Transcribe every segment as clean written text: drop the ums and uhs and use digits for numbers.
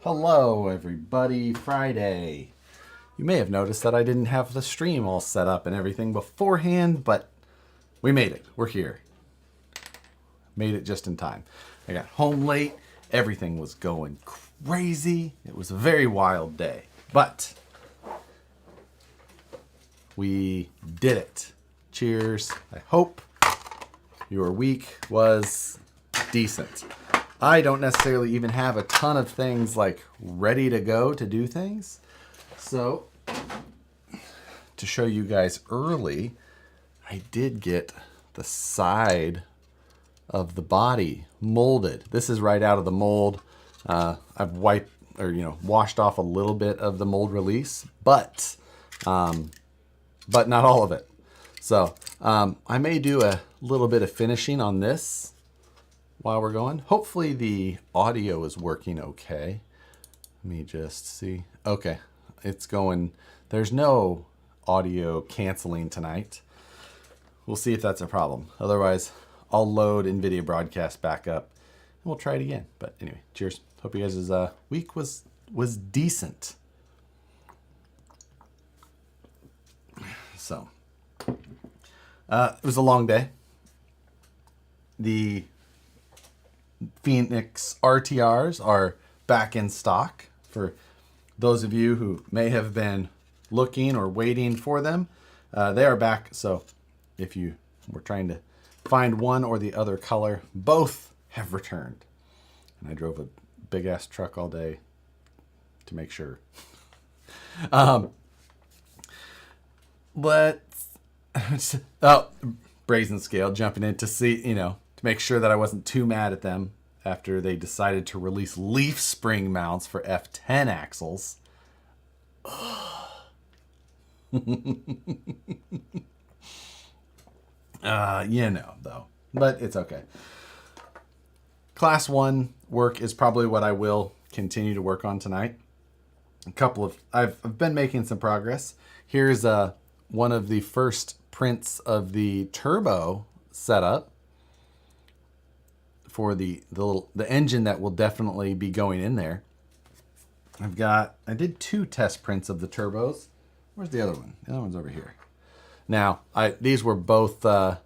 Hello everybody, Friday. You may have noticed that I didn't have the stream all set up and everything beforehand, but we made it. We're here. Made it just in time. I got home late. Everything was going crazy. It was a very wild day, but we did it. Cheers. I hope your week was decent. I don't necessarily even have a ton of things like ready to go to do things. So to show you guys early, I did get the side of the body molded. This is right out of the mold. I've washed off a little bit of the mold release, but not all of it. So I may do a little bit of finishing on this while we're going. Hopefully the audio is working okay. Let me just see. Okay, it's going. There's no audio canceling tonight. We'll see if that's a problem. Otherwise, I'll load NVIDIA Broadcast back up and we'll try it again. But anyway, cheers. Hope you guys' week was decent. So, it was a long day. The Phoenix RTRs are back in stock. For those of you who may have been looking or waiting for them, they are back. So if you were trying to find one or the other color, both have returned. And I drove a big ass truck all day to make sure. Brazen Scale jumping in to see, to make sure that I wasn't too mad at them after they decided to release leaf spring mounts for F10 axles. Though. But it's okay. Class 1 work is probably what I will continue to work on tonight. I've been making some progress. Here's one of the first prints of the turbo setup for the engine that will definitely be going in there. I did 2 test prints of the turbos. Where's the other one? The other one's over here. Now, these are both the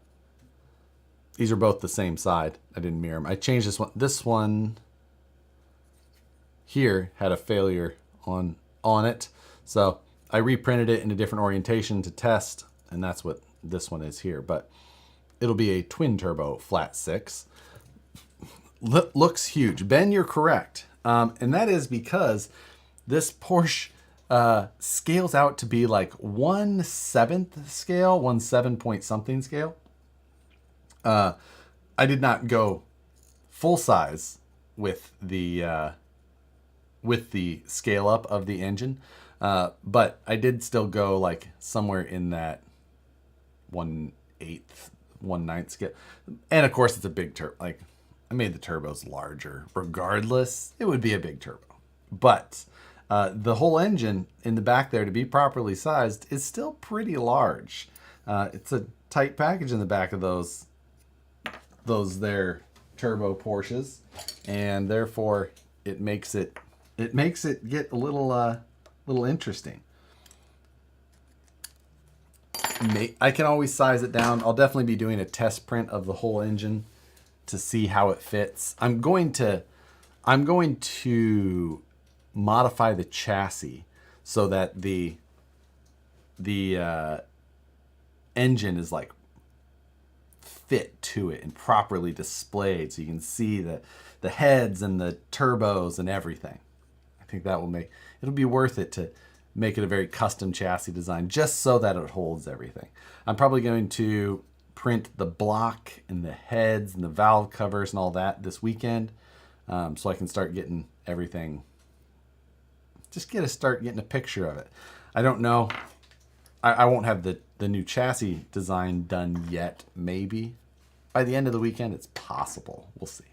same side. I didn't mirror them. I changed this one. This one here had a failure on it. So I reprinted it in a different orientation to test, and that's what this one is here. But it'll be a twin turbo flat 6. Looks huge. Ben, you're correct. And that is because this Porsche scales out to be like 1/7 scale, 1/7 point something scale. I did not go full size with the scale up of the engine, but I did still go like somewhere in that 1/8, 1/9 scale. And of course, it's a big turbo. Like, I made the turbos larger. Regardless, it would be a big turbo. But the whole engine in the back there, to be properly sized, is still pretty large. It's a tight package in the back of those there turbo Porsches, and therefore it makes it get a little interesting. I can always size it down. I'll definitely be doing a test print of the whole engine to see how it fits. I'm going to modify the chassis so that the engine is like fit to it and properly displayed, so you can see the heads and the turbos and everything. I think that it'll be worth it to make it a very custom chassis design, just so that it holds everything. I'm probably going to print the block and the heads and the valve covers and all that this weekend, so I can start getting everything. Start getting a picture of it. I don't know. I won't have the new chassis design done yet. Maybe by the end of the weekend, it's possible. We'll see.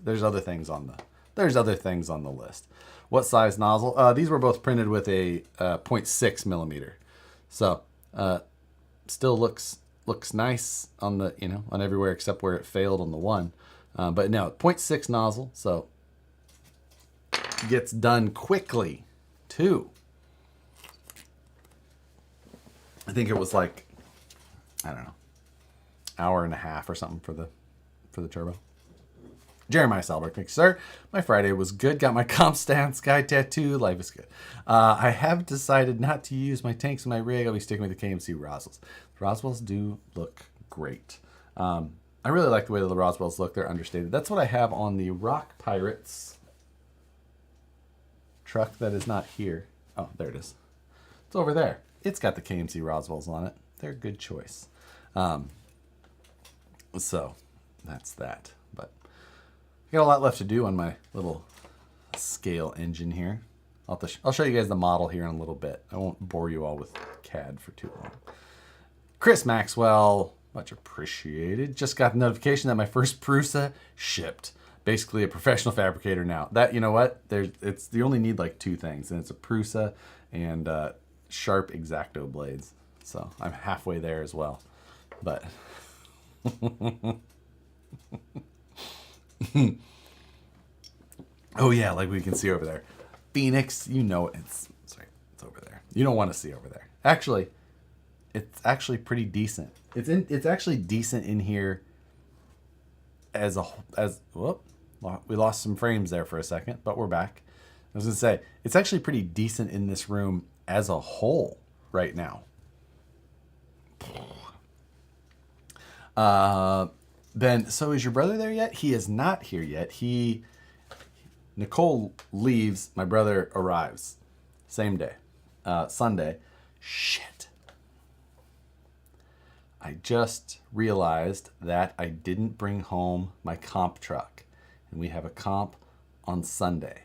There's other things on the list. What size nozzle? These were both printed with a 0.6 millimeter. So still looks nice on the on everywhere except where it failed on the one. But no, 0.6 nozzle. So gets done quickly, too. I think it was like, I don't know, hour and a half or something for the turbo. Jeremiah Salberg, thanks, sir. My Friday was good. Got my comp stand, sky tattoo. Life is good. I have decided not to use my tanks in my rig. I'll be sticking with the KMC Roswells. The Roswells do look great. I really like the way the Roswells look. They're understated. That's what I have on the Rock Pirates truck that is not here. Oh, there it is. It's over there. It's got the KMC Roswells on it. They're a good choice. So that's that. But I got a lot left to do on my little scale engine here. I'll show you guys the model here in a little bit. I won't bore you all with CAD for too long. Chris Maxwell, much appreciated. Just got the notification that my first Prusa shipped. Basically a professional fabricator now. That, you know what? You only need like two things, and it's a Prusa and sharp X-Acto blades. So I'm halfway there as well. But oh yeah, like we can see over there. Phoenix, you know it's over there. You don't want to see over there. Actually, it's actually pretty decent. It's actually decent in here whoop, we lost some frames there for a second, but we're back. I was gonna say, it's actually pretty decent in this room as a whole right now. Ben, so is your brother there yet? He is not here yet. Nicole leaves, my brother arrives. Same day. Sunday. Shit. I just realized that I didn't bring home my comp truck. And we have a comp on Sunday.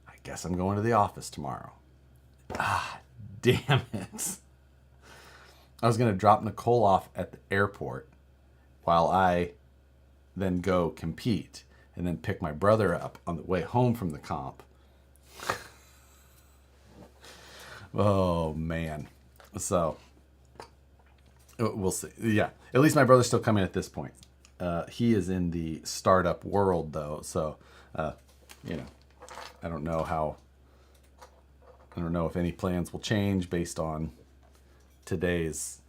I guess I'm going to the office tomorrow. Ah, damn it. I was going to drop Nicole off at the airport while I then go compete and then pick my brother up on the way home from the comp. Oh, man. So, we'll see. Yeah, at least my brother's still coming at this point. He is in the startup world, though. So, I don't know if any plans will change based on today's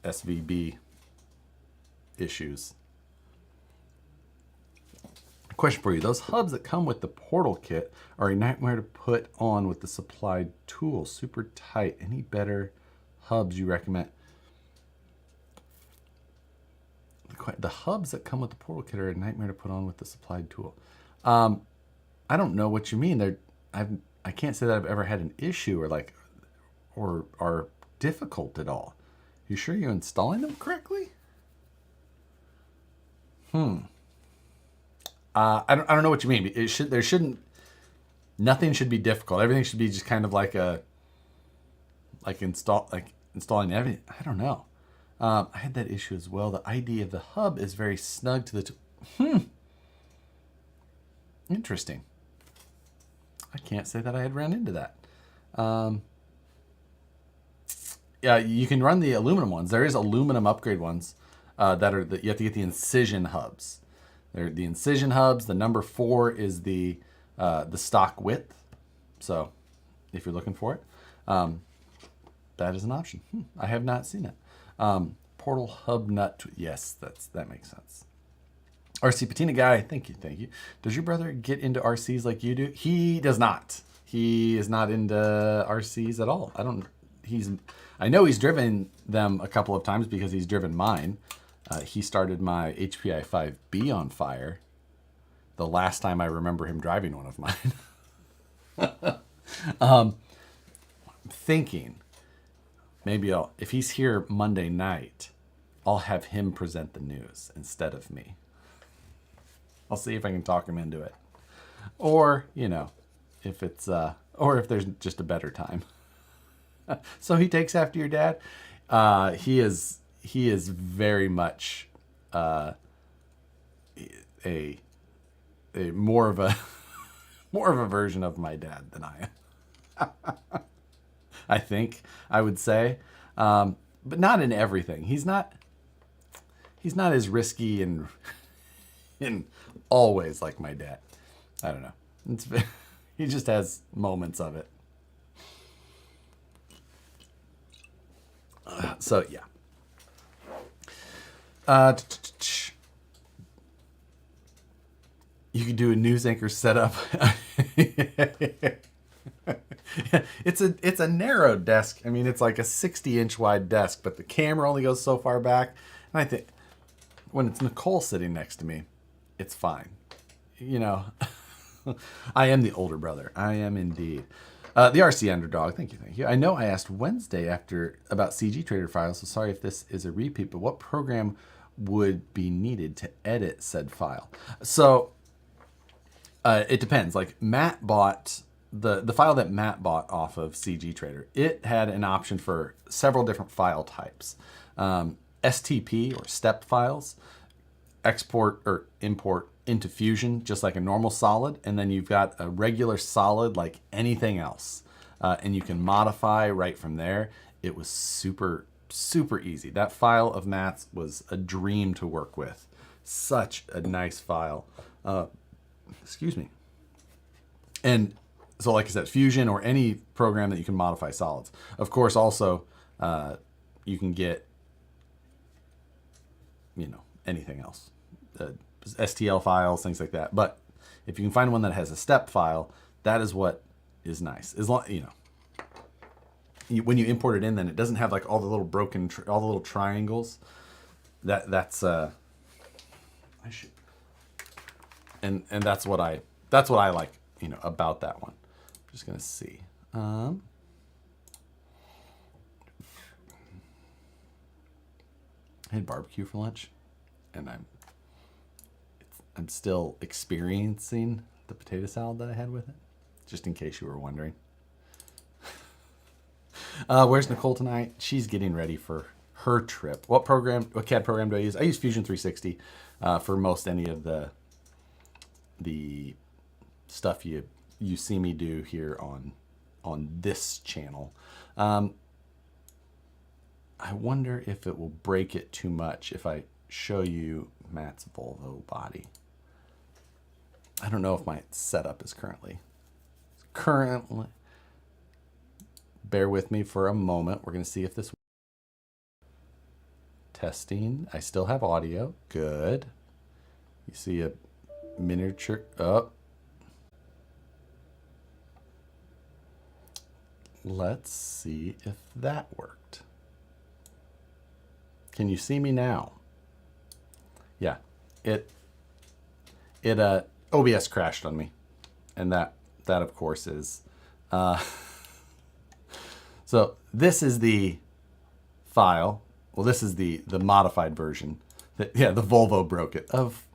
SVB issues. Question for you. Those hubs that come with the portal kit are a nightmare to put on with the supplied tools. Super tight. Any better hubs you recommend? The hubs that come with the portal kit are a nightmare to put on with the supplied tool. I don't know what you mean. I can't say that I've ever had an issue or are difficult at all. You sure you're installing them correctly? I don't know what you mean. Nothing should be difficult. Everything should be just kind of installing everything. I don't know. I had that issue as well. The ID of the hub is very snug to the interesting. I can't say that I had run into that. Yeah, you can run the aluminum ones. There is aluminum upgrade ones you have to get the incision hubs. They're the incision hubs. The number 4 is the stock width. So if you're looking for it, that is an option. I have not seen it. Portal hub nut. Yes, that makes sense. RC Patina guy, thank you. Does your brother get into RCs like you do? He does not. He is not into RCs at all. I know he's driven them a couple of times because he's driven mine. He started my HPI 5B on fire the last time I remember him driving one of mine. I'm thinking maybe if he's here Monday night, I'll have him present the news instead of me. I'll see if I can talk him into it. Or, if if there's just a better time. So he takes after your dad. He is very much a more of a version of my dad than I am. I think I would say, but not in everything. He's not as risky and in all ways like my dad. I don't know. He just has moments of it. So yeah. You could do a news anchor setup. It's a narrow desk. I mean, it's like a 60-inch wide desk, but the camera only goes so far back. And I think when it's Nicole sitting next to me, it's fine. You know, I am the older brother. I am indeed. The RC Underdog, thank you. I know I asked Wednesday about CG Trader files, so sorry if this is a repeat, but what program would be needed to edit said file? So it depends. Like Matt bought the file that Matt bought off of CG Trader. It had an option for several different file types. STP or step files, export or import into Fusion, just like a normal solid. And then you've got a regular solid like anything else. And you can modify right from there. It was super, super easy. That file of Matt's was a dream to work with. Such a nice file. Excuse me. And so like I said, Fusion or any program that you can modify solids. Of course, also, you can get, anything else. STL files, things like that. But if you can find one that has a step file, that is what is nice. As long, when you import it in, then it doesn't have like all the little broken, all the little triangles. That's I should, and that's what I like, about that one. I'm just gonna see. I had barbecue for lunch, and I'm still experiencing the potato salad that I had with it, just in case you were wondering. Where's Nicole tonight? She's getting ready for her trip. What CAD program do I use? I use Fusion 360 for most any of the stuff you see me do here on this channel. I wonder if it will break it too much if I show you Matt's Volvo body. I don't know if my setup is currently. Bear with me for a moment. We're going to see if this. Testing. I still have audio. Good. You see a miniature. Oh. Let's see if that worked. Can you see me now? Yeah, OBS crashed on me, and that of course is. So this is the file. Well, this is the modified version. The Volvo broke it. Of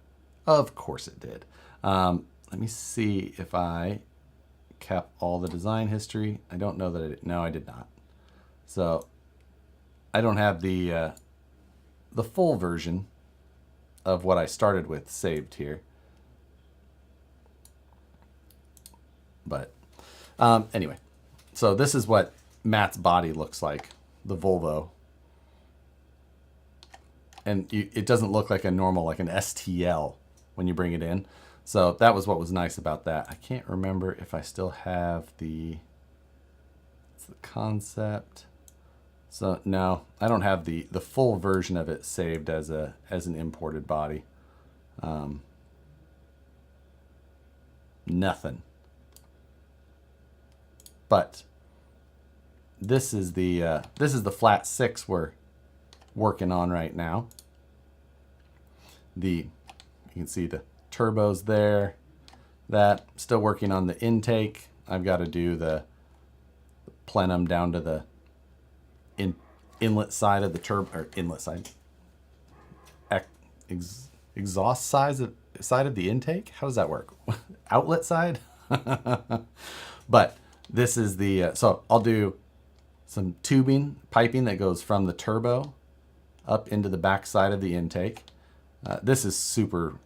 course it did. Let me see if I kept all the design history. I don't know that I did. No, I did not. So I don't have the full version of what I started with saved here. But anyway, so this is what Matt's body looks like, the Volvo. And it doesn't look like a normal, like an STL when you bring it in. So that was what was nice about that. I can't remember if I still have the concept. So no, I don't have the full version of it saved as an imported body. Nothing. But this is the flat 6 we're working on right now. You can see the turbos there. That still working on the intake. I've got to do the plenum down to the inlet side of the turbo, or inlet side, exhaust side of the intake. How does that work? Outlet side. But this is the so I'll do some piping that goes from the turbo up into the back side of the intake. This is super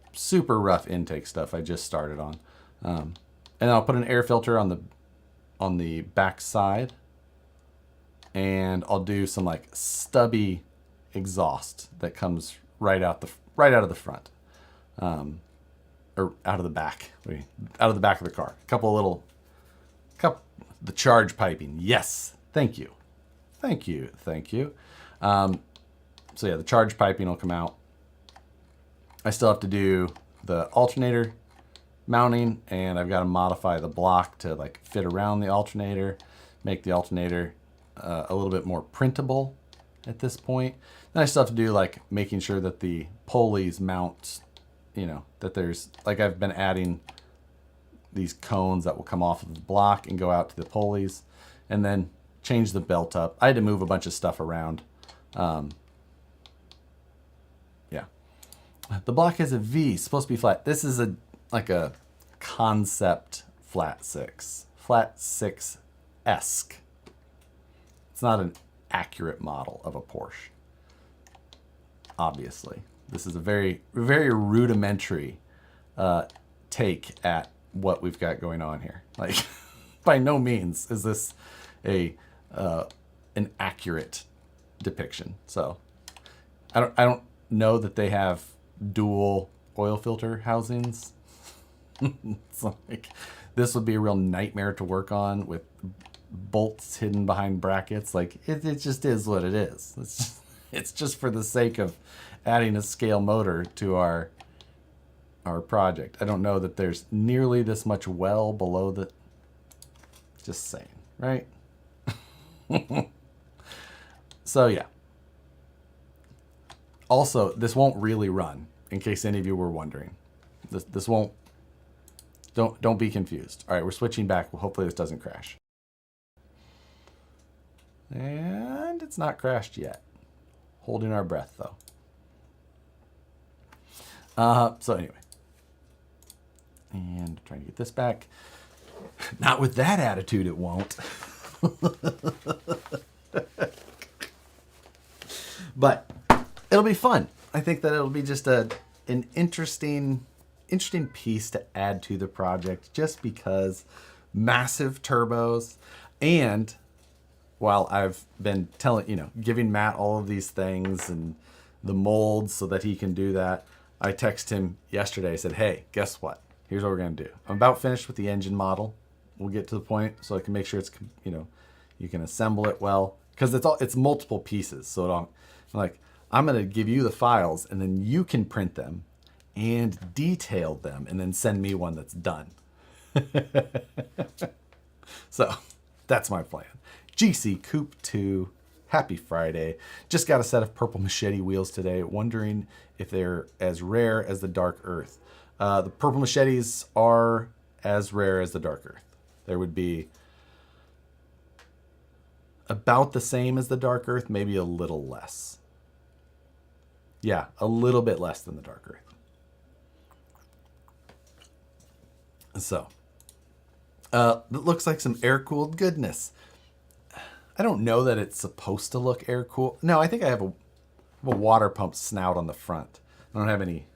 rough intake stuff I just started on, and I'll put an air filter on the back side, and I'll do some like stubby exhaust that comes right out of the front. or out of the back, out of the back of the car. A couple of little, the charge piping. Yes, thank you. Thank you. So yeah, the charge piping will come out. I still have to do the alternator mounting, and I've got to modify the block to like fit around the alternator, make the alternator a little bit more printable at this point. Then I still have to do like making sure that the pulleys mount, you know, that there's like I've been adding these cones that will come off of the block and go out to the pulleys, and then change the belt up. I had to move a bunch of stuff around. Yeah. The block has a V, it's supposed to be flat. This is like a concept flat six. Flat six-esque. It's not an accurate model of a Porsche. Obviously. This is a very, very rudimentary take at what we've got going on here. Like, by no means is this an accurate depiction. So I don't know that they have dual oil filter housings. It's like this would be a real nightmare to work on with bolts hidden behind brackets. Like it just is what it is. It's just for the sake of adding a scale motor to our project. I don't know that there's nearly this much well below the. Just saying, right? So yeah. Also, this won't really run, in case any of you were wondering. This won't. Don't be confused. All right, we're switching back. Well, hopefully this doesn't crash. And it's not crashed yet. Holding our breath though. So anyway. And trying to get this back. Not with that attitude, it won't. But it'll be fun. I think that it'll be just an interesting piece to add to the project, just because massive turbos. And while I've been giving Matt all of these things and the molds so that he can do that, I texted him yesterday. I said, hey, guess what? Here's what we're going to do. I'm about finished with the engine model. We'll get to the point so I can make sure it's, you can assemble it well, because it's multiple pieces. So I'm going to give you the files, and then you can print them and detail them and then send me one that's done. So that's my plan. GC Coupe 2, happy Friday. Just got a set of purple machete wheels today, wondering if they're as rare as the Dark Earth. The purple machetes are as rare as the Dark Earth. There would be about the same as the Dark Earth, maybe a little less. Yeah, a little bit less than the Dark Earth. So, it looks like some air-cooled goodness. I don't know that it's supposed to look air-cooled. No, I think I have a water pump snout on the front. I don't have any.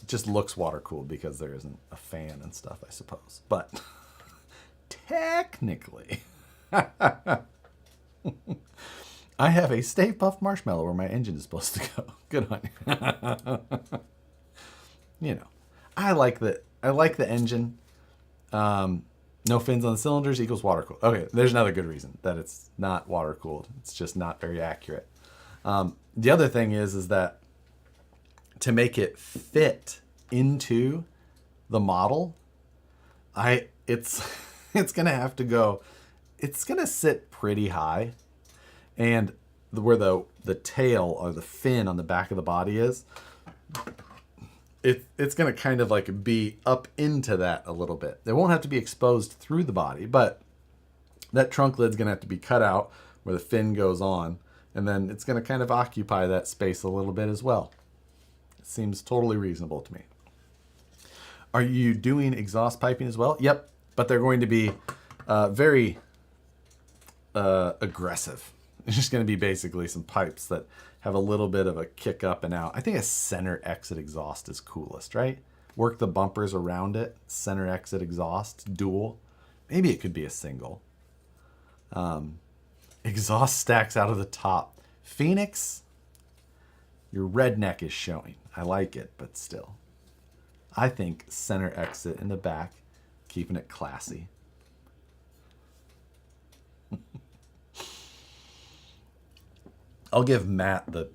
It just looks water-cooled because there isn't a fan and stuff, I suppose. But technically, I have a Stay Puft Marshmallow where my engine is supposed to go. Good on you. I like the engine. No fins on the cylinders equals water cooled. Okay, there's another good reason that it's not water cooled. It's just not very accurate. The other thing is that to make it fit into the model, it's gonna have to go. It's gonna sit pretty high, and where the tail or the fin on the back of the body is, it's going to kind of like be up into that a little bit. It won't have to be exposed through the body, but that trunk lid's going to have to be cut out where the fin goes on, and then it's going to kind of occupy that space a little bit as well. It seems totally reasonable to me. Are you doing exhaust piping as well? Yep, but they're going to be very aggressive. It's just going to be basically some pipes that have a little bit of a kick up and out. I think a center exit exhaust is coolest, right? Work the bumpers around it. Center exit exhaust, dual. Maybe it could be a single. Exhaust stacks out of the top. Phoenix? Your redneck is showing. I like it, but still. I think center exit in the back, keeping it classy. I'll give Matt the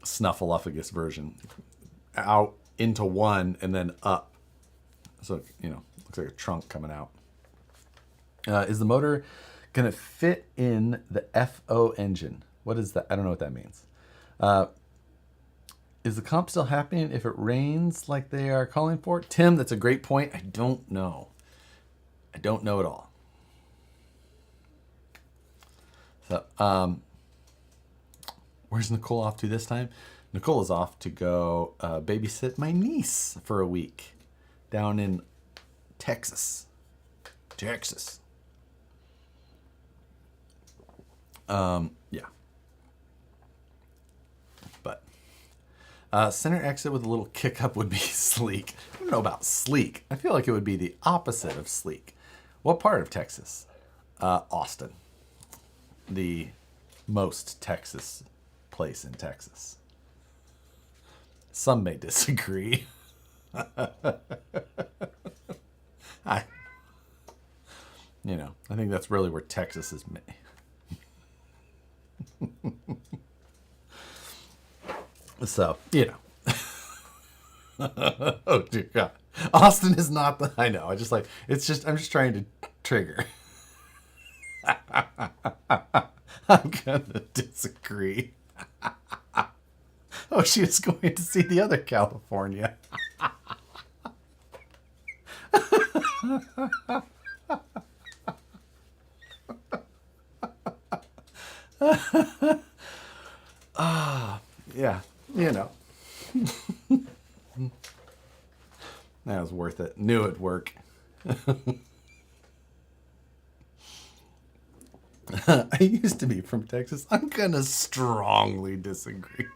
snuffleupagus version. Out into one and then up. So, you know, looks like a trunk coming out. Is the motor going to fit in the FO engine? What is that? I don't know what that means. Is the comp still happening if it rains like they are calling for? Tim, that's a great point. I don't know. I don't know at all. So, where's Nicole off to this time? Nicole is off to go babysit my niece for a week down in Texas. Yeah. But center exit with a little kick up would be sleek. I don't know about sleek. I feel like it would be the opposite of sleek. What part of Texas? Austin. The most Texas place in Texas. Some may disagree. I think that's really where Texas is made. So, oh dear God. Austin is not the, I know, I'm just trying to trigger. I'm gonna disagree. Oh, she is going to see the other California. Yeah, that was worth it. Knew it'd work. I used to be from Texas. I'm gonna strongly disagree.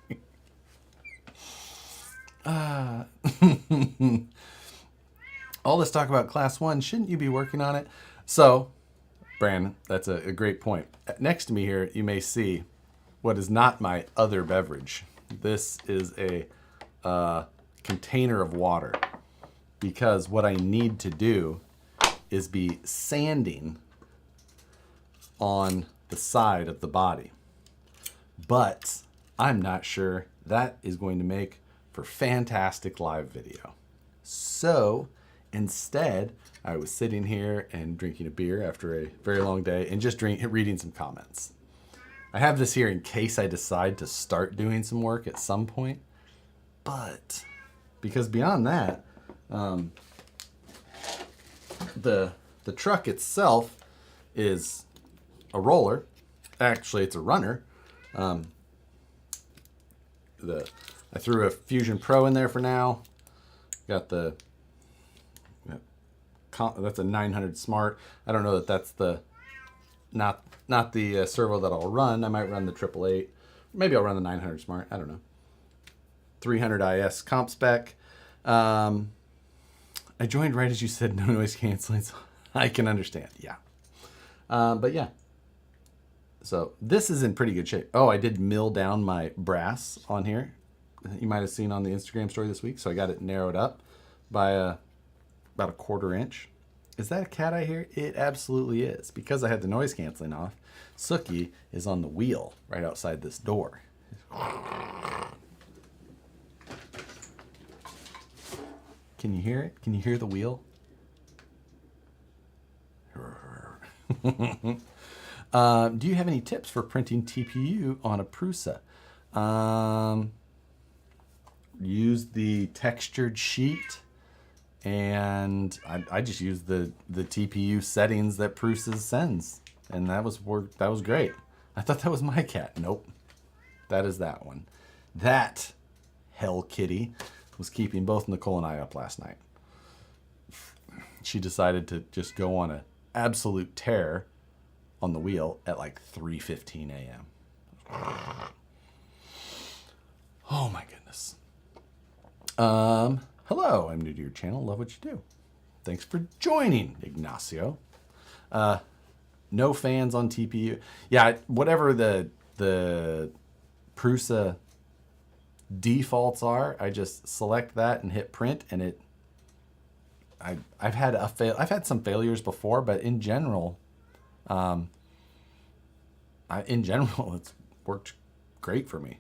All this talk about class 1, shouldn't you be working on it? So, Brandon, that's a great point. Next to me here, you may see what is not my other beverage. This is a container of water, because what I need to do is be sanding on the side of the body. But I'm not sure that is going to make for fantastic live video. So instead, I was sitting here and drinking a beer after a very long day and just reading some comments. I have this here in case I decide to start doing some work at some point. But because beyond that, the truck itself is a roller. Actually, it's a runner. I threw a Fusion Pro in there for now. Got the that's a 900 Smart. I don't know that that's the not the servo that I'll run. I might run the 888. Maybe I'll run the 900 Smart. I don't know. 300 IS comp spec. I joined right as you said no noise canceling, so I can understand. Yeah. But yeah. So this is in pretty good shape. Oh, I did mill down my brass on here. You might have seen on the Instagram story this week. So I got it narrowed up by about a 1/4 inch. Is that a cat I hear? It absolutely is. Because I had the noise canceling off, Suki is on the wheel right outside this door. Can you hear it? Can you hear the wheel? Do you have any tips for printing TPU on a Prusa? Use the textured sheet, and I just use the TPU settings that Prusa sends, and that was great. I thought that was my cat. Nope, that is that one. That hell kitty was keeping both Nicole and I up last night. She decided to just go on an absolute tear on the wheel at like 3:15 a.m. Oh my goodness. Hello, I'm new to your channel. Love what you do. Thanks for joining, Ignacio. No fans on TPU. Yeah, whatever the Prusa defaults are. I just select that and hit print, and I've had some failures before, but in general, it's worked great for me.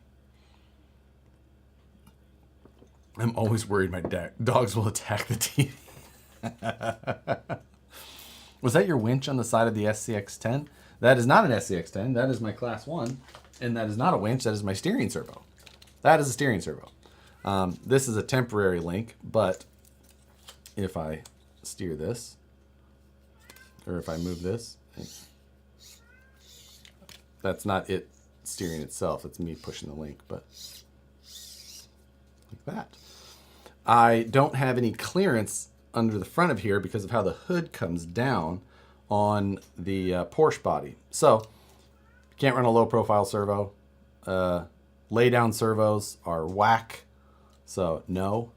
I'm always worried my dogs will attack the TV. Was that your winch on the side of the SCX-10? That is not an SCX-10. That is my Class 1. And that is not a winch. That is my steering servo. That is a steering servo. This is a temporary link, but if I steer this, or if I move this, that's not it steering itself. It's me pushing the link, but like that. I don't have any clearance under the front of here because of how the hood comes down on the Porsche body. So can't run a low profile servo. Lay down servos are whack. So no.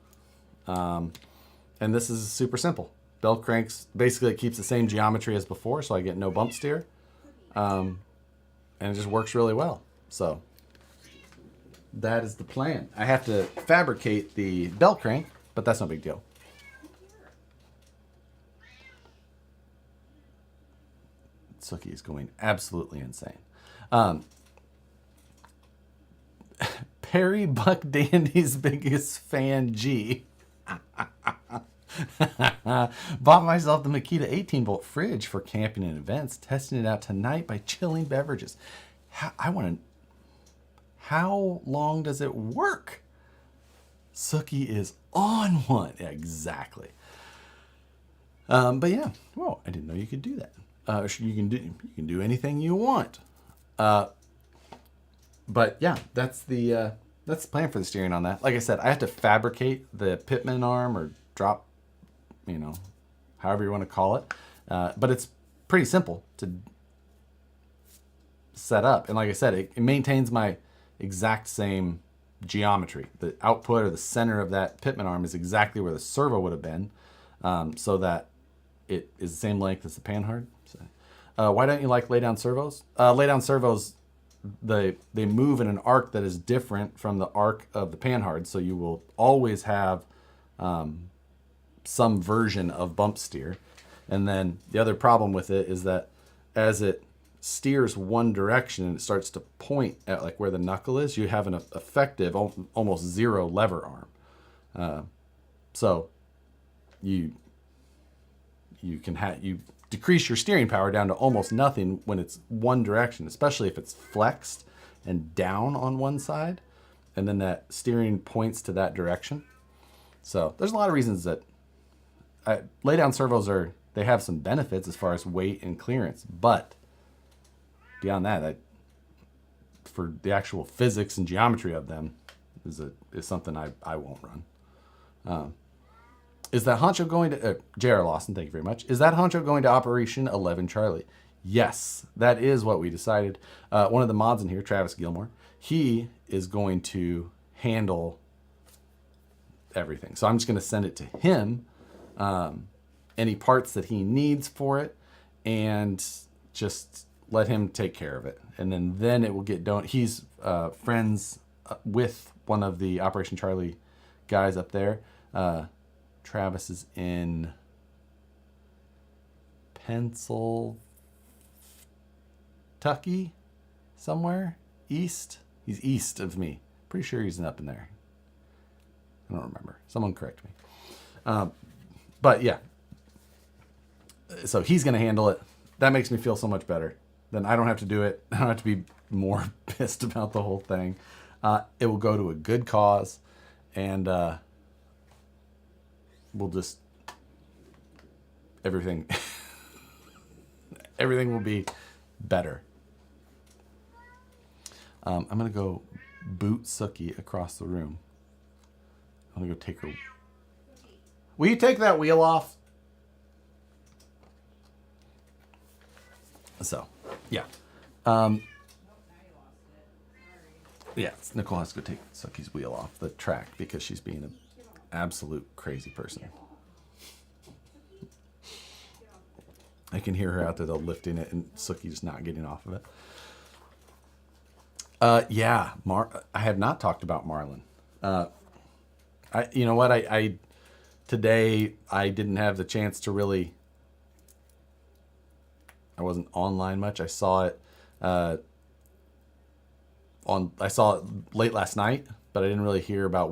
And this is super simple. Belt cranks, basically it keeps the same geometry as before, so I get no bump steer. And it just works really well. So that is the plan. I have to fabricate the belt crank, but that's no big deal. Suki is going absolutely insane. Perry Buck Dandy's biggest fan, G. Bought myself the Makita 18-volt fridge for camping and events. Testing it out tonight by chilling beverages. How long does it work? Suki is on one. Yeah, exactly. But yeah, well, I didn't know you could do that. You can do anything you want. But yeah, that's the plan for the steering on that. Like I said, I have to fabricate the pitman arm or drop, however you want to call it. But it's pretty simple to set up. And like I said, it maintains my exact same geometry. The output or the center of that pitman arm is exactly where the servo would have been, so that it is the same length as the panhard. So, why don't you like lay down servos? Lay down servos, they move in an arc that is different from the arc of the panhard, so you will always have some version of bump steer. And then the other problem with it is that as it steers one direction and it starts to point at like where the knuckle is, you have an effective almost zero lever arm. So you decrease your steering power down to almost nothing when it's one direction, especially if it's flexed and down on one side, and then that steering points to that direction. So there's a lot of reasons that lay down servos they have some benefits as far as weight and clearance, but beyond that, for the actual physics and geometry of them is something I won't run. Is that honcho going to J.R. Lawson? Thank you very much. Is that honcho going to Operation 11 Charlie? Yes, that is what we decided. One of the mods in here, Travis Gilmore, he is going to handle everything. So I'm just going to send it to him, any parts that he needs for it, and just let him take care of it. And then it will get done. He's friends with one of the Operation Charlie guys up there. Travis is in Pennsylvania, somewhere east. He's east of me. Pretty sure he's up in there. I don't remember. Someone correct me. But yeah. So he's going to handle it. That makes me feel so much better. Then I don't have to do it. I don't have to be more pissed about the whole thing. It will go to a good cause, and we'll just everything will be better. I'm gonna go boot Suki across the room. I'm gonna go take her. Will you take that wheel off? So, yeah. Yeah, Nicole has to go take Suki's wheel off the track because she's being an absolute crazy person. I can hear her out there, though, lifting it, and Suki's not getting off of it. Yeah, I have not talked about Marlin. You know what? Today I didn't have the chance to really. I wasn't online much. I saw it I saw it late last night, but I didn't really hear about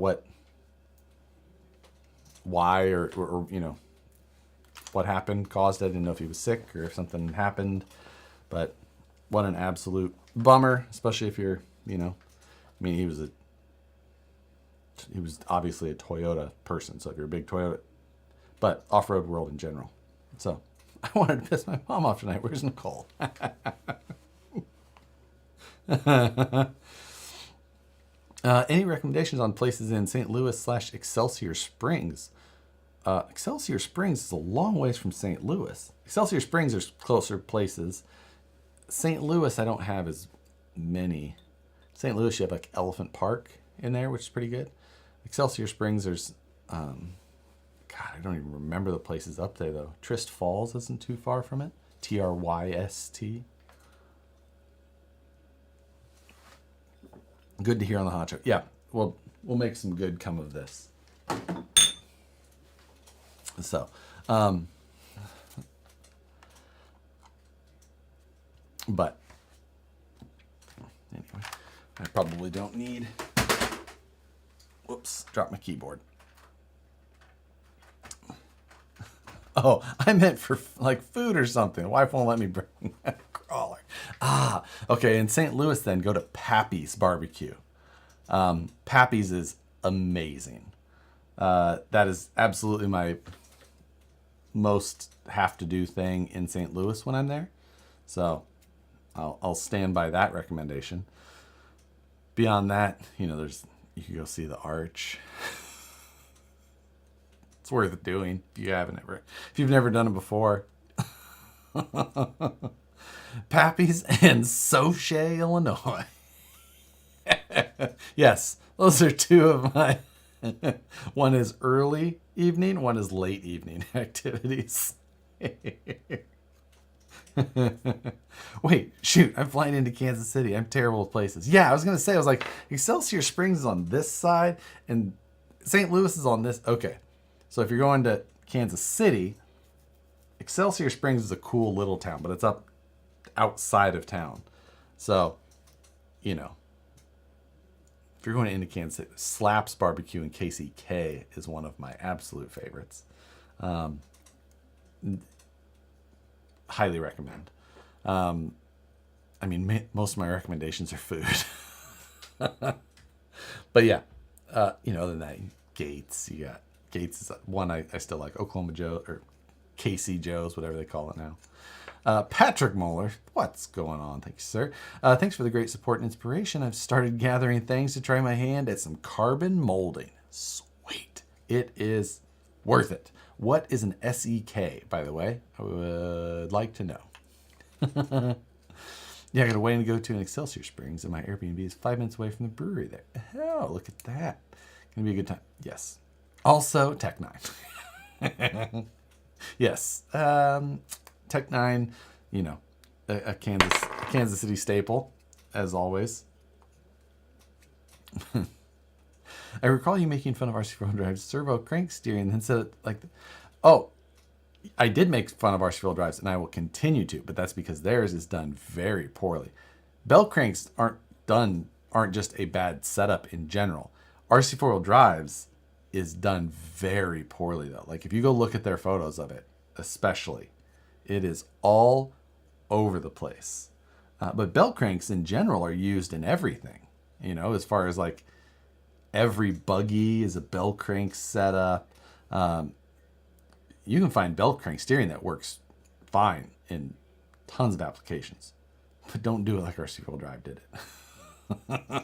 why or you know what happened, caused it. I didn't know if he was sick or if something happened. But what an absolute bummer, especially if you're, you know, I mean, he was obviously a Toyota person, so if you're a big Toyota, but Offroad World in general. So I wanted to piss my mom off tonight. Where's Nicole? Any recommendations on places in St. Louis / Excelsior Springs? Excelsior Springs is a long ways from St. Louis. Excelsior Springs are closer places. St. Louis, I don't have as many. St. Louis, you have like Elephant Park in there, which is pretty good. Excelsior Springs, there's, God, I don't even remember the places up there though. Trist Falls isn't too far from it. Tryst. Good to hear on the hot show. Yeah, we'll make some good come of this. So, but anyway, I probably don't need. Whoops, dropped my keyboard. Oh, I meant for like food or something. The wife won't let me bring a crawler. Okay. In St. Louis, then go to Pappy's Barbecue. Pappy's is amazing. That is absolutely my most have to do thing in St. Louis when I'm there. So I'll stand by that recommendation. Beyond that, you know, you can go see the Arch. It's worth doing if you've never done it before. Pappy's and Sauget, Illinois. Yes, those are two of my. One is early evening, one is late evening activities. Wait, shoot, I'm flying into Kansas City. I'm terrible with places. Yeah, I was going to say, I was like, Excelsior Springs is on this side and St. Louis is on this. Okay, so if you're going to Kansas City, Excelsior Springs is a cool little town, but it's up outside of town. So, you know, if you're going into Kansas City, Slaps Barbecue in KCK is one of my absolute favorites. Highly recommend. I mean, most of my recommendations are food. But yeah, you know, other than that, Gates, you got Gates is one I still like. Oklahoma Joe or KC Joe's, whatever they call it now. Patrick Moeller, what's going on? Thank you, sir. Thanks for the great support and inspiration. I've started gathering things to try my hand at some carbon molding. Sweet. It is worth it. What is an SEK, by the way? I would like to know. Yeah, I got a way to go to in Excelsior Springs, and my Airbnb is 5 minutes away from the brewery there. Hell, look at that. Gonna be a good time. Yes. Also, Tech 9. Yes. Tech 9, you know, a Kansas City staple, as always. I recall you making fun of RC400 drives, servo crank steering, and then said like, oh, I did make fun of RC400 drives, and I will continue to, but that's because theirs is done very poorly. Bell cranks aren't just a bad setup in general. RC400 drives is done very poorly though. Like if you go look at their photos of it, especially, it is all over the place. But bell cranks in general are used in everything, you know, as far as like every buggy is a bell crank setup. You can find bell crank steering that works fine in tons of applications, but don't do it like RC4 Drive did it.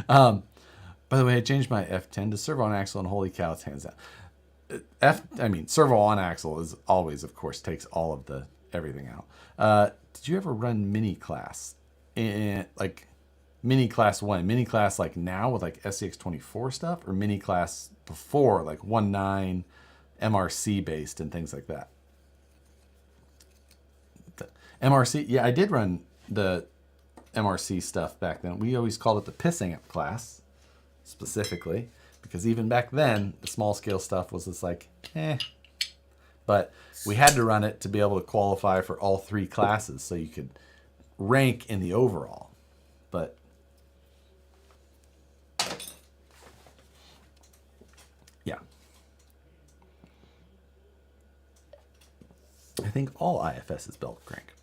By the way, I changed my F10 to servo on axle, and holy cow, it's hands down. Servo on axle is always, of course, takes all of the everything out. Did you ever run mini class? Like mini class 1, mini class like now with like SCX24 stuff, or mini class before like 1.9 MRC based and things like that? The MRC, yeah, I did run the MRC stuff back then. We always called it the pissing up class. specifically, because even back then, the small scale stuff was just like, eh. But we had to run it to be able to qualify for all 3 classes so you could rank in the overall. But yeah. I think all IFS is belt crank.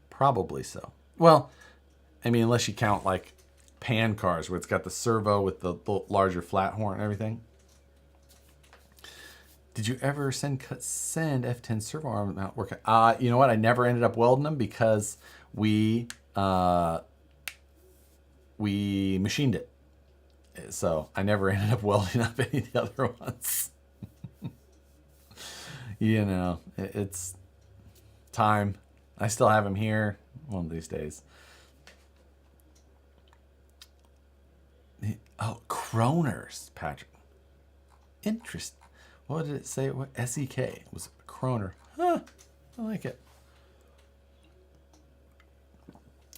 Probably so. Well, I mean, unless you count like pan cars where it's got the servo with the larger flat horn and everything. Did you ever send F10 servo arm not working? You know what? I never ended up welding them because we machined it. So I never ended up welding up any of the other ones. You know, it's time. I still have them here one of these days. Oh, Kroners, Patrick. Interesting. What did it say? What SEK? It was Kroner. Huh. I like it.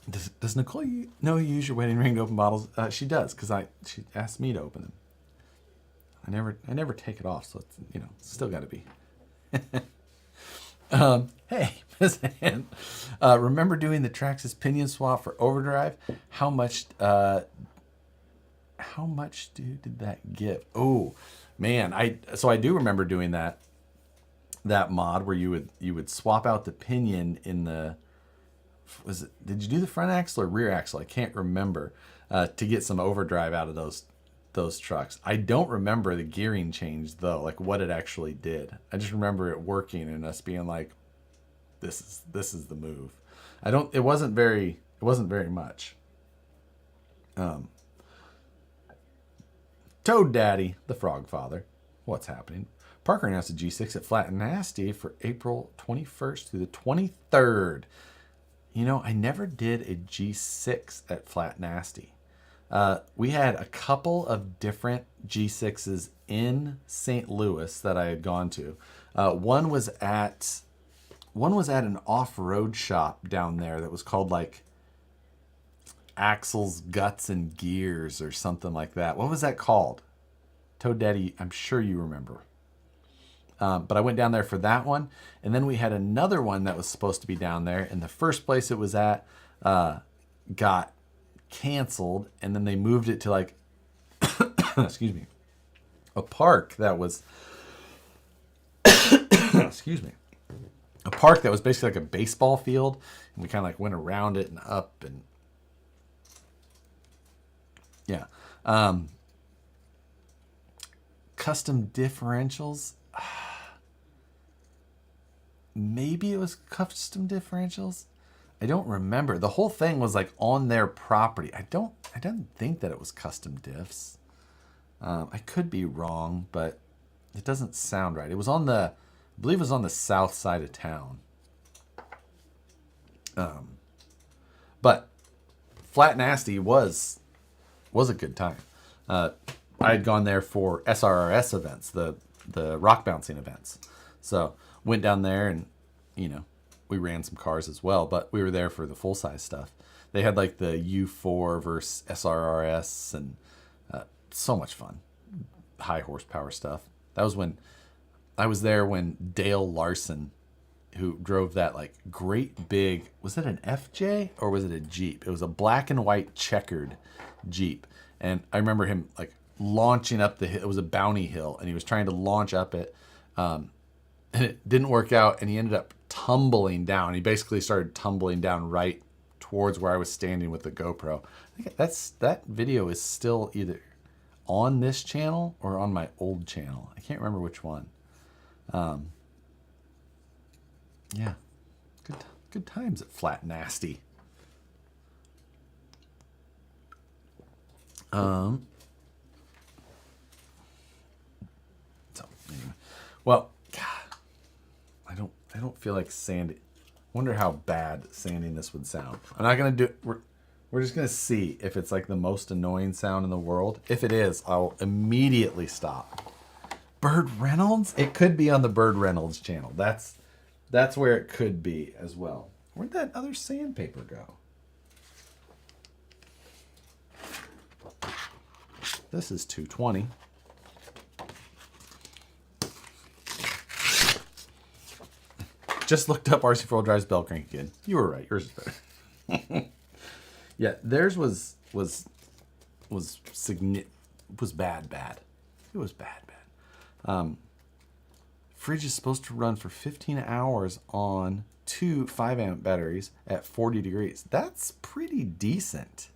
Does Nicole know you use your wedding ring to open bottles? She does, because she asked me to open them. I never take it off, so it's, you know, it's still got to be. Hey, Miss Ann, remember doing the Traxxas pinion swap for overdrive? How much did that give? Oh man, I do remember doing that mod where you would swap out the pinion in the, did you do the front axle or rear axle? I can't remember, to get some overdrive out of those trucks. I don't remember the gearing change though, like what it actually did. I just remember it working and us being like, this is the move. It wasn't very much. Toad Daddy, the Frog Father, what's happening? Parker announced a G6 at Flat and Nasty for April 21st through the 23rd. You know, I never did a G6 at Flat Nasty. We had a couple of different G6s in St. Louis that I had gone to. One was at an off-road shop down there that was called like Axles, Guts, and Gears or something like that. What was that called? Toad Daddy, I'm sure you remember. But I went down there for that one. And then we had another one that was supposed to be down there. And the first place it was at got canceled. And then they moved it to like, excuse me, a park that was, excuse me, a park that was basically like a baseball field. And we kind of like went around it and up and yeah. Custom differentials. Maybe it was custom differentials. I don't remember. The whole thing was like on their property. I didn't think that it was custom diffs. I could be wrong, but it doesn't sound right. It was on I believe it was on the south side of town. But Flat Nasty was a good time. I had gone there for SRRS events, the rock bouncing events. So went down there and, you know, we ran some cars as well, but we were there for the full size stuff. They had like the U4 versus SRRS and so much fun. High horsepower stuff. That was when I was there when Dale Larson, who drove that like great big, was it an FJ or was it a Jeep? It was a black and white checkered Jeep. And I remember him like launching up the hill. It was a bounty hill and he was trying to launch up it. And it didn't work out and he ended up tumbling down. He basically started tumbling down right towards where I was standing with the GoPro. I think that video is still either on this channel or on my old channel. I can't remember which one. Yeah, good times at Flat Nasty. So anyway, well, God, I don't feel like sanding. Wonder how bad sanding this would sound. I'm not gonna do. We're just gonna see if it's like the most annoying sound in the world. If it is, I'll immediately stop. Bird Reynolds? It could be on the Bird Reynolds channel. That's where it could be as well. Where'd that other sandpaper go? This is 220. Just looked up RC Four-Wheel Drive's bell crank again. You were right. Yours is better. Yeah, theirs was bad. It was bad. Fridge is supposed to run for 15 hours on 2 5-amp batteries at 40 degrees. That's pretty decent.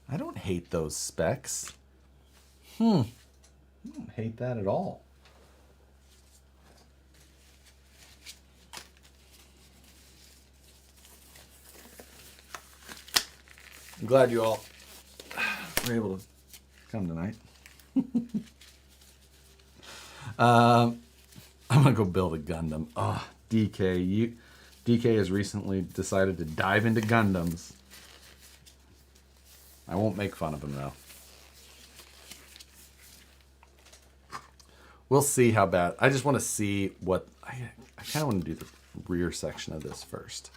I don't hate those specs. I don't hate that at all. I'm glad you all were able to come tonight. I'm gonna go build a Gundam. Oh, DK has recently decided to dive into Gundams. I won't make fun of him though. We'll see how bad. I just want to see what I kind of want to do the rear section of this first.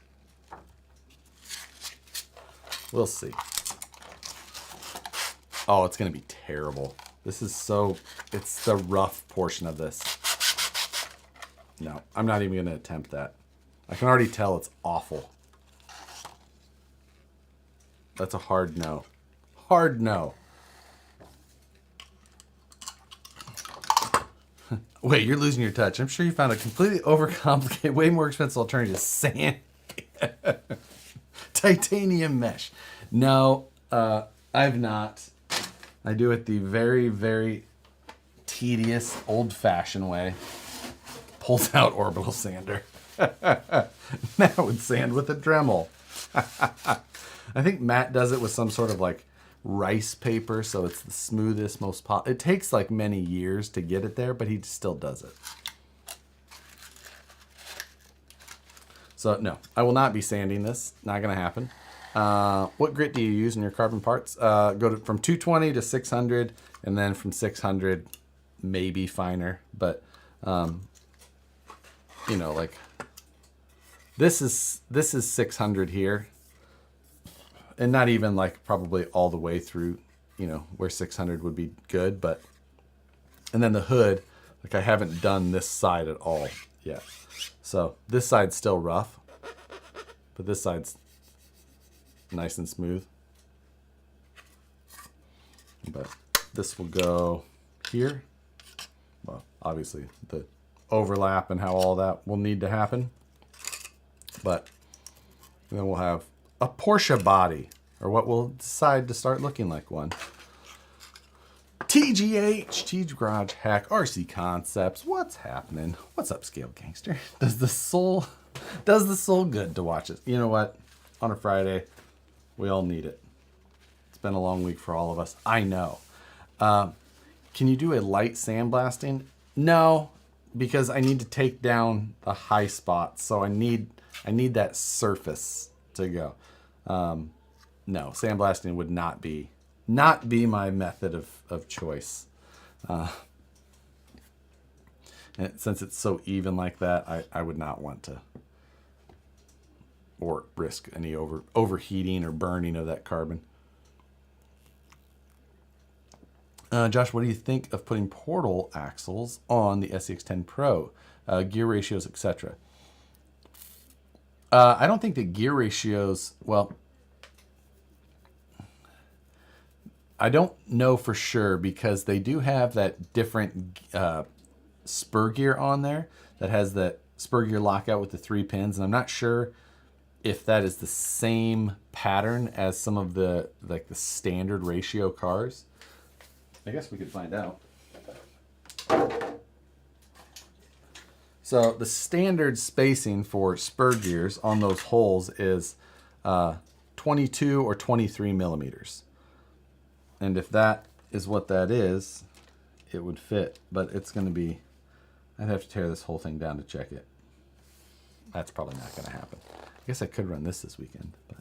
We'll see. Oh, it's going to be terrible. This is so... It's the rough portion of this. No, I'm not even going to attempt that. I can already tell it's awful. That's a hard no. Hard no. Wait, you're losing your touch. I'm sure you found a completely overcomplicated, way more expensive alternative. Sand. Titanium mesh. No, I've not. I do it the very, very tedious, old-fashioned way. Pulls out orbital sander. Now would sand with a Dremel. I think Matt does it with some sort of like rice paper, so it's the smoothest, most it takes like many years to get it there, but he still does it. So no, I will not be sanding this. Not gonna happen. What grit do you use in your carbon parts? Go from 220 to 600, and then from 600 maybe finer, but you know, like this is 600 here. And not even like probably all the way through, you know, where 600 would be good, but, and then the hood, like I haven't done this side at all yet. So this side's still rough, but this side's nice and smooth. But this will go here. Well, obviously the overlap and how all that will need to happen. But then we'll have a Porsche body, or what we'll decide to start looking like one. TGH, T Garage Hack, RC Concepts. What's happening? What's up, Scale Gangster? Does the soul good to watch it? You know what? On a Friday, we all need it. It's been a long week for all of us. I know. Can you do a light sandblasting? No, because I need to take down the high spots. So I need that surface to go. No, sandblasting would not be my method of choice. And since it's so even like that, I would not want to or risk any overheating or burning of that carbon. Josh, what do you think of putting portal axles on the SCX10 Pro? Gear ratios, etc. I don't think that gear ratios, well, I don't know for sure because they do have that different spur gear on there that has that spur gear lockout with the 3 pins. And I'm not sure if that is the same pattern as some of the like the standard ratio cars. I guess we could find out. So the standard spacing for spur gears on those holes is 22 or 23 millimeters. And if that is what that is, it would fit. But it's going to be, I'd have to tear this whole thing down to check it. That's probably not going to happen. I guess I could run this weekend, but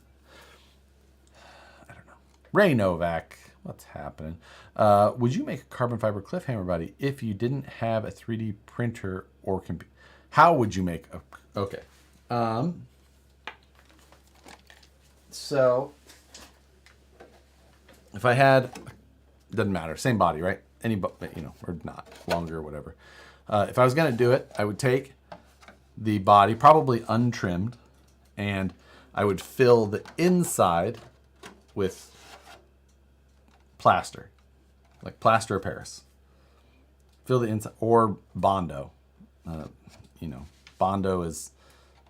I don't know. Ray Novak, what's happening? Would you make a carbon fiber cliff hammer body if you didn't have a 3D printer or computer? How would you make a... Okay. So, if I had doesn't matter. Same body, right? Or not, longer or whatever. If I was going to do it, I would take the body, probably untrimmed, and I would fill the inside with plaster, like plaster of Paris. Fill the inside, or Bondo. Bondo is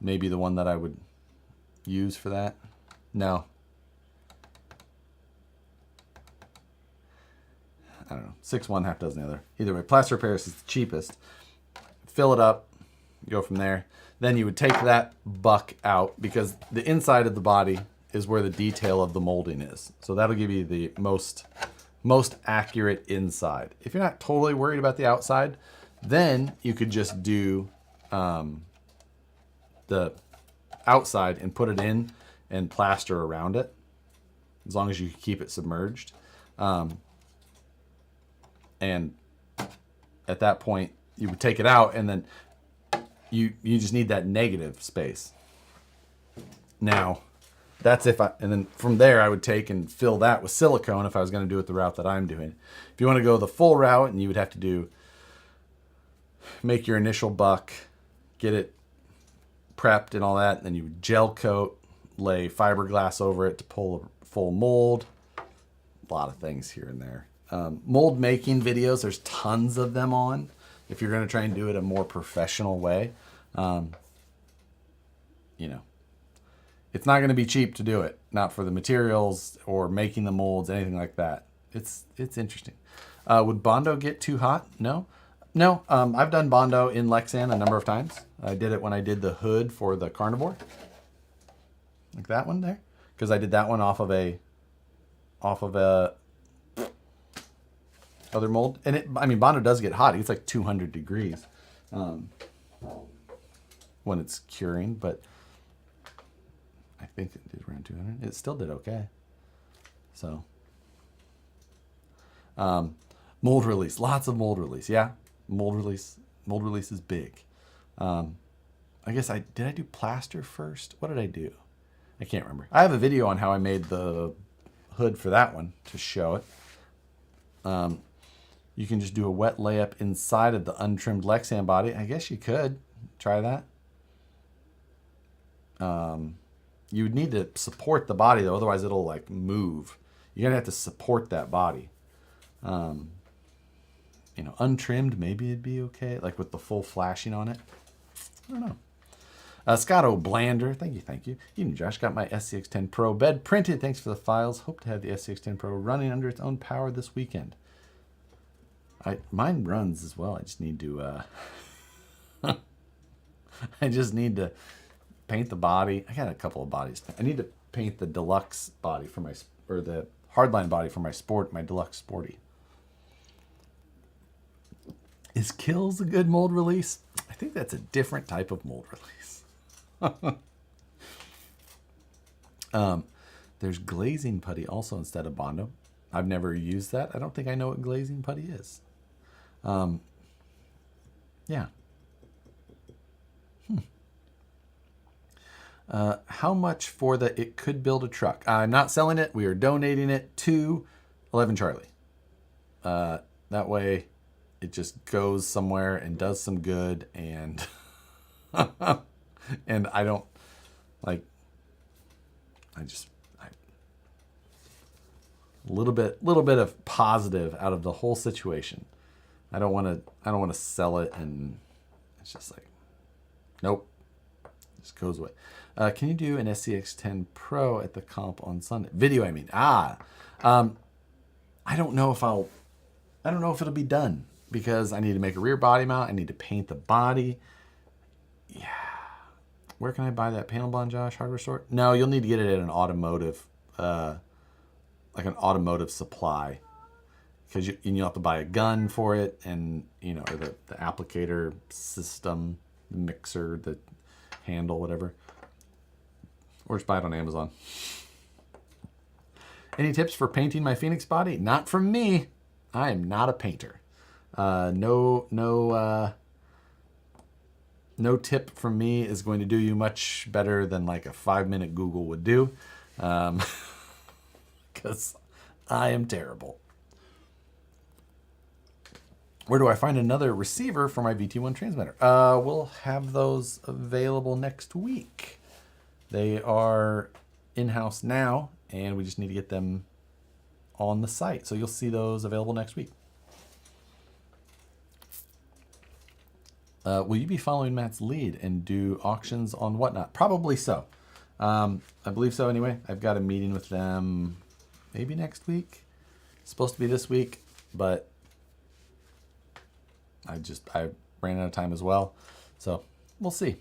maybe the one that I would use for that. No. I don't know. 6 one, half dozen the other. Either way, plaster of Paris is the cheapest. Fill it up, go from there. Then you would take that buck out because the inside of the body is where the detail of the molding is. So that'll give you the most accurate inside. If you're not totally worried about the outside, then you could just do the outside and put it in and plaster around it, as long as you keep it submerged. And at that point, you would take it out, and then you just need that negative space. Now, that's and then from there, I would take and fill that with silicone if I was going to do it the route that I'm doing. If you want to go the full route, and you would have to make your initial buck, get it prepped and all that, and then you would gel coat, lay fiberglass over it to pull a full mold. A lot of things here and there. Mold making videos, there's tons of them on. If you're going to try and do it a more professional way, it's not going to be cheap to do it. Not for the materials or making the molds, anything like that. It's interesting. Would Bondo get too hot? No. I've done Bondo in Lexan a number of times. I did it when I did the hood for the Carnivore, like that one there, because I did that one off of a other mold, and Bondo does get hot. It's like 200 degrees when it's curing, but I think it did around 200. It still did okay. So mold release, lots of mold release. Yeah, mold release is big. I guess did I do plaster first? What did I do? I can't remember. I have a video on how I made the hood for that one to show it. You can just do a wet layup inside of the untrimmed Lexan body. I guess you could try that. You would need to support the body though, otherwise it'll like move. You're gonna have to support that body. Untrimmed, maybe it'd be okay, like with the full flashing on it. I don't know. Scott O'Blander, thank you. Josh, got my SCX10 Pro bed printed. Thanks for the files. Hope to have the SCX10 Pro running under its own power this weekend. Mine runs as well. I just need to paint the body. I got a couple of bodies. I need to paint the deluxe body or the hardline body for my deluxe sporty. Is Kills a good mold release? I think that's a different type of mold release. There's Glazing Putty also instead of Bondo. I've never used that. I don't think I know what Glazing Putty is. Yeah. How much for it could build a truck? I'm not selling it. We are donating it to 11 Charlie. That way it just goes somewhere and does some good, and and I don't a little bit of positive out of the whole situation. I don't want to sell it, and it's just like, nope, just goes away. Can you do an SCX10 Pro at the comp on Sunday? Video, I mean. I don't know if it'll be done because I need to make a rear body mount. I need to paint the body. Yeah. Where can I buy that panel bond, Josh? Hardware store? No, you'll need to get it at an automotive, like an automotive supply, because you'll have to buy a gun for it, and or the applicator system, the mixer, the handle, whatever. Or just buy it on Amazon. Any tips for painting my Phoenix body? Not from me. I am not a painter. No tip from me is going to do you much better than like a 5-minute Google would do. Because I am terrible. Where do I find another receiver for my VT1 transmitter? We'll have those available next week. They are in-house now, and we just need to get them on the site. So you'll see those available next week. Will you be following Matt's lead and do auctions on Whatnot? Probably so. I believe so anyway. I've got a meeting with them maybe next week. It's supposed to be this week, but I ran out of time as well. So we'll see.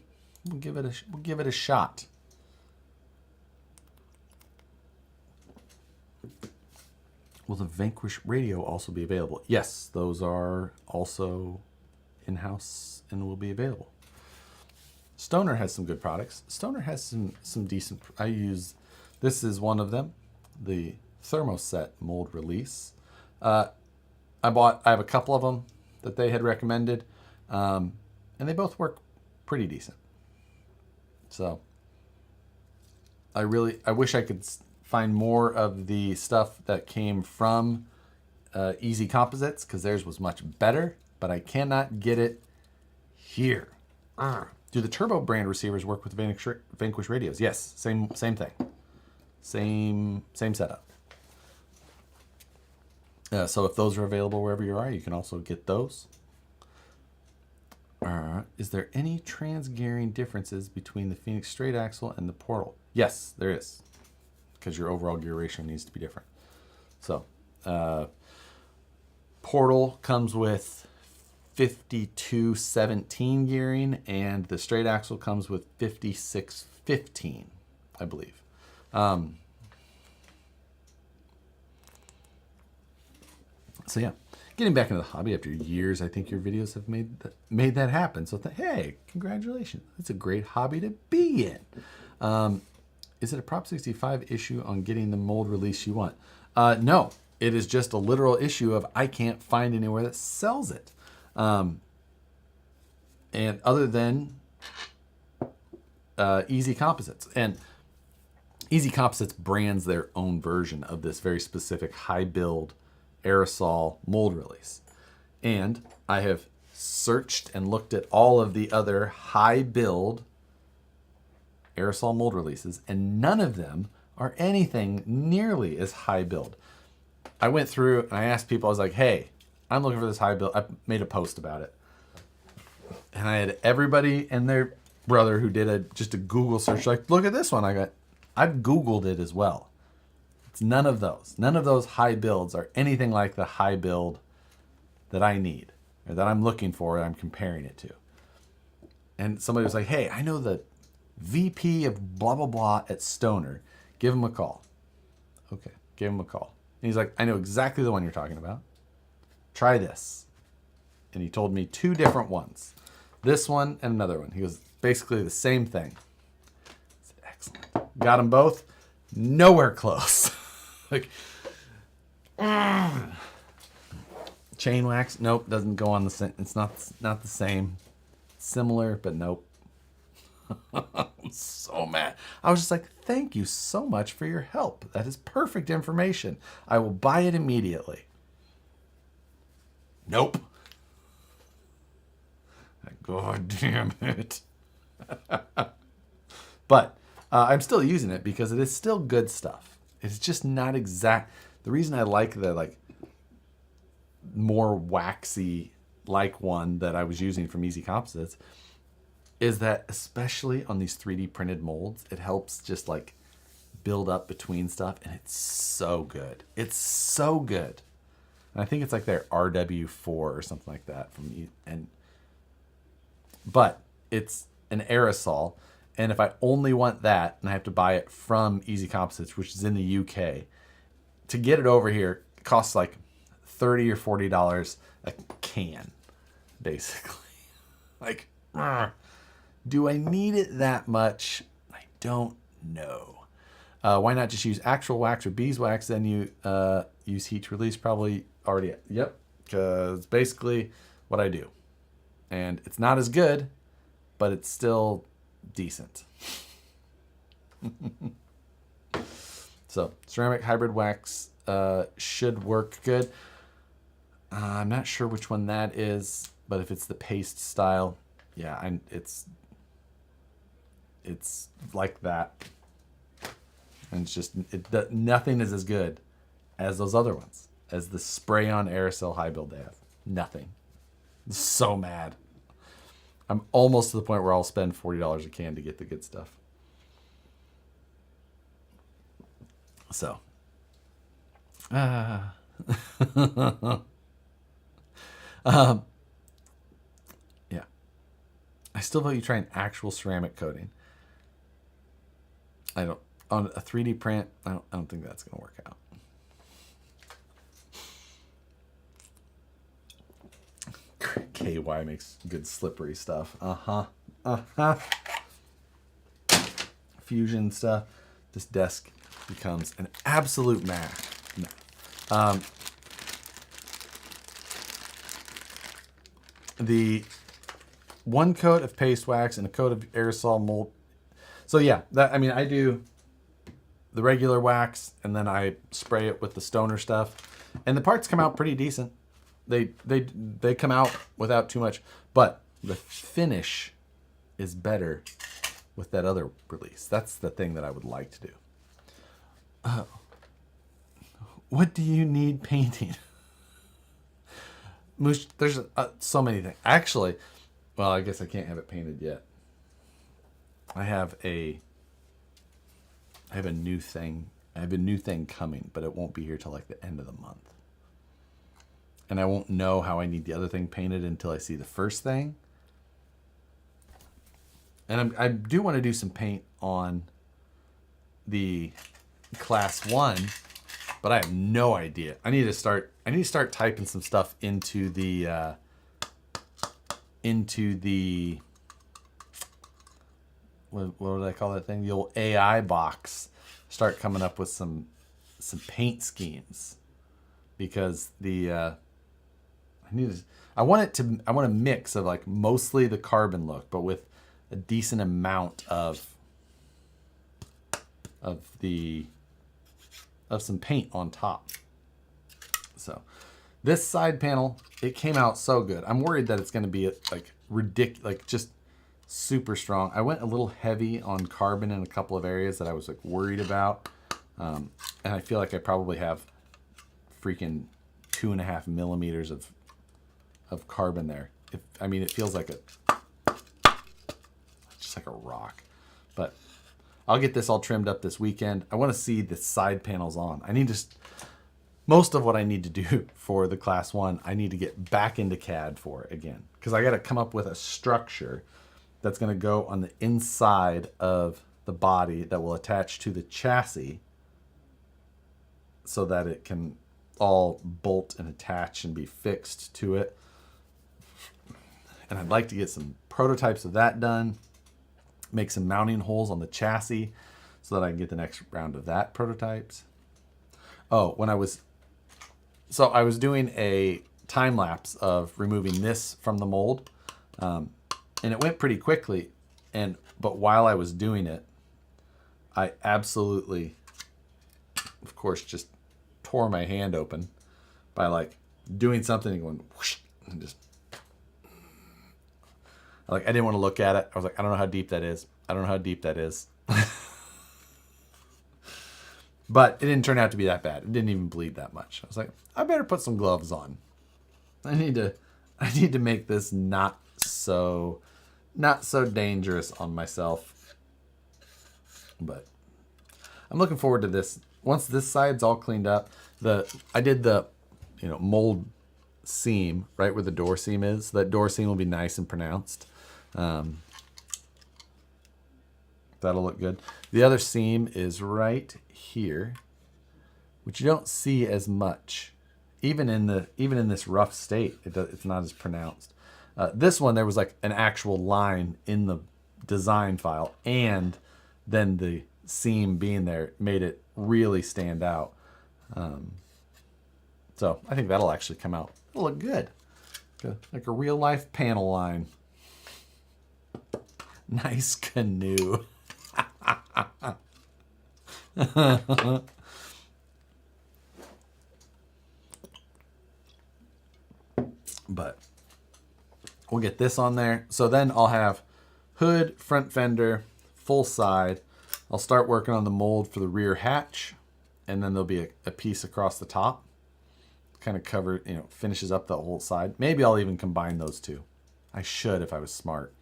We'll give it a shot. Will the Vanquish radio also be available? Yes, those are also in-house and will be available. Stoner has some good products. Stoner has some decent. This is one of them, the Thermoset mold release. I have a couple of them that they had recommended, and they both work pretty decent. So I wish I could find more of the stuff that came from Easy Composites, because theirs was much better, but I cannot get it here. Do the Turbo brand receivers work with Vanquish radios? Yes, same thing. Same setup. So if those are available wherever you are, you can also get those. Is there any trans-gearing differences between the Phoenix straight axle and the Portal? Yes, there is, because your overall gear ratio needs to be different. So Portal comes with 5217 gearing, and the straight axle comes with 5615, I believe. So yeah, getting back into the hobby after years, I think your videos have made that happen. So hey, congratulations! It's a great hobby to be in. Is it a Prop 65 issue on getting the mold release you want? No, it is just a literal issue of I can't find anywhere that sells it. And other than Easy Composites. And Easy Composites brands their own version of this very specific high build aerosol mold release. And I have searched and looked at all of the other high build aerosol mold releases, and none of them are anything nearly as high build. I went through and I asked people, I was like, hey, I'm looking for this high build. I made a post about it. And I had everybody and their brother who did just a Google search, like, look at this one. I've Googled it as well. It's none of those. None of those high builds are anything like the high build that I need or that I'm looking for and I'm comparing it to. And somebody was like, hey, I know the VP of blah, blah, blah at Stoner. Give him a call. Okay, gave him a call. And he's like, I know exactly the one you're talking about. Try this. And he told me two different ones. This one and another one. He goes, basically the same thing. I said, excellent. Got them both. Nowhere close. Like, chain wax. Nope, doesn't go on the same. It's not the same. Similar, but nope. I'm so mad. I was just like, thank you so much for your help. That is perfect information. I will buy it immediately. Nope. God damn it. But I'm still using it because it is still good stuff. It's just not exact. The reason I like the more waxy one that I was using from Easy Composites is that, especially on these 3D printed molds, it helps just build up between stuff, and it's so good. It's so good. And I think it's like their RW4 or something like that but it's an aerosol, and if I only want that, and I have to buy it from Easy Composites, which is in the UK, to get it over here, it costs like $30 or $40 a can, basically. Do I need it that much? I don't know. Why not just use actual wax or beeswax, then you use heat to release? Probably already. Yep, because it's basically what I do. And it's not as good, but it's still decent. So ceramic hybrid wax should work good. I'm not sure which one that is, but if it's the paste style, yeah, it's like that. And it's just, nothing is as good as those other ones, as the spray-on aerosol high build they have. Nothing. I'm so mad. I'm almost to the point where I'll spend $40 a can to get the good stuff. So. Yeah. I still vote you try an actual ceramic coating. I don't, on a 3D print, I don't think that's going to work out. KY makes good slippery stuff. Fusion stuff. This desk becomes an absolute mess. The one coat of paste wax and a coat of aerosol mold. So yeah, that, I mean, I do the regular wax and then I spray it with the stoner stuff, and the parts come out pretty decent. They come out without too much, but the finish is better with that other release. That's the thing that I would like to do. What do you need painting? Moosh, there's so many things. Actually, well, I guess I can't have it painted yet. I have a new thing. I have a new thing coming, but it won't be here till like the end of the month. And I won't know how I need the other thing painted until I see the first thing. And I do want to do some paint on the Class 1, but I have no idea. I need to start typing some stuff into the what would I call that thing? The old AI box. Start coming up with some paint schemes, because I want a mix of like mostly the carbon look, but with a decent amount of some paint on top. So this side panel, it came out so good. I'm worried that it's going to be like ridiculous, like just super strong. I went a little heavy on carbon in a couple of areas that I was like worried about. And I feel like I probably have freaking 2.5 millimeters of carbon there. I mean, it feels like just like a rock, but I'll get this all trimmed up this weekend. I want to see the side panels on. Most of what I need to do for the Class 1, I need to get back into CAD for again, because I got to come up with a structure that's going to go on the inside of the body that will attach to the chassis so that it can all bolt and attach and be fixed to it. And I'd like to get some prototypes of that done, make some mounting holes on the chassis so that I can get the next round of that prototypes. Oh, I was doing a time lapse of removing this from the mold, and it went pretty quickly. But while I was doing it, I absolutely, of course, just tore my hand open by like doing something and going whoosh, and just like, I didn't want to look at it. I was like, I don't know how deep that is. I don't know how deep that is. But it didn't turn out to be that bad. It didn't even bleed that much. I was like, I better put some gloves on. I need to make this not so dangerous on myself. But I'm looking forward to this. Once this side's all cleaned up, I did the mold seam right where the door seam is. That door seam will be nice and pronounced. That'll look good. The other seam is right here, which you don't see as much. Even in this rough state, it's not as pronounced. This one, there was like an actual line in the design file, and then the seam being there made it really stand out. So I think that'll actually come out. It'll look good. Like a real life panel line. Nice canoe. But we'll get this on there. So then I'll have hood, front fender, full side. I'll start working on the mold for the rear hatch, and then there'll be a piece across the top. Kind of cover, finishes up the whole side. Maybe I'll even combine those two. I should if I was smart.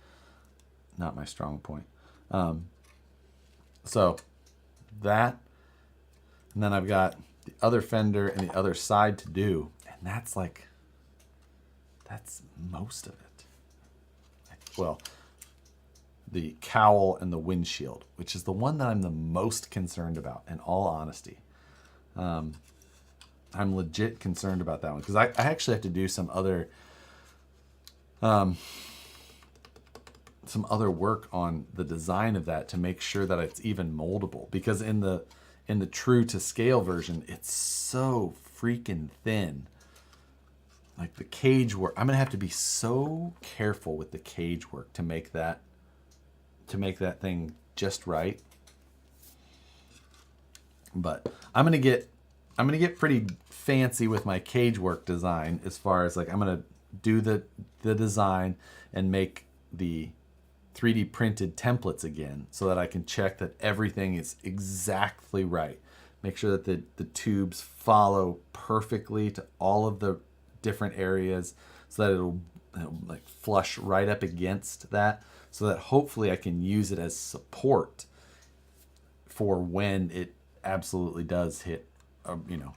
Not my strong point. So that, and then I've got the other fender and the other side to do, and that's most of it. Well, the cowl and the windshield, which is the one that I'm the most concerned about, in all honesty. I'm legit concerned about that one because I actually have to do some other work on the design of that to make sure that it's even moldable, because in the true to scale version it's so freaking thin. Like the cage work, I'm gonna have to be so careful with the cage work to make that thing just right. But I'm gonna get pretty fancy with my cage work design, as far as like I'm gonna do the design and make the 3D printed templates again so that I can check that everything is exactly right. Make sure that the tubes follow perfectly to all of the different areas so that it'll like flush right up against that, so that hopefully I can use it as support for when it absolutely does hit,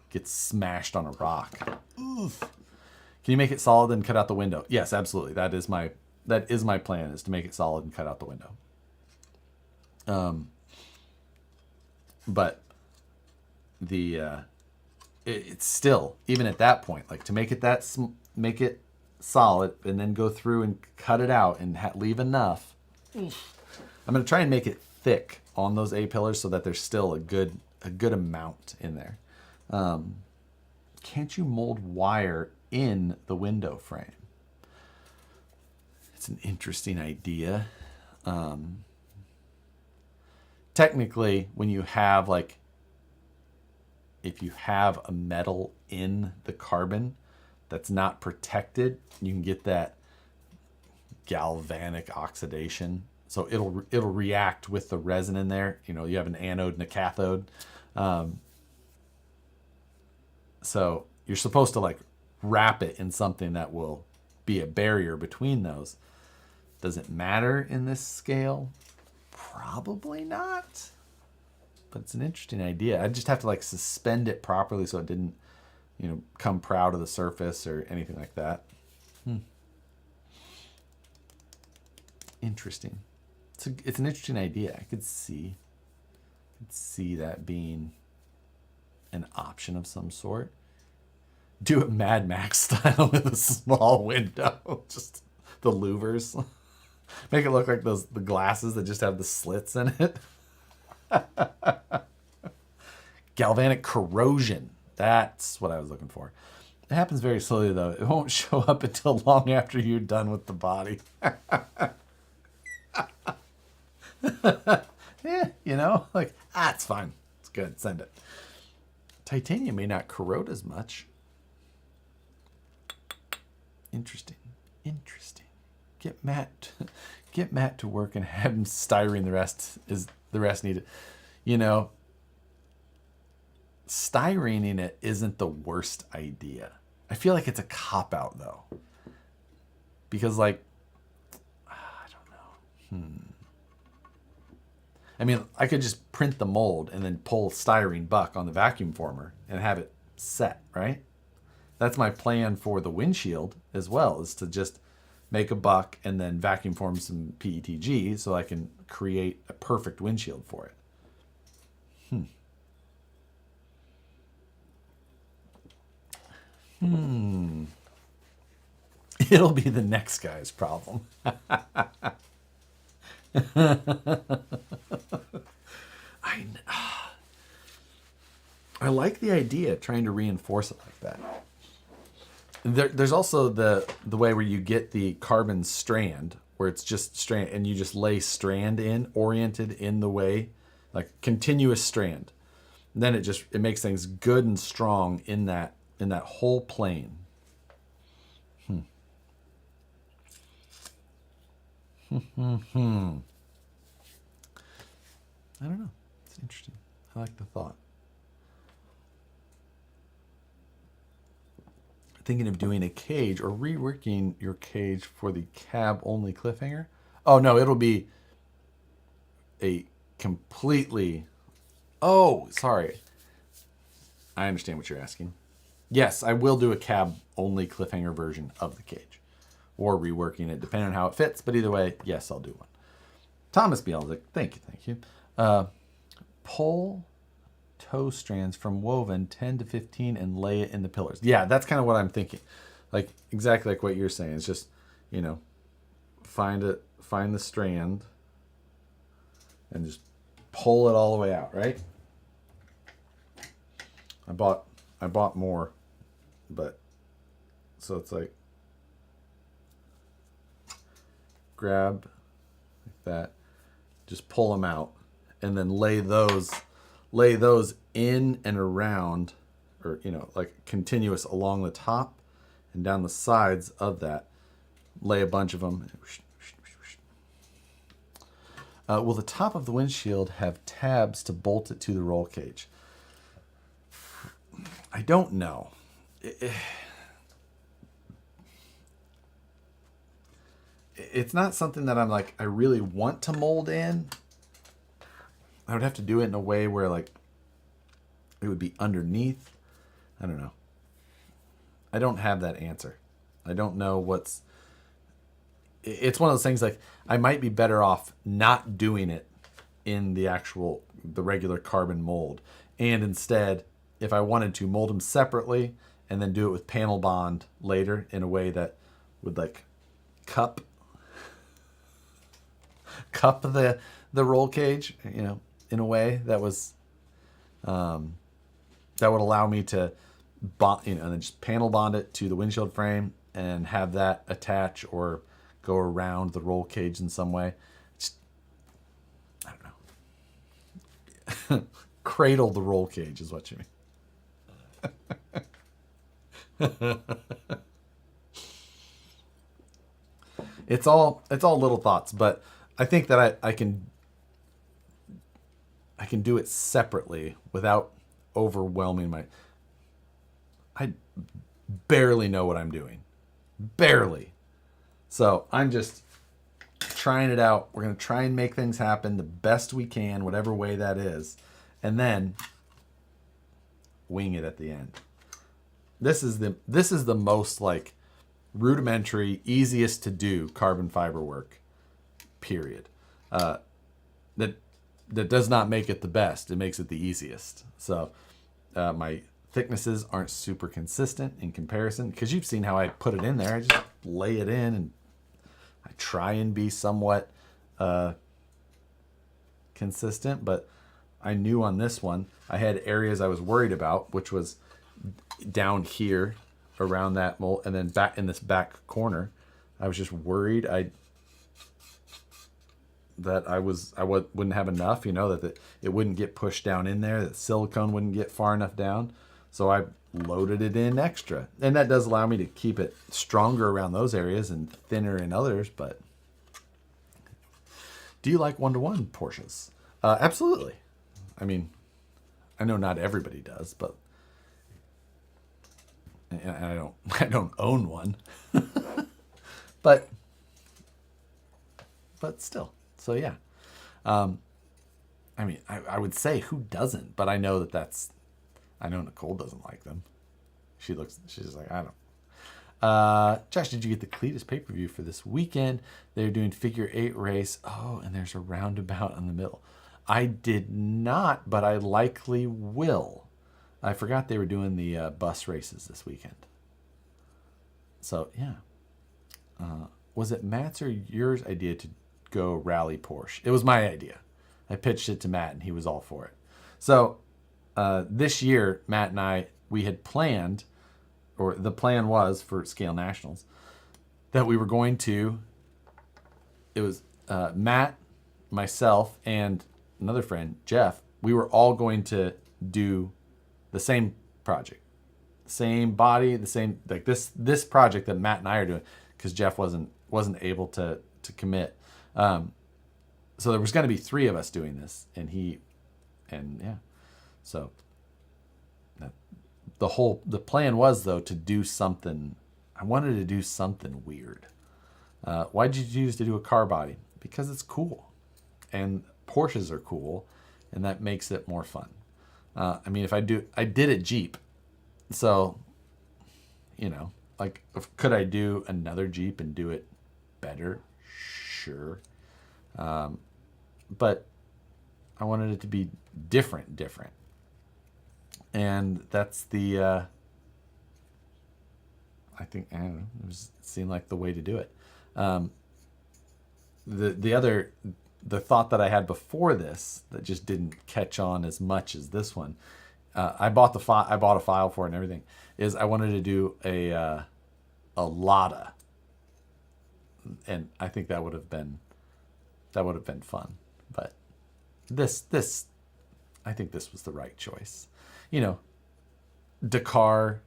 gets smashed on a rock. Oof. Can you make it solid and cut out the window? Yes, absolutely. That is my plan, is to make it solid and cut out the window. But it's still, even at that point, like to make it solid and then go through and cut it out and leave enough. Oof. I'm going to try and make it thick on those A-pillars so that there's still a good amount in there. Can't you mold wire in the window frame? It's an interesting idea. Technically, when you have if you have a metal in the carbon that's not protected, you can get that galvanic oxidation. So it'll react with the resin in there. You have an anode and a cathode. So you're supposed to wrap it in something that will be a barrier between those. Does it matter in this scale? Probably not. But it's an interesting idea. I just have to suspend it properly so it didn't, come proud of the surface or anything like that. Interesting. It's an interesting idea. I could see that being an option of some sort. Do it Mad Max style with a small window, just the louvers. Make it look like the glasses that just have the slits in it. Galvanic corrosion. That's what I was looking for. It happens very slowly though. It won't show up until long after you're done with the body. Yeah, it's fine. It's good. Send it. Titanium may not corrode as much. Interesting. Get Matt to work and have him styrene. The rest needed. Styrening it isn't the worst idea. I feel like it's a cop-out though. Because I don't know. I mean, I could just print the mold and then pull styrene buck on the vacuum former and have it set, right? That's my plan for the windshield as well, is to just make a buck and then vacuum form some PETG so I can create a perfect windshield for it. It'll be the next guy's problem. I like the idea, trying to reinforce it like that. There's also the way where you get the carbon strand, where it's just strand, and you just lay strand in, oriented in the way, like continuous strand. And then it makes things good and strong in that whole plane. I don't know. It's interesting. I like the thought. Thinking of doing a cage or reworking your cage for the cab only cliffhanger. Oh no, it'll be a completely. Oh, sorry. I understand what you're asking. Yes, I will do a cab only cliffhanger version of the cage, or reworking it depending on how it fits. But either way, yes, I'll do one. Thomas Bielzik, thank you. Pull toe strands from woven 10 to 15 and lay it in the pillars. Yeah, that's kind of what I'm thinking. Like exactly like what you're saying. It's just, find the strand and just pull it all the way out, right? I bought more, but so it's like grab like that, just pull them out, and then lay those in and around, or like continuous along the top and down the sides of that. Lay a bunch of them. Will the top of the windshield have tabs to bolt it to the roll cage? I don't know. It's not something that I'm like, I really want to mold in. I would have to do it in a way where like it would be underneath. I don't know. I don't have that answer. I don't know it's one of those things like I might be better off not doing it in the regular carbon mold. And instead, if I wanted to mold them separately and then do it with panel bond later in a way that would like cup the roll cage, in a way that was that would allow me to bond, and then just panel bond it to the windshield frame and have that attach or go around the roll cage in some way. Just, I don't know. Cradle the roll cage is what you mean. It's all little thoughts, but I think that I can do it separately without overwhelming I barely know what I'm doing. Barely. So I'm just trying it out. We're going to try and make things happen the best we can, whatever way that is. And then wing it at the end. This is the most like rudimentary, easiest to do carbon fiber work, period. That does not make it the best. It makes it the easiest. So my thicknesses aren't super consistent in comparison, because you've seen how I put it in there. I just lay it in and I try and be somewhat consistent, but I knew on this one I had areas I was worried about, which was down here around that mold, and then back in this back corner. I was just worried that I wouldn't have enough, that it wouldn't get pushed down in there, that silicone wouldn't get far enough down. So I loaded it in extra. And that does allow me to keep it stronger around those areas and thinner in others. But do you like one-to-one Porsches? Absolutely. I mean, I know not everybody does, but and I don't own one. but still. So yeah. I mean, I would say who doesn't, but I know I know Nicole doesn't like them. She's like, I don't. Josh, did you get the Cletus pay-per-view for this weekend? They're doing figure 8 race. Oh, and there's a roundabout in the middle. I did not, but I likely will. I forgot they were doing the bus races this weekend. So, yeah. Was it Matt's or yours idea to go rally Porsche? It was my idea. I pitched it to Matt, and he was all for it. So, this year, Matt and I, we had planned, or the plan was for Scale Nationals, that we were going to, it was Matt, myself, and another friend, Jeff. We were all going to do the same project. Same body, the same, like this project that Matt and I are doing, because Jeff wasn't able to commit. So there was going to be 3 of us doing this, and yeah. So the plan was, though, to do something. I wanted to do something weird. Why did you choose to do a car body? Because it's cool, and Porsches are cool, and that makes it more fun. I mean, I did a Jeep, so, you know, like, could I do another Jeep and do it better? Sure. But I wanted it to be different. And that's I think, I don't know, it seemed like the way to do it. The thought that I had before this that just didn't catch on as much as this one, I bought a file for it and everything, is I wanted to do a Lada, and I think that would have been fun. But this I think this was the right choice. You know, Dakar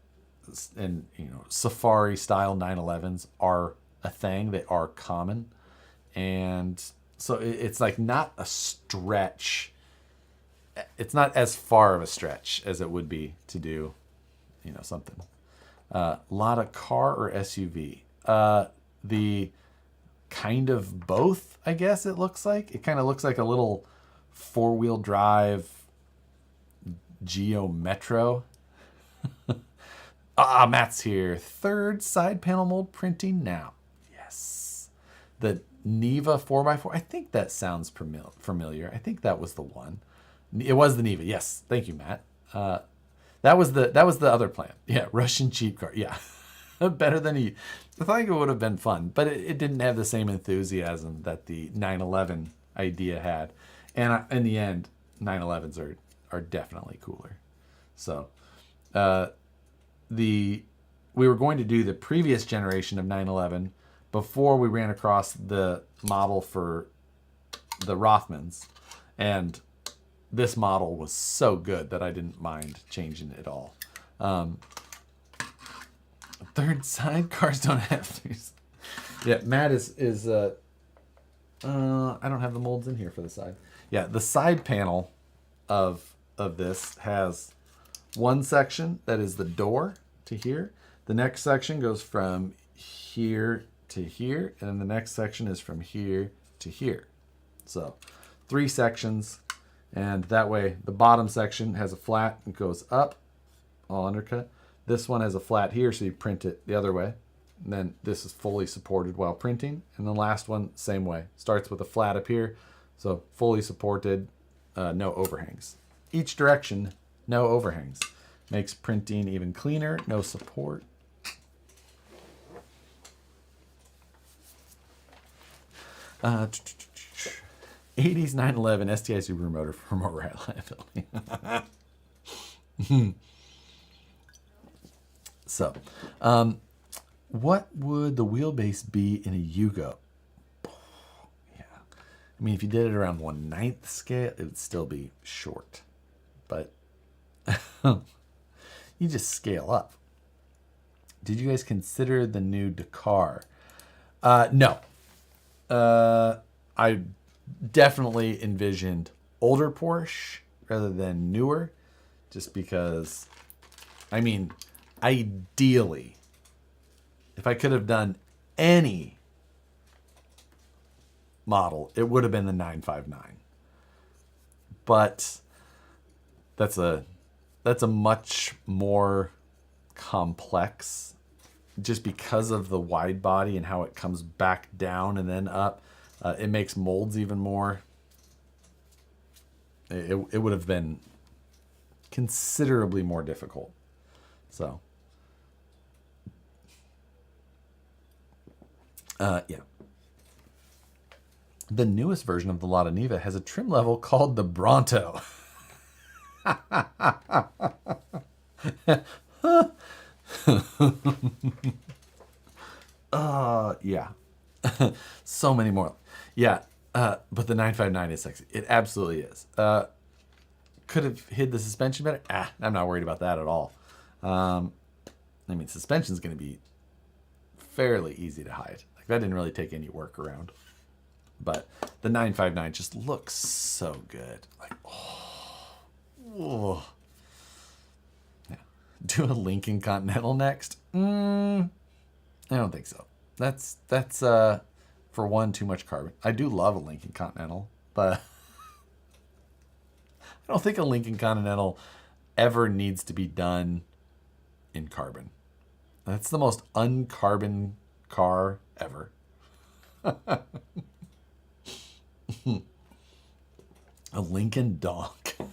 and, you know, safari style 911s are a thing. They are common, and so it's like not a stretch. It's not as far of a stretch as it would be to do, you know, something. Lot of car or SUV. The kind of both, I guess it looks like. It kind of looks like a little 4-wheel drive Geo Metro. Matt's here. 3rd side panel mold printing now. Yes. The Neva 4x4. I think that sounds familiar. I think that was the one. It was the Neva. Yes. Thank you, Matt. That was the other plan. Yeah. Russian cheap car. Yeah. Better than I think it would have been fun, but it didn't have the same enthusiasm that the 911 idea had. And in the end, 911s are definitely cooler. So, we were going to do the previous generation of 911 before we ran across the model for the Rothmans, and this model was so good that I didn't mind changing it at all. 3rd side cars don't have these. Yeah, Matt is I don't have the molds in here for the side. Yeah, the side panel of this has one section that is the door to here. The next section goes from here to here, and then the next section is from here to here. So 3 sections, and that way the bottom section has a flat and goes up, all undercut. This one has a flat here, so you print it the other way. And then this is fully supported while printing. And the last one, same way. Starts with a flat up here, so fully supported, no overhangs. Each direction, no overhangs. Makes printing even cleaner, no support. Uh, 80s 911 STI Subaru motor for more reliability. So, what would the wheelbase be in a Yugo? Yeah, I mean, if you did it around 1/9 scale, it would still be short, but you just scale up. Did you guys consider the new Dakar? No. I definitely envisioned older Porsche rather than newer, just because, I mean, ideally, if I could have done any model, it would have been the 959. But that's a much more complex, just because of the wide body and how it comes back down and then up. It makes molds even more. It would have been considerably more difficult. So, yeah. The newest version of the Lada Niva has a trim level called the Bronto. Yeah. So many more. Yeah. But the 959 is sexy. It absolutely is. Could have hid the suspension better. I'm not worried about that at all. I mean, suspension is going to be fairly easy to hide. Like, that didn't really take any work around. But the 959 just looks so good. Like, oh. Yeah. Do a Lincoln Continental next? I don't think so. That's for one, too much carbon. I do love a Lincoln Continental, but I don't think a Lincoln Continental ever needs to be done in carbon. That's the most uncarbon car ever. A Lincoln Donk. Can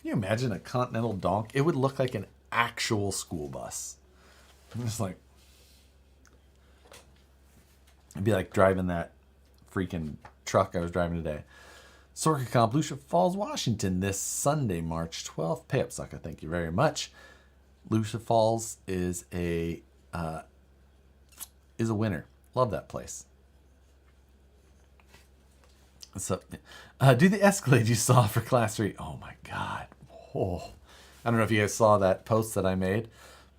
you imagine a Continental Donk? It would look like an actual school bus. I'm just like, it'd be like driving that freaking truck I was driving today. Sorka Comp, Lucia Falls, Washington, this Sunday, March 12th. Pay up, sucker. Thank you very much. Lucia Falls is a winner. Love that place. So, do the Escalade you saw for Class 3. Oh my God. Oh. I don't know if you guys saw that post that I made,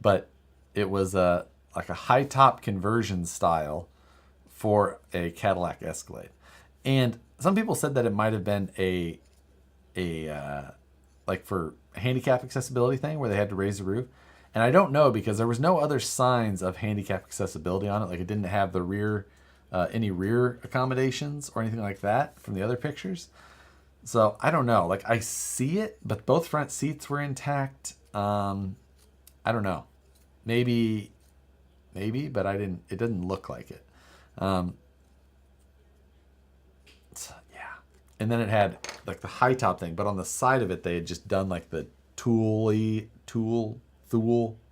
but it was like a high top conversion style for a Cadillac Escalade. And some people said that it might have been a like for a handicap accessibility thing where they had to raise the roof. And I don't know because there was no other signs of handicap accessibility on it. Like it didn't have the rear, any rear accommodations or anything like that from the other pictures. So I don't know. Like I see it, but both front seats were intact. I don't know. Maybe, but it didn't look like it. So, yeah. And then it had like the high top thing, but on the side of it, they had just done like the Thule,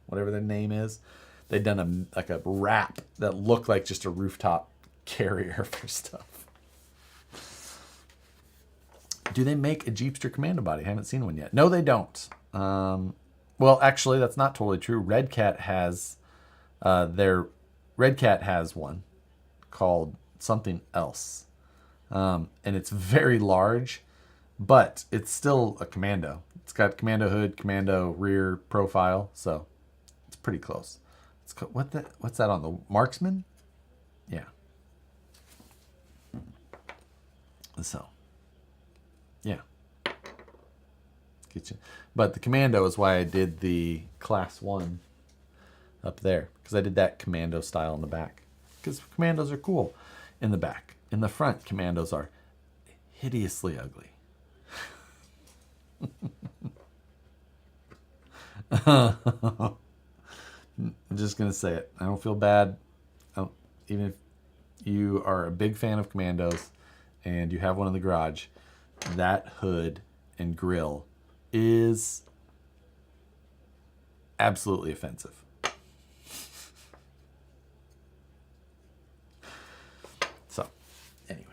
whatever their name is. They'd done a wrap that looked like just a rooftop carrier for stuff. Do they make a Jeepster Commando body? I haven't seen one yet. No, they don't. Well, actually, that's not totally true. Red Cat has one called something else. And it's very large, but it's still a Commando. It's got Commando hood, Commando rear profile, so it's pretty close. What's that on the Marksman? Yeah. So, yeah. Get you. But the Commando is why I did the Class 1 up there, because I did that Commando style in the back. Because Commandos are cool in the back. In the front, Commandos are hideously ugly. I'm just going to say it. I don't feel bad. Even if you are a big fan of Commandos and you have one in the garage, that hood and grill is absolutely offensive. So, anyway.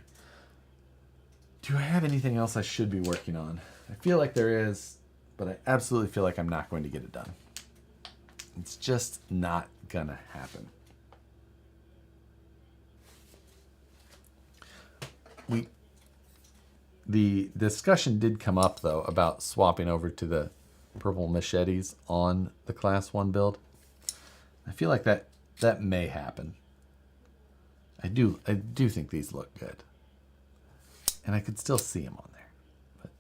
Do I have anything else I should be working on? I feel like there is, but I absolutely feel like I'm not going to get it done. It's just not gonna happen. The discussion did come up though about swapping over to the purple machetes on the Class 1 build. I feel like that may happen. I do think these look good, and I could still see them on there. But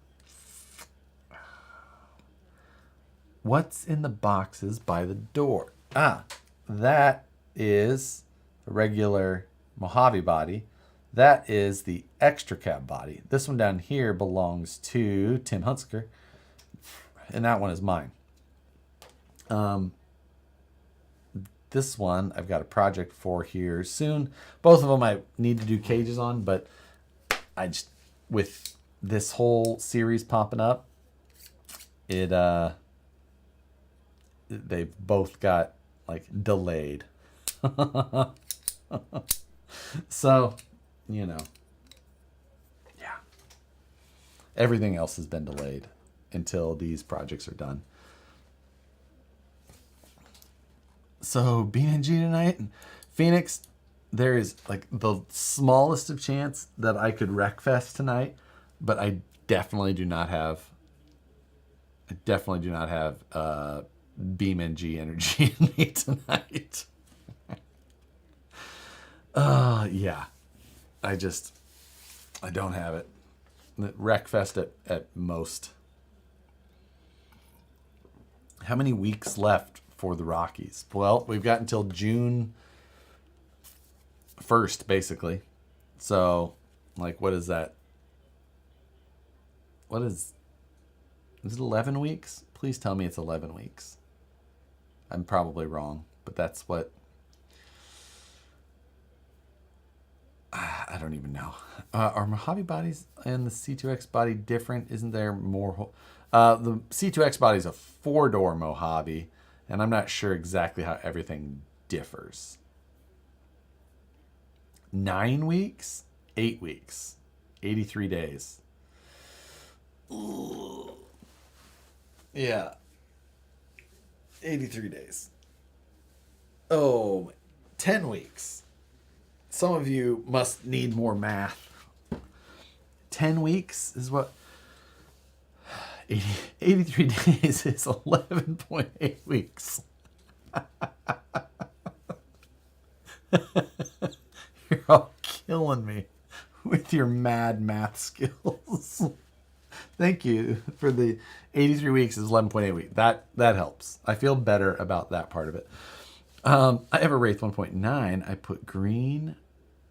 what's in the boxes by the door? That is a regular Mojave body. That is the extra cab body. This one down here belongs to Tim Hunsaker, and that one is mine. This one I've got a project for here soon. Both of them I need to do cages on, but I just, with this whole series popping up, they've both got like delayed. So, you know, yeah. Everything else has been delayed until these projects are done. So, BMG tonight in Phoenix, there is like the smallest of chance that I could wreckfest tonight, but I definitely do not have BMG energy in me tonight. Yeah. I don't have it. Wreckfest at most. How many weeks left for the Rockies? Well, we've got until June 1st, basically. So, like, what is that? Is it 11 weeks? Please tell me it's 11 weeks. I'm probably wrong, but that's what... I don't even know. Are Mojave bodies and the C2X body different? Isn't there more... the C2X body is a 4-door Mojave, and I'm not sure exactly how everything differs. 9 weeks? 8 weeks. 83 days. Ooh. Yeah. 83 days. Oh, 10 weeks. Some of you must need more math. 10 weeks is what... 83 days is 11.8 weeks. You're all killing me with your mad math skills. Thank you for the 83 weeks is 11.8 weeks. That helps. I feel better about that part of it. I have a Wraith 1.9. I put green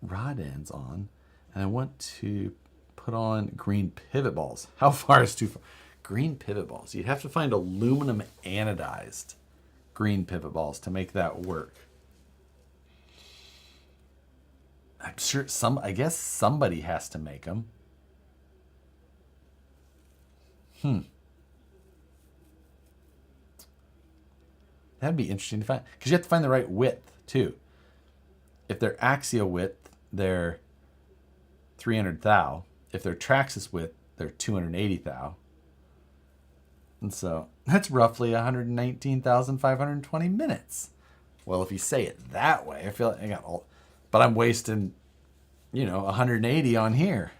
rod ends on, and I want to put on green pivot balls. How far is too far? Green pivot balls. You'd have to find aluminum anodized green pivot balls to make that work. I'm sure I guess somebody has to make them. That'd be interesting to find, because you have to find the right width too. If they're axial width, they're 300 thou. If they're Traxxas width, they're 280 thou. And so that's roughly 119,520 minutes. Well, if you say it that way, I feel like I got all, but I'm wasting, 180 on here.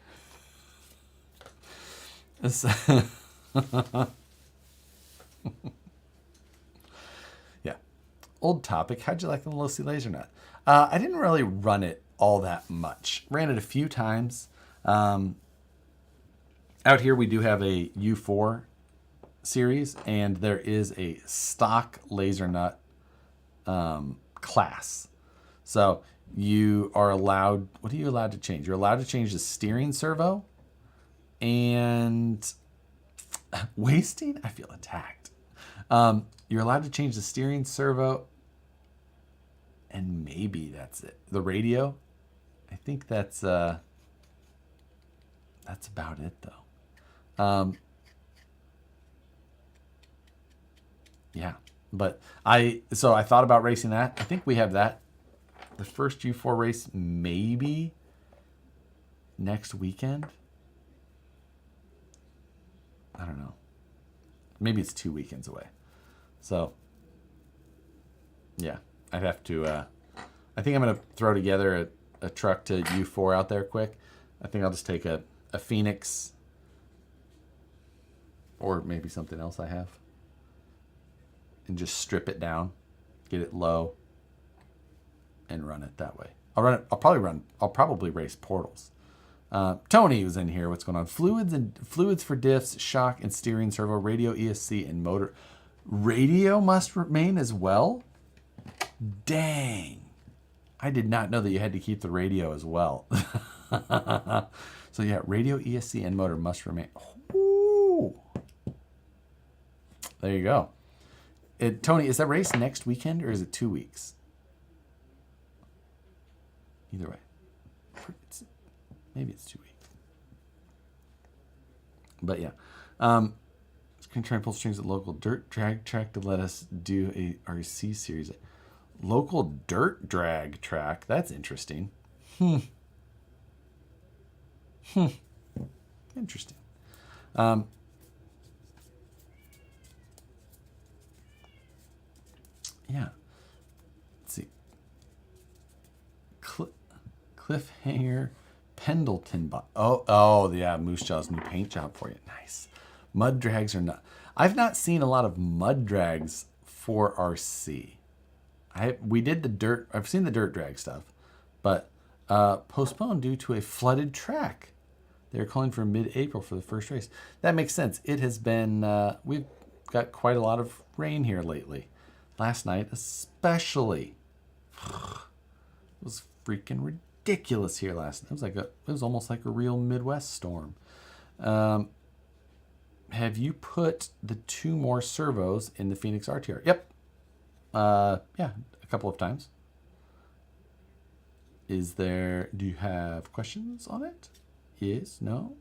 Yeah. Old topic. How'd you like the Losi Laser Nut? I didn't really run it all that much. Ran it a few times. Out here we do have a U4 series, and there is a stock laser nut class. So you are allowed, what are you allowed to change? You're allowed to change the steering servo, and wasting? I feel attacked. You're allowed to change the steering servo, and maybe that's it. The radio, I think that's about it though. Yeah, but I thought about racing that. I think we have that. The first U4 race maybe next weekend. I don't know. Maybe it's 2 weekends away. So, yeah, I'd have to... I think I'm going to throw together a truck to U4 out there quick. I think I'll just take a Phoenix or maybe something else I have and just strip it down, get it low, and run it that way. I'll probably race Portals. Tony was in here. What's going on? Fluids for diffs, shock and steering servo, radio, ESC, and motor. Radio must remain as well? Dang. I did not know that you had to keep the radio as well. So yeah, radio, ESC, and motor must remain. Ooh. There you go. Tony, is that race next weekend or is it 2 weeks? Either way. Maybe it's 2 weeks. But yeah. Can try and pull strings at local dirt drag track to let us do a RC series. Local dirt drag track. That's interesting. Interesting. Yeah. Let's see. Cliffhanger Pendleton. Oh, yeah. Moose Jaw's new paint job for you. Nice. Mud drags are not. I've not seen a lot of mud drags for RC. We did the dirt. I've seen the dirt drag stuff, but postponed due to a flooded track. They're calling for mid-April for the first race. That makes sense. It has been, we've got quite a lot of rain here lately. Last night especially. It was freaking ridiculous here last night. It was almost like a real Midwest storm. Have you put the 2 more servos in the Phoenix RTR? Yep. Yeah, a couple of times. Do you have questions on it? Yes, no?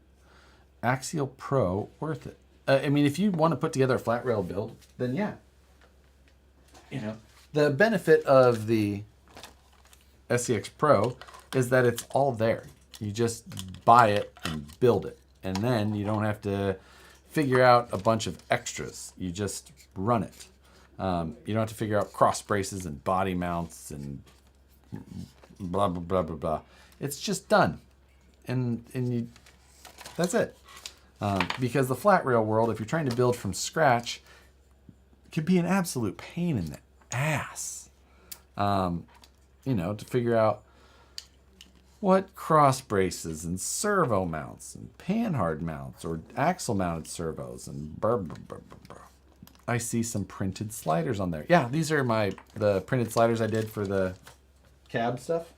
Axial Pro, worth it. I mean, if you want to put together a flat rail build, then yeah. You know, the benefit of the SCX Pro is that it's all there. You just buy it and build it. And then you don't have to figure out a bunch of extras. You just run it. You don't have to figure out cross braces and body mounts and blah, blah, blah, blah, blah. It's just done. And that's it. Because the flat rail world, if you're trying to build from scratch, could be an absolute pain in the ass. You know, to figure out what cross braces and servo mounts and panhard mounts or axle mounted servos and I see some printed sliders on there. Yeah, these are the printed sliders I did for the cab stuff.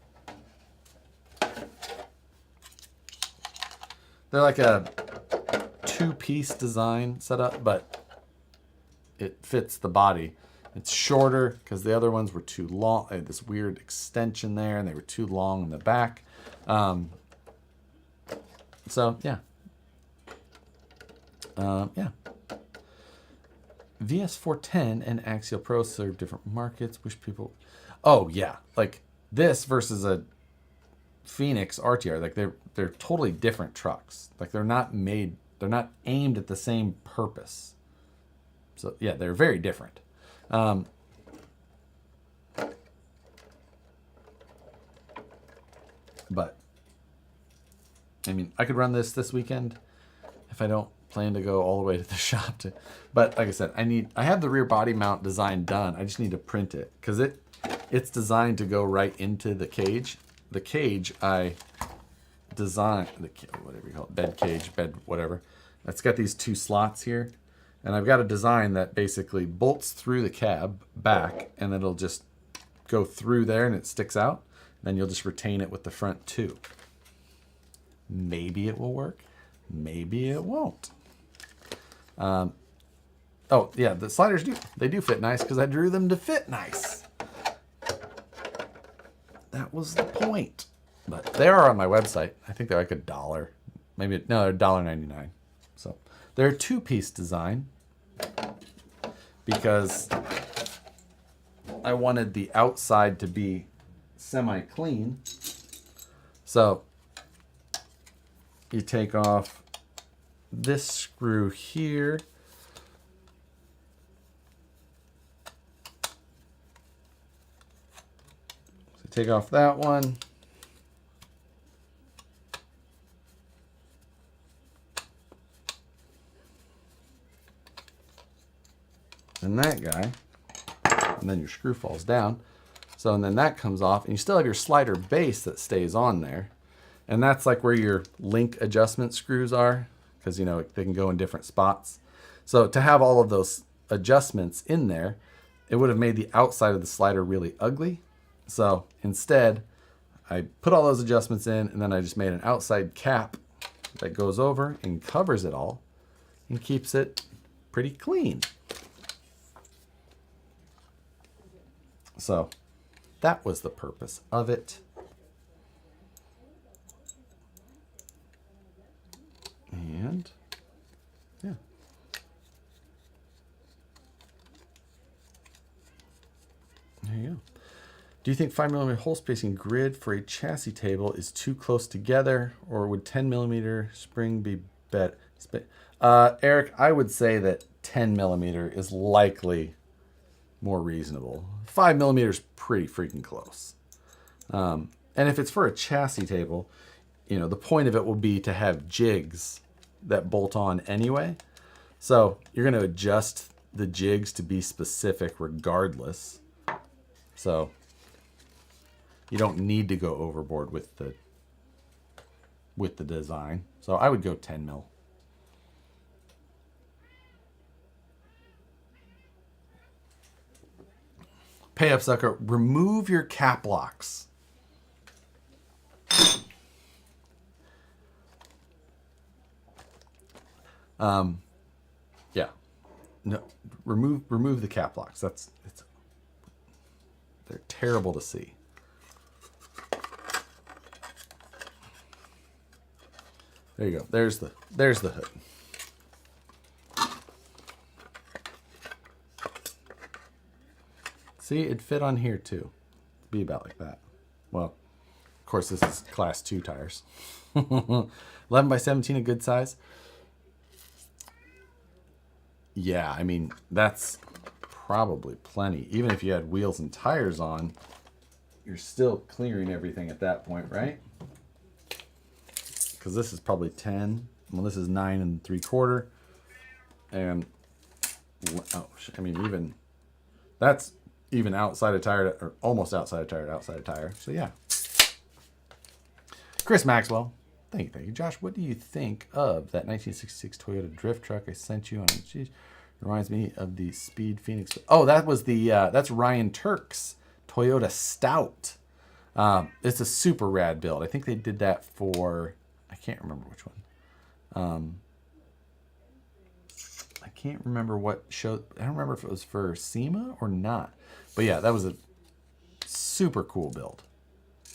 They're like a 2-piece design setup, but it fits the body. It's shorter because the other ones were too long. I had this weird extension there, and they were too long in the back. So, yeah. Yeah. VS410 and Axial Pro serve different markets. Wish people... Oh, yeah. Like, this versus a Phoenix RTR. Like, they're totally different trucks. Like, they're not aimed at the same purpose. So, yeah, they're very different. But I mean, I could run this weekend if I don't plan to go all the way to the shop but like I said, I have the rear body mount design done. I just need to print it because it's designed to go right into the cage. The cage I designed, whatever you call it, bed whatever. It's got these 2 slots here. And I've got a design that basically bolts through the cab back, and it'll just go through there and it sticks out. Then you'll just retain it with the front 2. Maybe it will work. Maybe it won't. Oh, yeah, the sliders do fit nice because I drew them to fit nice. That was the point. But they are on my website. I think they're like $1. Maybe, no, they're $1.99. So they're a 2-piece design because I wanted the outside to be semi-clean. So you take off this screw here. So take off that one. And that guy, and then your screw falls down. So, and then that comes off, and you still have your slider base that stays on there. And that's like where your link adjustment screws are, because, you know, they can go in different spots. So to have all of those adjustments in there, it would have made the outside of the slider really ugly. So instead, I put all those adjustments in, and then I just made an outside cap that goes over and covers it all and keeps it pretty clean. So that was the purpose of it. And yeah. There you go. Do you think 5mm hole spacing grid for a chassis table is too close together, or would 10mm spring be better? Eric, I would say that 10mm is likely more reasonable. 5mm is pretty freaking close. And if it's for a chassis table, you know, the point of it will be to have jigs that bolt on anyway. So you're going to adjust the jigs to be specific regardless. So you don't need to go overboard with the with the design. So I would go 10 mil. Pay up, sucker. Remove your cap locks. Yeah. No, remove the cap locks. They're terrible to see. There you go. There's the hood. See, it fit on here too. Be about like that. Well, of course, this is class 2 tires. 11 by 17, a good size. Yeah, I mean, that's probably plenty. Even if you had wheels and tires on, you're still clearing everything at that point, right? Because this is probably 10. Well, this is 9 3/4. And, oh, I mean, even, that's even outside of tire, or almost outside of tire. So, yeah. Chris Maxwell. Thank you. Josh, what do you think of that 1966 Toyota drift truck I sent you on? Geez, reminds me of the Speed Phoenix. Oh, that was the, that's Ryan Turk's Toyota Stout. It's a super rad build. I think they did that for, I can't remember which one. I can't remember what show. I don't remember if it was for SEMA or not. But yeah, that was a super cool build.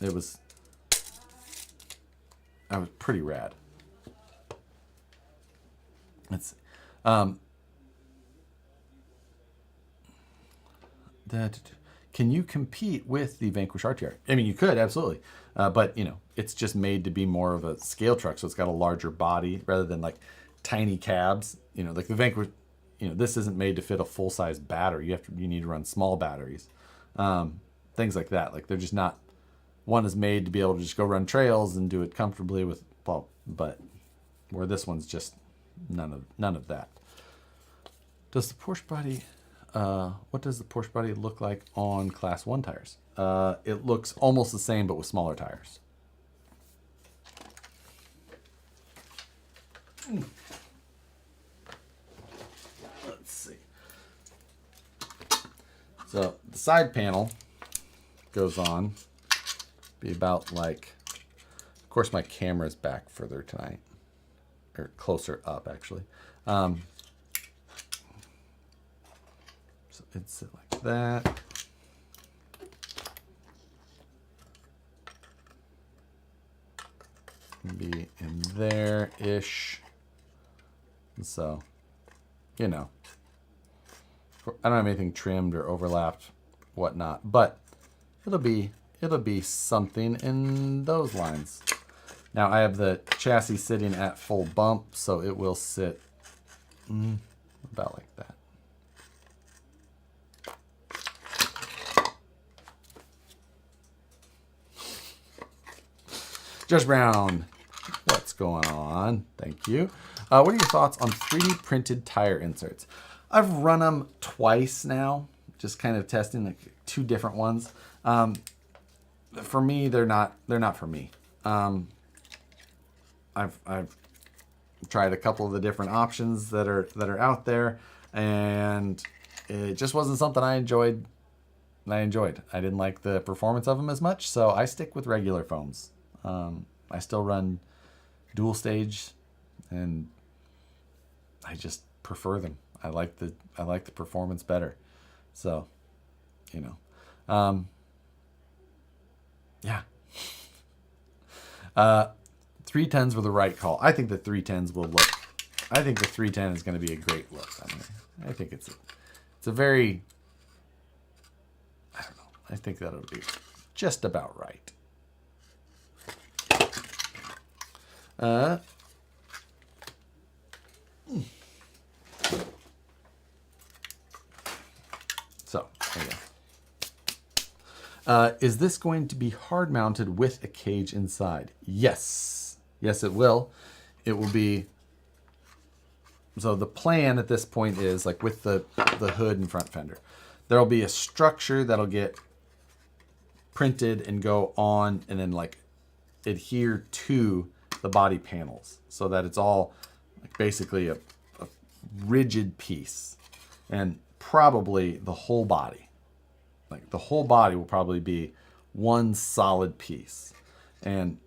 That was pretty rad. Let's can you compete with the Vanquish RTR? I mean, you could, absolutely. But, you know, it's just made to be more of a scale truck, so it's got a larger body rather than, like, tiny cabs. You know, like the Vanquish, you know, this isn't made to fit a full-size battery. You need to run small batteries. Things like that. Like, they're just not... One is made to be able to just go run trails and do it comfortably with... Well, but where this one's just none of that. Does the Porsche body... what does the Porsche body look like on Class 1 tires? It looks almost the same, but with smaller tires. Let's see. So the side panel goes on. Be about like, of course my camera's back further tonight, or closer up actually. So it's like that. Be in there-ish. So, you know, I don't have anything trimmed or overlapped, whatnot, but it'll be something in those lines. Now I have the chassis sitting at full bump, so it will sit about like that. Josh Brown, what's going on? Thank you. What are your thoughts on 3D printed tire inserts? I've run them twice now, just kind of testing like 2 different ones. For me, they're not for me. I've tried a couple of the different options that are out there, and it just wasn't something I enjoyed. I didn't like the performance of them as much, so I stick with regular foams. I still run dual stage, and I just prefer them. I like the performance better. So, you know, yeah. 310s were the right call. I think the 310s will look. I think the 310 is going to be a great look. I mean, I think it's a very. I don't know. I think that'll be just about right. So, there you go. Is this going to be hard mounted with a cage inside? Yes. Yes, it will. It will be. So the plan at this point is like with the hood and front fender, there'll be a structure that'll get printed and go on and then like adhere to the body panels so that it's all like basically a rigid piece, and probably the whole body. Like the whole body will probably be one solid piece. And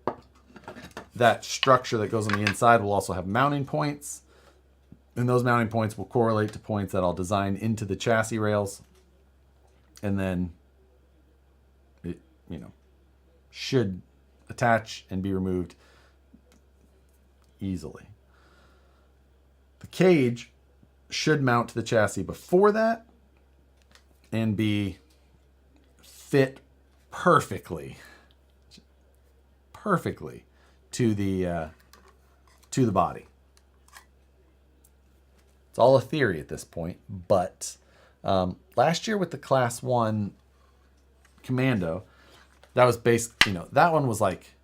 that structure that goes on the inside will also have mounting points. And those mounting points will correlate to points that I'll design into the chassis rails. And then it, should attach and be removed easily. The cage should mount to the chassis before that and be fit perfectly to the body. It's all a theory at this point, but last year with the Class 1 Commando, that was based, that one was like,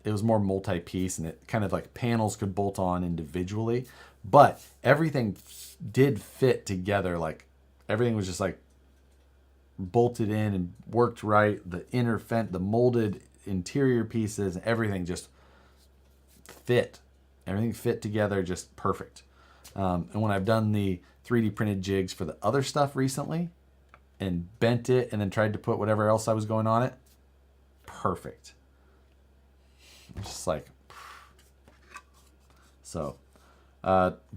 it was more multi-piece, and it kind of like panels could bolt on individually, but everything did fit together. Like everything was just like bolted in and worked right. The inner the molded interior pieces, everything just fit. Everything fit together just perfect. And when I've done the 3D printed jigs for the other stuff recently and bent it and then tried to put whatever else I was going on it, perfect. It's just like, so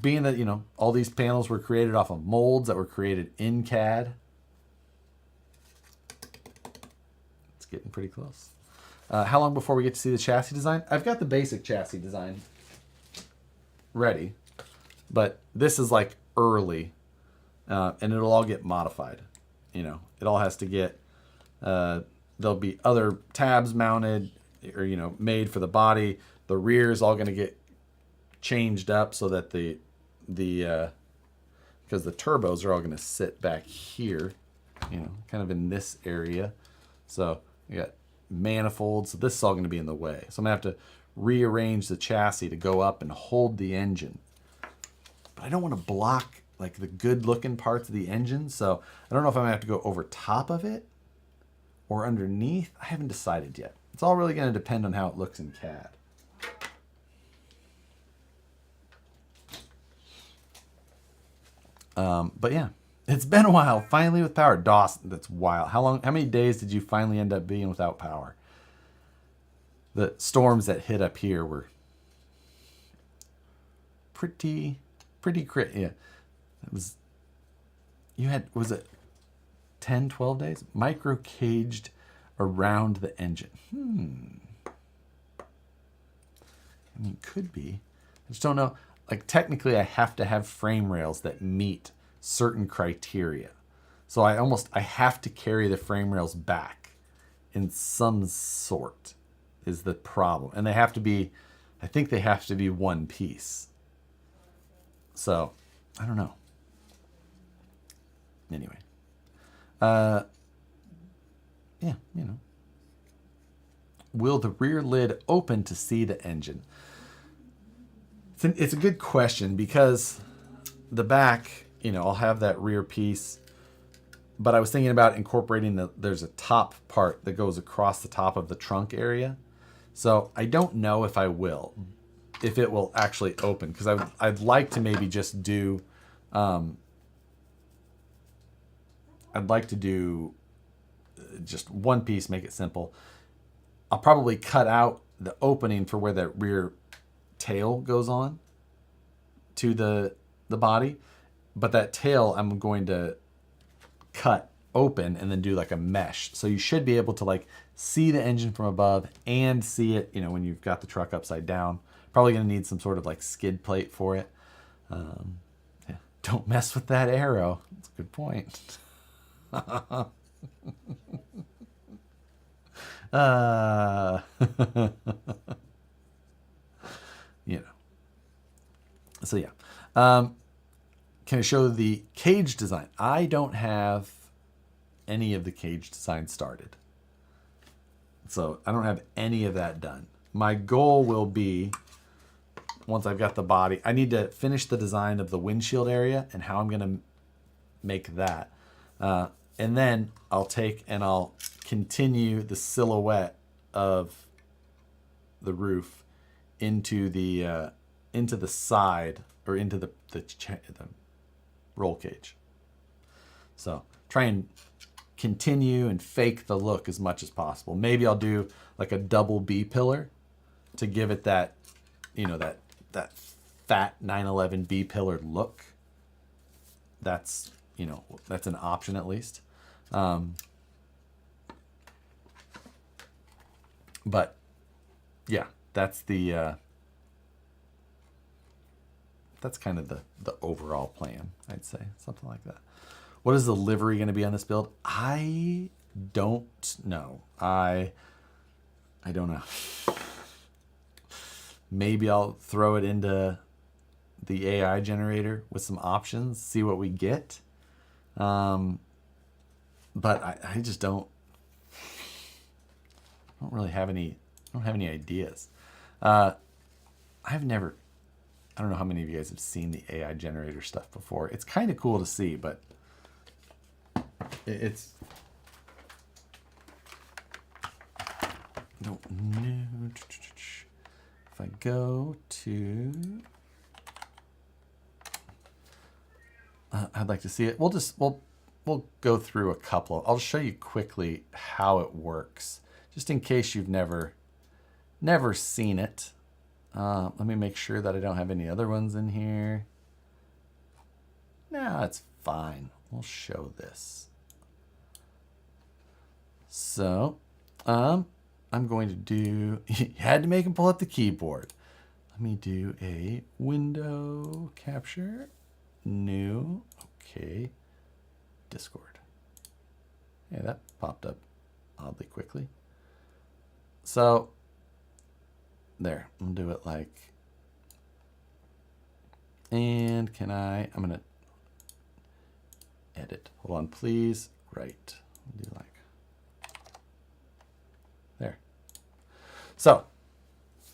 being that, all these panels were created off of molds that were created in CAD, it's getting pretty close. How long before we get to see the chassis design? I've got the basic chassis design ready, but this is like early, and it'll all get modified. It all has to get, there'll be other tabs mounted or, made for the body. The rear is all going to get changed up so that because the turbos are all going to sit back here, kind of in this area. So you got manifolds. So this is all going to be in the way. So I'm going to have to rearrange the chassis to go up and hold the engine. But I don't want to block like the good looking parts of the engine. So I don't know if I'm going to have to go over top of it or underneath. I haven't decided yet. It's all really going to depend on how it looks in CAD. But yeah, it's been a while. Finally with power. Dawson, that's wild. How many days did you finally end up being without power? The storms that hit up here were pretty yeah. Was it 10, 12 days? Micro caged around the engine. I mean, could be. I just don't know. Like technically I have to have frame rails that meet certain criteria. So I have to carry the frame rails back in some sort is the problem. And I think they have to be one piece. So I don't know. Anyway. Yeah, Will the rear lid open to see the engine? It's a good question because the back, I'll have that rear piece, but I was thinking about incorporating there's a top part that goes across the top of the trunk area. So I don't know if it will actually open, because I'd like to maybe just do, just one piece, make it simple. I'll probably cut out the opening for where that rear tail goes on to the body, but that tail I'm going to cut open and then do like a mesh. So you should be able to like see the engine from above and see it, when you've got the truck upside down. Probably going to need some sort of like skid plate for it. Yeah. Don't mess with that arrow. That's a good point. So yeah. Can I show the cage design? I don't have any of the cage design started. So I don't have any of that done. My goal will be, once I've got the body, I need to finish the design of the windshield area and how I'm going to make that. And then I'll continue the silhouette of the roof into the side, or into the roll cage. So try and continue and fake the look as much as possible. Maybe I'll do like a double B pillar to give it that, that fat 911 B pillar look. That's, that's an option at least. But yeah, that's that's kind of the overall plan, I'd say, something like that. What is the livery going to be on this build? I don't know. I don't know. Maybe I'll throw it into the AI generator with some options, see what we get. But I just don't really have any. I don't have any ideas. I don't know how many of you guys have seen the AI generator stuff before. It's kind of cool to see, but it's. I don't know. If I go to, I'd like to see it. We'll go through a couple. I'll show you quickly how it works, just in case you've never seen it. Let me make sure that I don't have any other ones in here. No, it's fine. We'll show this. So, I'm going to do, you had to make him pull up the keyboard. Let me do a window capture, new, okay, Discord. Yeah, that popped up oddly quickly. So, there, I'm gonna do it like, and I'm gonna edit. Hold on, please. Right, do like, there. So,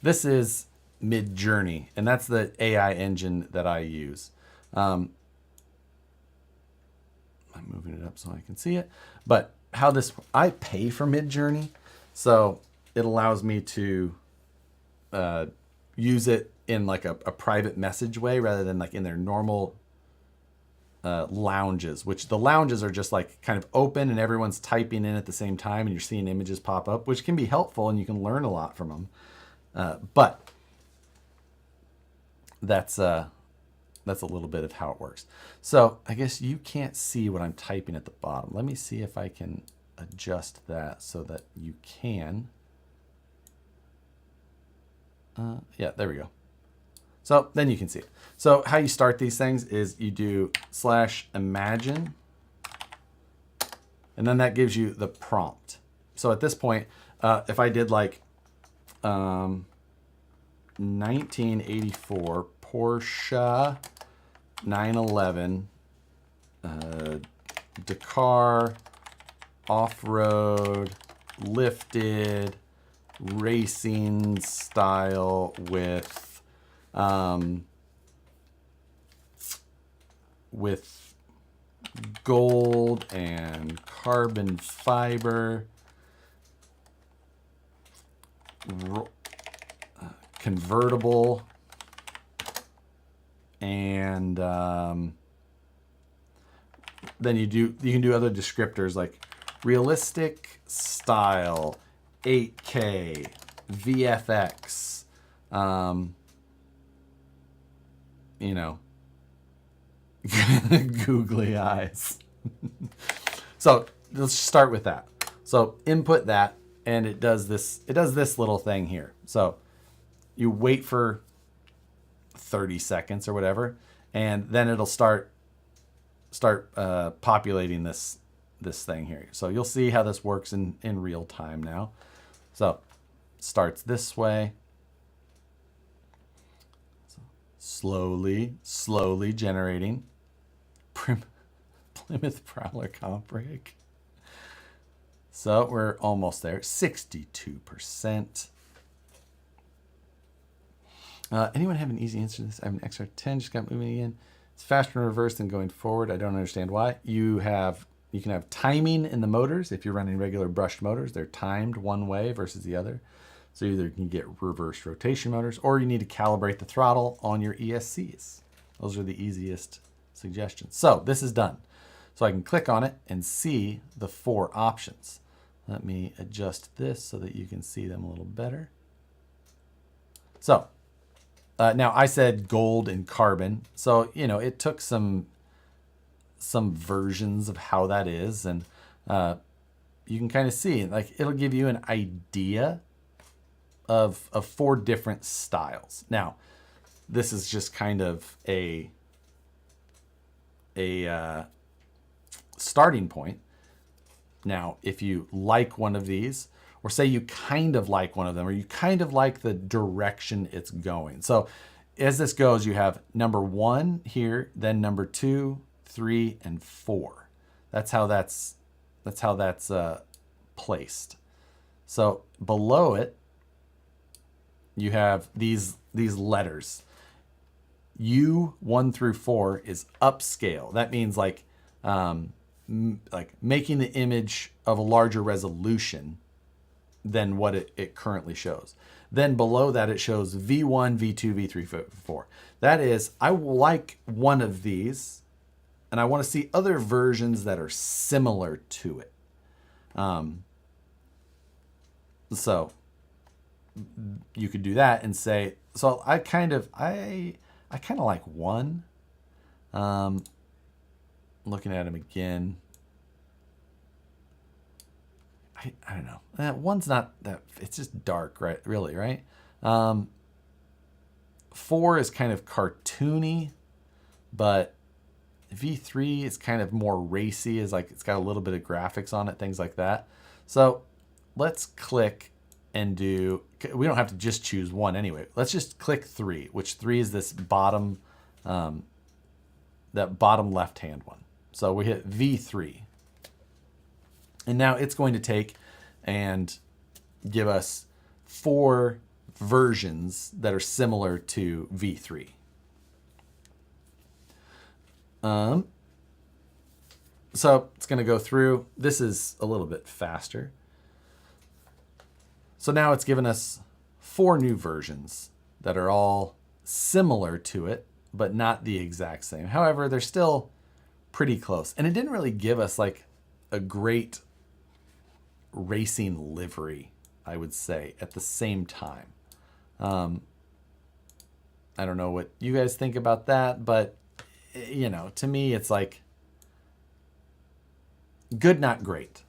this is Midjourney, and that's the AI engine that I use. I'm moving it up so I can see it. But I pay for Midjourney, so it allows me to use it in like a private message way rather than like in their normal lounges, which the lounges are just like kind of open and everyone's typing in at the same time and you're seeing images pop up, which can be helpful and you can learn a lot from them. But that's a little bit of how it works. So I guess you can't see what I'm typing at the bottom. Let me see if I can adjust that so that you can. Yeah, there we go. So then you can see it. So how you start these things is you do /imagine, and then that gives you the prompt. So at this point, if I did like 1984 Porsche 911 Dakar off-road lifted racing style with gold and carbon fiber, convertible, and then you can do other descriptors like realistic style, 8K, VFX, googly eyes. So let's start with that. So input that, and it does this little thing here. So you wait for 30 seconds or whatever, and then it'll start populating this thing here. So you'll see how this works in real time now. So it starts this way. So slowly generating. Plymouth Prowler comp rig. So we're almost there, 62%. Anyone have an easy answer to this? I have an extra 10, just got moving again. It's faster in reverse than going forward. I don't understand why. You can have timing in the motors. If you're running regular brushed motors, they're timed one way versus the other. So either you can get reverse rotation motors or you need to calibrate the throttle on your ESCs. Those are the easiest suggestions. So this is done. So I can click on it and see the 4 options. Let me adjust this so that you can see them a little better. So now I said gold and carbon. So, you know, it took some versions of how that is. And you can kind of see, like, it'll give you an idea of 4 different styles. Now, this is just kind of a starting point. Now, if you like one of these, or say you kind of like one of them, or you kind of like the direction it's going. So as this goes, you have number 1 here, then number 2, 3, and 4. That's how that's placed. So below it, you have these letters. U 1 through 4 is upscale. That means like making the image of a larger resolution than what it currently shows. Then below that, it shows V1, V2, V3, V4. That is, I like one of these, and I want to see other versions that are similar to it. So you could do that and say, so I kind of like 1. Looking at him again. I don't know. 1's not that, it's just dark, right? Really, right? 4 is kind of cartoony, but V3 is kind of more racy, is like it's got a little bit of graphics on it, things like that. So let's click and do, we don't have to just choose 1 anyway. Let's just click 3, which 3 is this bottom, that bottom left-hand one. So we hit V3. And now it's going to take and give us 4 versions that are similar to V3. So it's going to go through. This is a little bit faster. So now it's given us 4 new versions that are all similar to it, but not the exact same. However, they're still pretty close. And it didn't really give us like a great racing livery, I would say, at the same time. I don't know what you guys think about that, but you know, to me, it's like good, not great.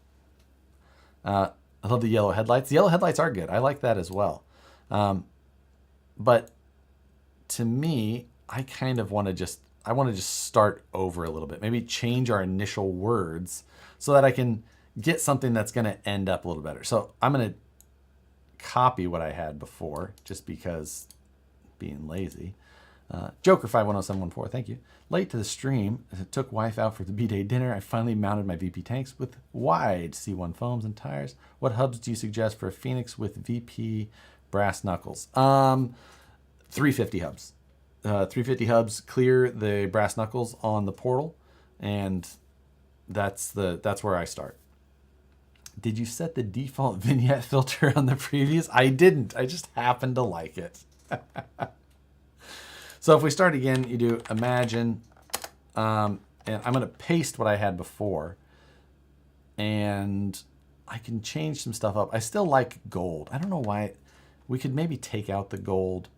I love the yellow headlights. The yellow headlights are good. I like that as well. But to me, I kind of want to just start over a little bit. Maybe change our initial words so that I can get something that's going to end up a little better. So I'm going to copy what I had before just because being lazy. Joker 510714, thank you. Late to the stream, as I took wife out for the B-Day dinner, I finally mounted my VP tanks with wide C1 foams and tires. What hubs do you suggest for a Phoenix with VP brass knuckles? 350 hubs. 350 hubs clear the brass knuckles on the portal, and that's where I start. Did you set the default vignette filter on the previews? I didn't. I just happened to like it. So if we start again, you do imagine, and I'm going to paste what I had before, and I can change some stuff up. I still like gold. I don't know why. We could maybe take out the gold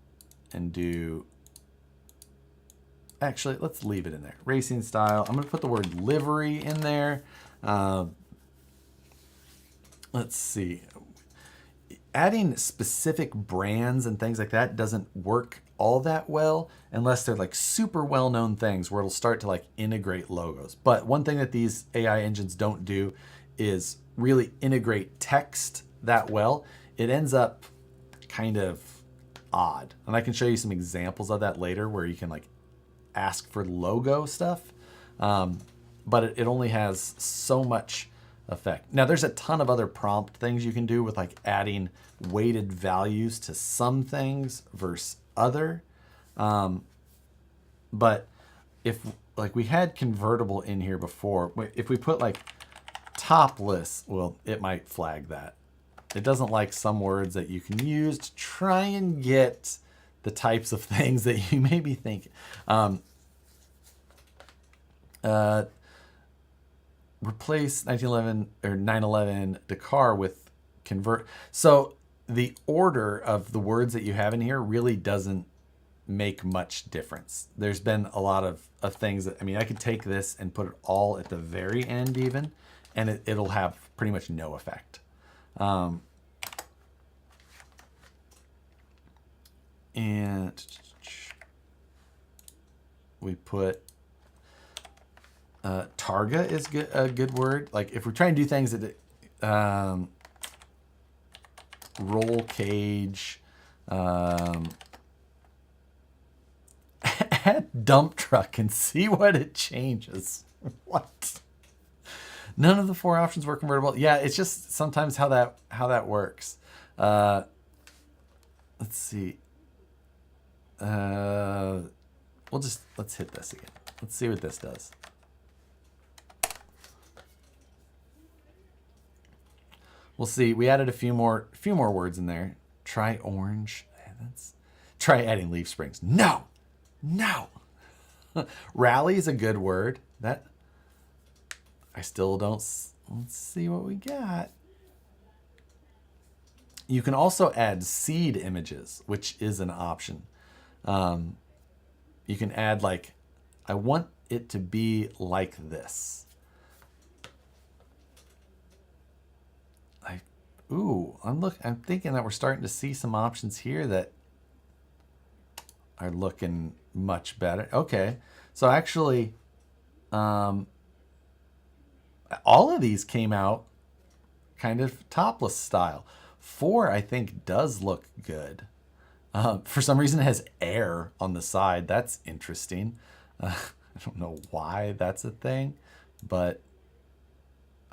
and do, actually, let's leave it in there. Racing style. I'm going to put the word livery in there. Let's see. Adding specific brands and things like that doesn't work all that well unless they're like super well-known things where it'll start to like integrate logos. But one thing that these AI engines don't do is really integrate text that well. It ends up kind of odd. And I can show you some examples of that later where you can like ask for logo stuff. But it only has so much effect. Now there's a ton of other prompt things you can do with like adding weighted values to some things versus other. But if like we had convertible in here before, if we put like topless, well, it might flag that. It doesn't like some words that you can use to try and get the types of things that you may be thinking. Replace 1911 or 911 Dakar with convert. So the order of the words that you have in here really doesn't make much difference. There's been a lot of things that, I mean, I could take this and put it all at the very end even, and it'll have pretty much no effect. And we put targa is good, a good word. Like if we're trying to do things that roll cage, add dump truck and see what it changes. What? None of the 4 options were convertible. Yeah, it's just sometimes how that works. Let's see. Let's hit this again. Let's see what this does. We'll see. We added a few more words in there. Try orange. Try adding leaf springs. No. Rally is a good word. That I still don't. Let's see what we got. You can also add seed images, which is an option. You can add like, I want it to be like this. I'm thinking that we're starting to see some options here that are looking much better. Okay, so actually, all of these came out kind of topless style. 4, I think, does look good. For some reason, it has air on the side. That's interesting. I don't know why that's a thing, but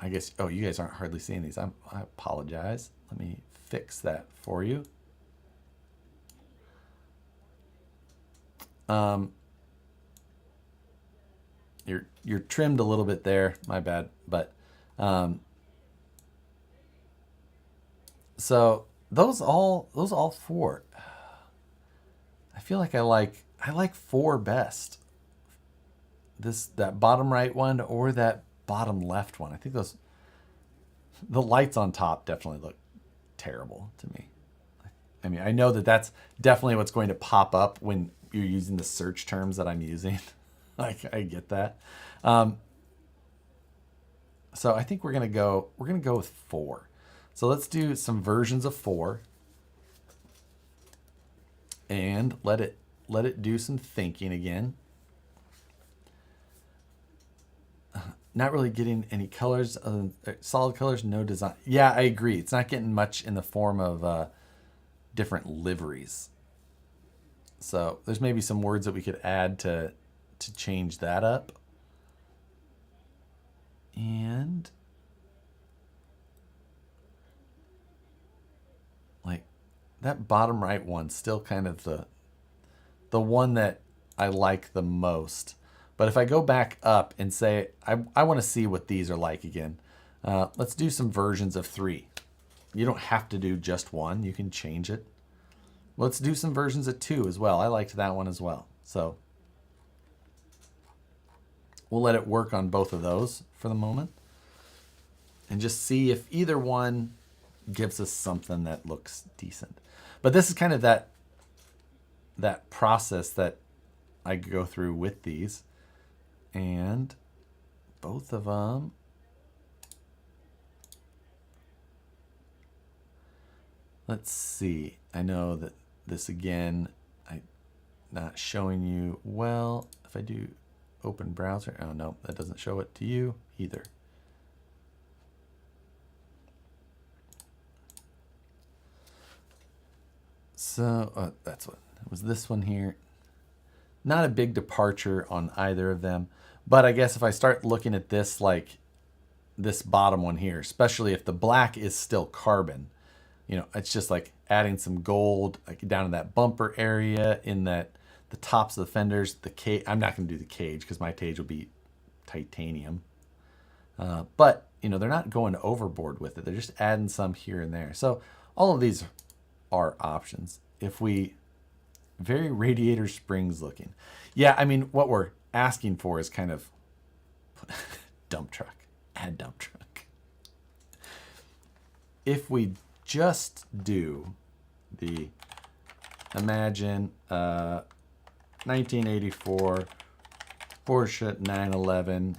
I guess, oh, you guys aren't hardly seeing these. I apologize. Let me fix that for you. You're trimmed a little bit there. My bad. But so those all 4. I feel like I like 4 best. That bottom right one or that bottom left one. I think the lights on top definitely look terrible to me. I mean, I know that that's definitely what's going to pop up when you're using the search terms that I'm using. Like, I get that. So I think we're gonna go with 4. So let's do some versions of 4 and let it do some thinking again. Not really getting any colors, solid colors, no design. Yeah, I agree. It's not getting much in the form of different liveries. So there's maybe some words that we could add to change that up. And like that bottom right one's still kind of the one that I like the most. But if I go back up and say, I want to see what these are like again. Let's do some versions of 3. You don't have to do just 1. You can change it. Let's do some versions of 2 as well. I liked that one as well. So we'll let it work on both of those for the moment. And just see if either one gives us something that looks decent. But this is kind of that process that I go through with these. And both of them, let's see. I know that this again, I'm not showing you well. If I do open browser, oh no, that doesn't show it to you either. So that's what it was. This one here, not a big departure on either of them. But I guess if I start looking at this, like this bottom one here, especially if the black is still carbon, you know, it's just like adding some gold like down in that bumper area, in that the tops of the fenders, the cage. I'm not going to do the cage because my cage will be titanium. But you know, they're not going overboard with it. They're just adding some here and there. So all of these are options. If we, very radiator springs looking. Yeah, I mean, what we're asking for is kind of dump truck, add dump truck. If we just do the imagine 1984 Porsche 911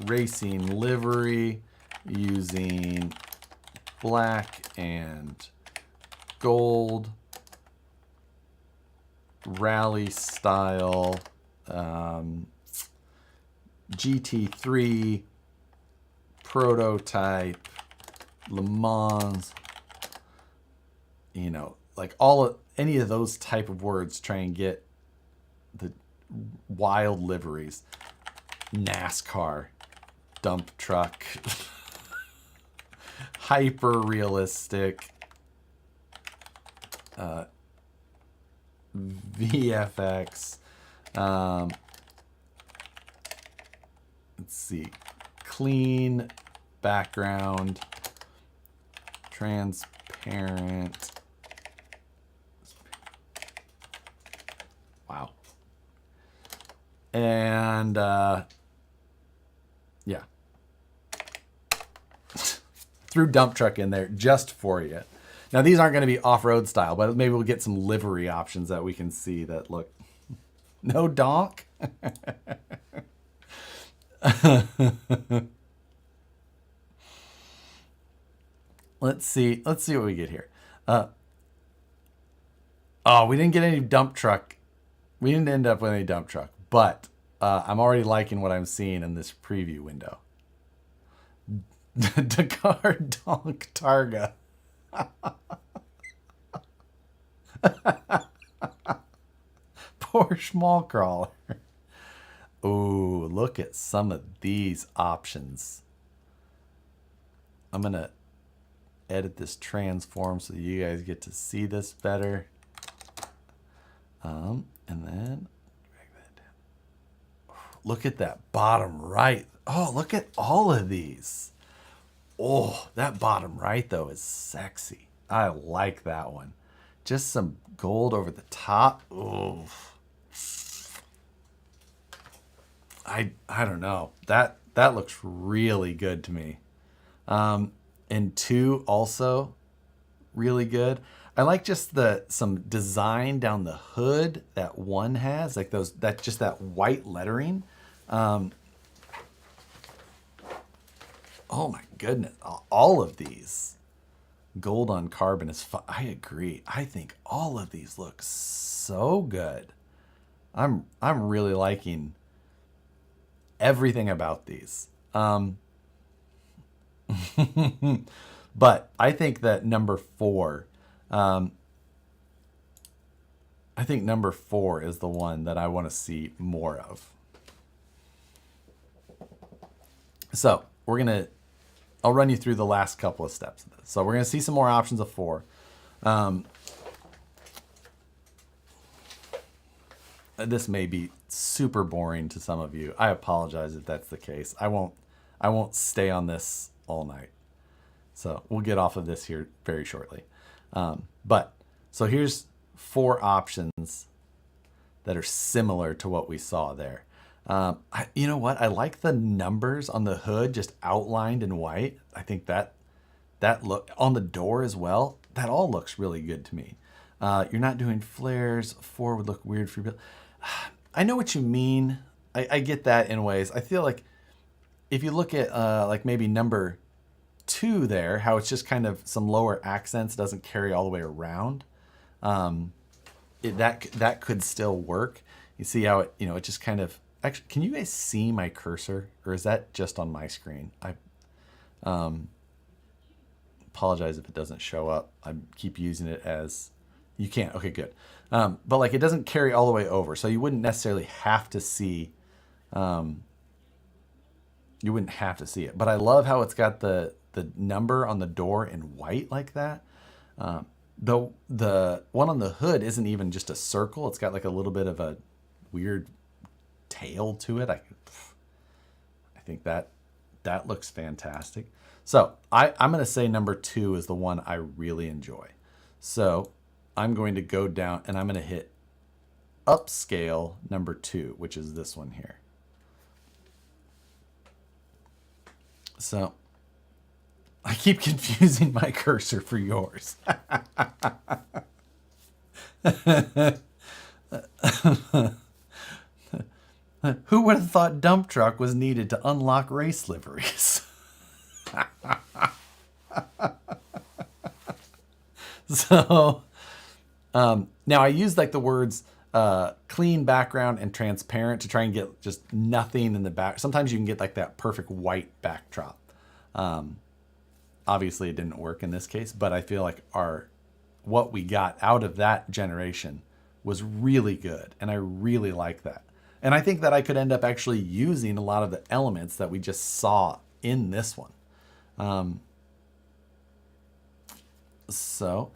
racing livery using black and gold rally style GT3 prototype Le Mans, you know, like any of those type of words, try and get the wild liveries. NASCAR, dump truck, hyper realistic, VFX, let's see, clean background, transparent. Wow. And yeah, threw dump truck in there just for you. Now these aren't going to be off-road style, but maybe we'll get some livery options that we can see that look. No donk. Let's see what we get here. Oh, we didn't get any dump truck. We didn't end up with any dump truck, but I'm already liking what I'm seeing in this preview window. Dakar Donk Targa. Porsche Mall Crawler. Ooh, look at some of these options. I'm going to edit this transform so you guys get to see this better. And then drag that down. Look at that bottom right. Oh, look at all of these. Oh, that bottom right, though, is sexy. I like that one. Just some gold over the top. Oh, I don't know. That looks really good to me. And two, also really good. I like just some design down the hood that one has, like that white lettering. Oh my goodness, all of these. Gold on carbon is fun. I agree. I think all of these look so good. I'm really liking everything about these. But I think that number 4, I think number 4 is the one that I want to see more of. So I'll run you through the last couple of steps of this. So we're going to see some more options of 4. This may be super boring to some of you. I apologize if that's the case. I won't stay on this all night. So we'll get off of this here very shortly. So here's 4 options that are similar to what we saw there. You know what? I like the numbers on the hood just outlined in white. I think that look on the door as well. That all looks really good to me. You're not doing flares. 4 would look weird for you. I know what you mean. I get that in ways. I feel like if you look at like maybe number 2 there, how it's just kind of some lower accents, doesn't carry all the way around. That could still work. You see how it, it just kind of, actually, can you guys see my cursor, or is that just on my screen? I apologize if it doesn't show up. I keep using it as, you can't, okay, good. But like it doesn't carry all the way over, so you wouldn't necessarily have to see, it. But I love how it's got the number on the door in white like that. The one on the hood isn't even just a circle. It's got like a little bit of a weird tail to it. think that looks fantastic. So I'm going to say number 2 is the one I really enjoy. So I'm going to go down and I'm going to hit upscale number 2, which is this one here. So I keep confusing my cursor for yours. Who would have thought dump truck was needed to unlock race liveries? So now I use like the words clean background and transparent to try and get just nothing in the back. Sometimes you can get like that perfect white backdrop. Obviously it didn't work in this case, but I feel like what we got out of that generation was really good. And I really like that. And I think that I could end up actually using a lot of the elements that we just saw in this one. So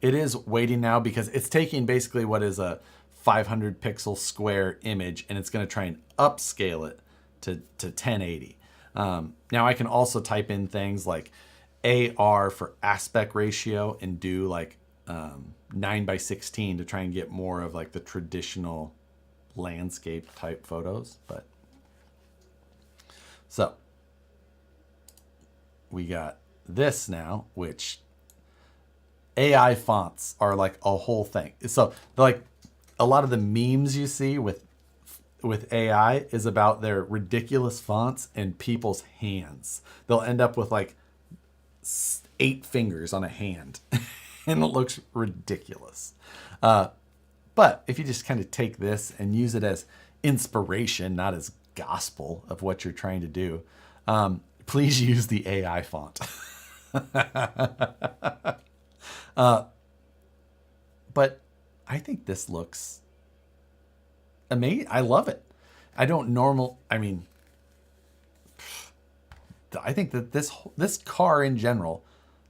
it is waiting now because it's taking basically what is a 500 pixel square image and it's going to try and upscale it to 1080. Now I can also type in things like AR for aspect ratio and do like 9:16 to try and get more of like the traditional landscape type photos. But so we got this now, which AI fonts are like a whole thing. So like a lot of the memes you see with AI is about their ridiculous fonts and people's hands. They'll end up with like 8 fingers on a hand and it looks ridiculous. But if you just kind of take this and use it as inspiration, not as gospel of what you're trying to do, please use the AI font. But I think this looks amazing. I love it. I think that this car in general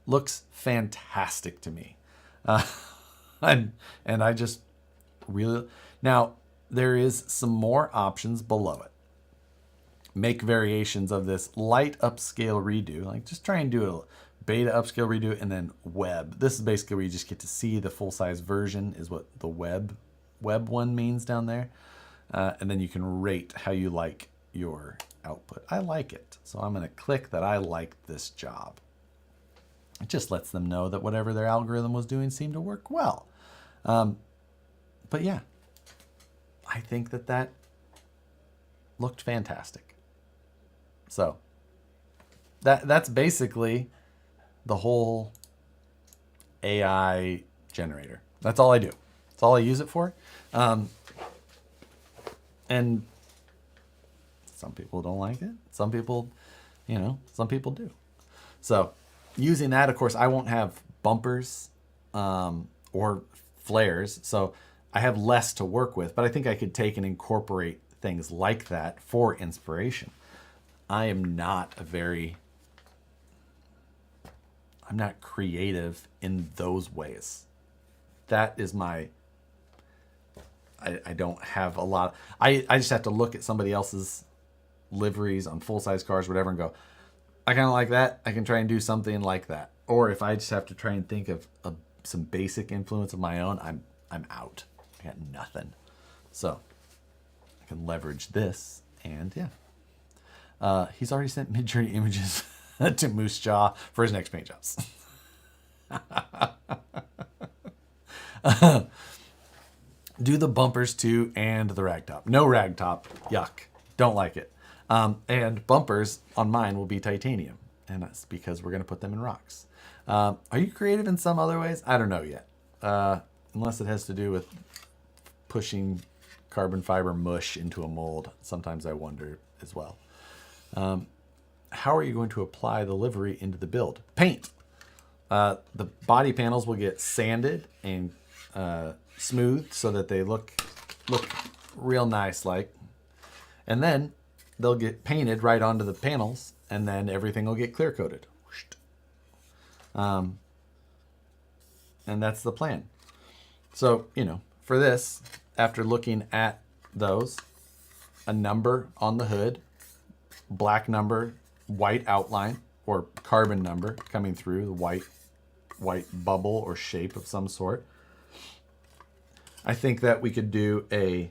looks fantastic to me. And I just really, now there is some more options below it. Make variations of this light upscale redo, like just try and do a beta upscale redo, and then web. This is basically where you just get to see the full-size version is what the web one means down there. And then you can rate how you like your output. I like it. So I'm going to click that I like this job. It just lets them know that whatever their algorithm was doing seemed to work well. But yeah, I think that looked fantastic. So that's basically the whole AI generator. That's all I do. That's all I use it for. And some people don't like it. Some people, some people do. So using that, of course, I won't have bumpers or flares. So I have less to work with, but I think I could take and incorporate things like that for inspiration. I'm not creative in those ways. That is I don't have a lot. I just have to look at somebody else's liveries on full-size cars, whatever, and go, I kind of like that. I can try and do something like that. Or if I just have to try and think of some basic influence of my own, I'm out. I got nothing. So I can leverage this, and yeah. He's already sent Mid-Journey images to Moose Jaw for his next paint jobs. Do the bumpers too, and the ragtop. No ragtop. Yuck. Don't like it. And bumpers on mine will be titanium. And that's because we're going to put them in rocks. Are you creative in some other ways? I don't know yet. Unless it has to do with pushing carbon fiber mush into a mold. Sometimes I wonder as well. How are you going to apply the livery into the build? Paint. The body panels will get sanded and smooth so that they look real nice like. And then they'll get painted right onto the panels, and then everything will get clear coated. And that's the plan. So, for this, after looking at those, a number on the hood black number, white outline, or carbon number coming through, the white bubble or shape of some sort. I think that we could do a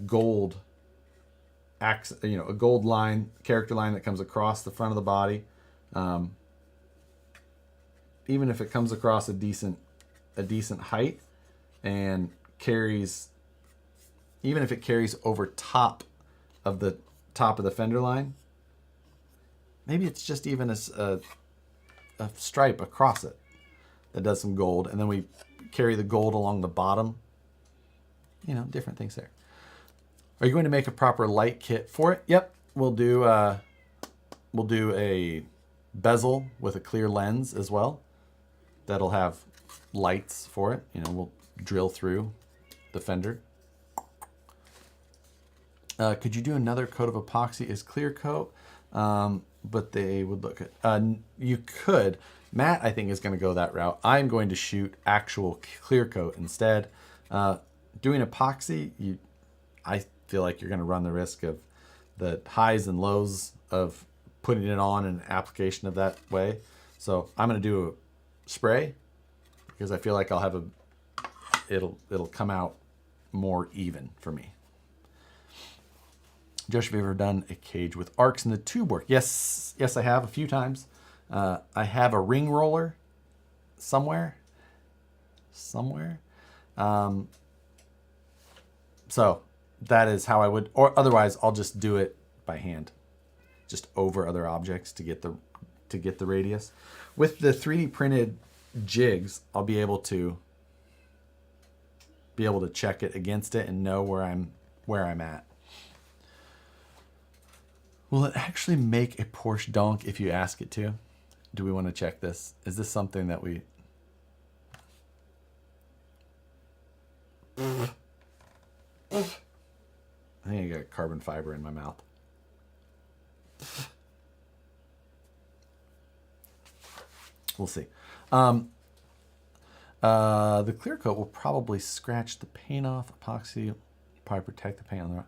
gold a gold line, character line that comes across the front of the body. Even if it comes across a decent height and carries, even if it carries over top of the fender line, maybe it's just even a stripe across it that does some gold, and then we carry the gold along the bottom. You know, different things there. Are you going to make a proper light kit for it? Yep, we'll do a bezel with a clear lens as well. That'll have lights for it. You know, we'll drill through the fender. Could you do another coat of epoxy as clear coat? But they would look at. You could. Matt, I think, is going to go that route. I'm going to shoot actual clear coat instead. Doing epoxy, I feel like you're going to run the risk of the highs and lows of putting it on an application of that way. So I'm going to do a spray because I feel like I'll have it'll come out more even for me. Josh, have you ever done a cage with arcs in the tube work? Yes, I have a few times. I have a ring roller somewhere. So that is how I would, or otherwise I'll just do it by hand, just over other objects to get the radius. With the 3D printed jigs, I'll be able to check it against it and know where I'm at. Will it actually make a Porsche donk if you ask it to? Do we want to check this? Is this something that we... I think I got carbon fiber in my mouth. We'll see. The clear coat will probably scratch the paint off. Epoxy will probably protect the paint on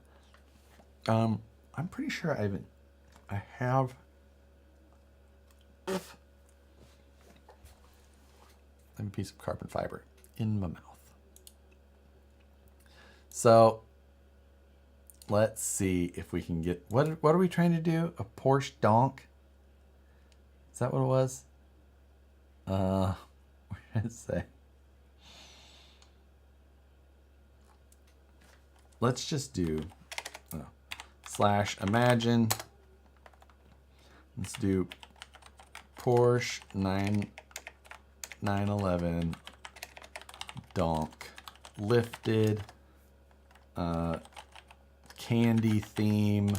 the... I'm pretty sure I have a piece of carbon fiber in my mouth. So let's see if we can get, what are we trying to do? A Porsche donk? Is that what it was? What did it say? Let's just do / imagine. Let's do Porsche 911 donk lifted, candy theme,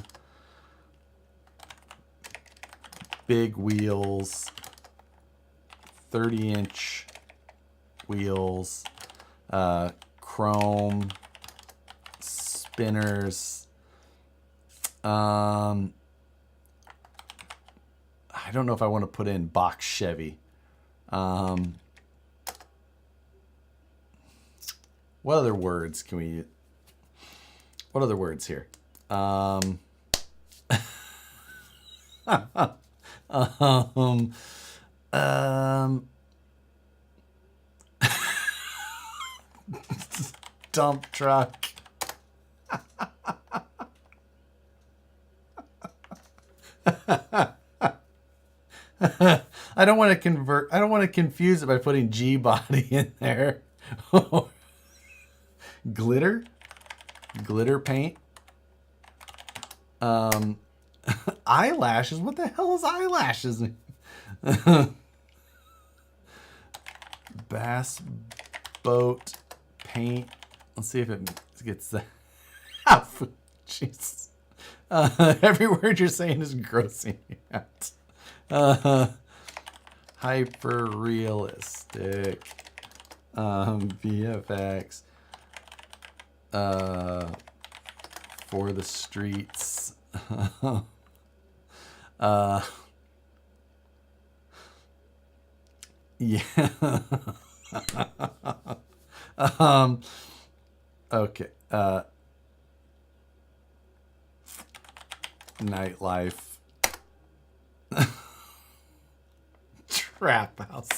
big wheels, 30-inch wheels, chrome, spinners. I don't know if I want to put in box Chevy. What other words can we use? What other words here? Dump truck. I don't want to confuse it by putting G body in there. Glitter paint. Eyelashes. What the hell is eyelashes? Bass boat paint. Let's see if it gets that. Jeez. Every word you're saying is grossing me out. Hyper realistic. VFX. For the streets. Yeah. Okay. nightlife trap house.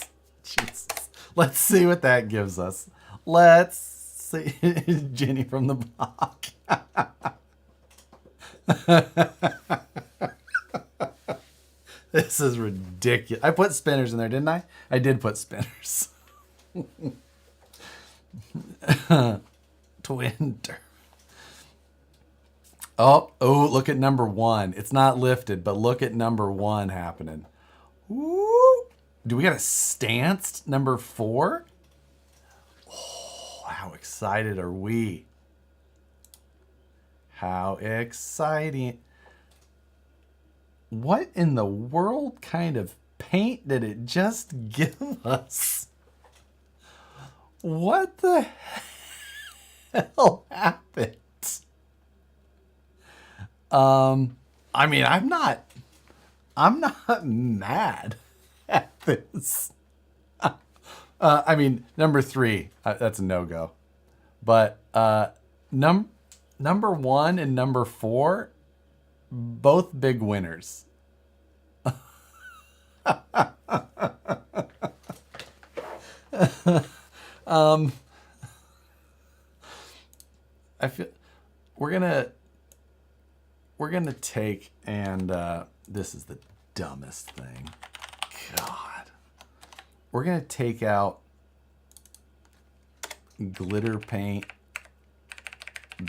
Jesus. Let's see what that gives us. Let's see. Jenny from the block. This is ridiculous. I put spinners in there, didn't I? I did put spinners. Twin turbo. Oh, look at number 1. It's not lifted, but look at number 1 happening. Woo! Do we got a stanced number 4? Oh, how excited are we? How exciting. What in the world kind of paint did it just give us? What the hell happened? I mean, I'm not mad at this. I mean, number 3, that's a no-go. But number 1 and number 4, both big winners. I feel we're gonna take, and this is the dumbest thing. God. We're gonna take out glitter paint,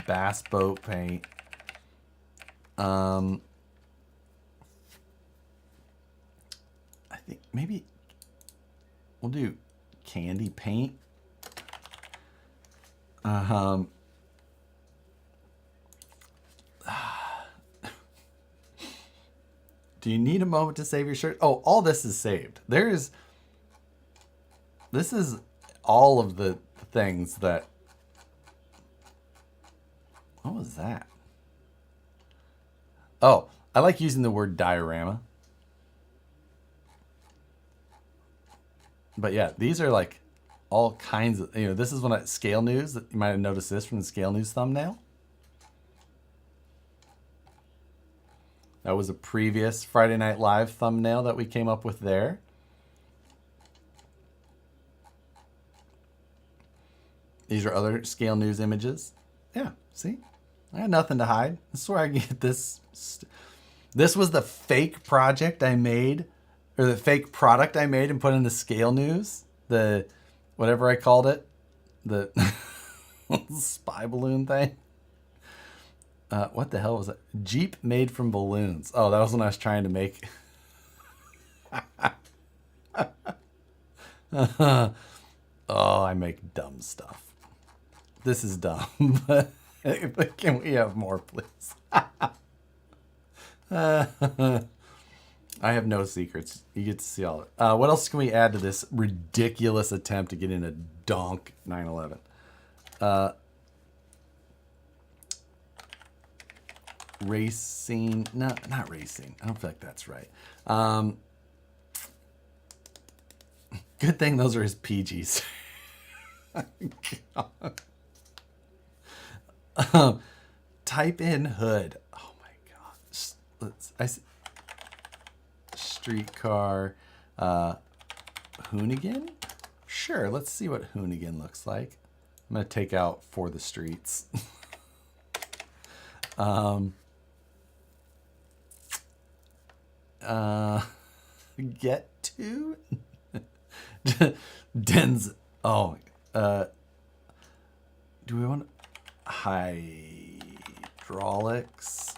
bass boat paint. I think maybe we'll do candy paint. Do you need a moment to save your shirt? Oh, all this is saved. This is all of the things that... What was that? Oh, I like using the word diorama. But yeah, these are like all kinds of, this is one at Scale News. You might have noticed this from the Scale News thumbnail. That was a previous Friday Night Live thumbnail that we came up with there. These are other Scale News images. Yeah, see? I had nothing to hide. This is where I get this. This was the fake project I made, or the fake product I made and put into Scale News. The, whatever I called it. The spy balloon thing. What the hell was that? Jeep made from balloons. Oh, that was when I was trying to make... Oh, I make dumb stuff. This is dumb, but can we have more, please? I have no secrets. You get to see all of it. What else can we add to this ridiculous attempt to get in a donk 911? Racing. No, not racing. I don't feel like that's right. Good thing those are his PGs. Type in hood. Oh my gosh. Streetcar. Hoonigan? Sure, let's see what Hoonigan looks like. I'm going to take out for the streets. Get to Denz. Oh, do we want hydraulics?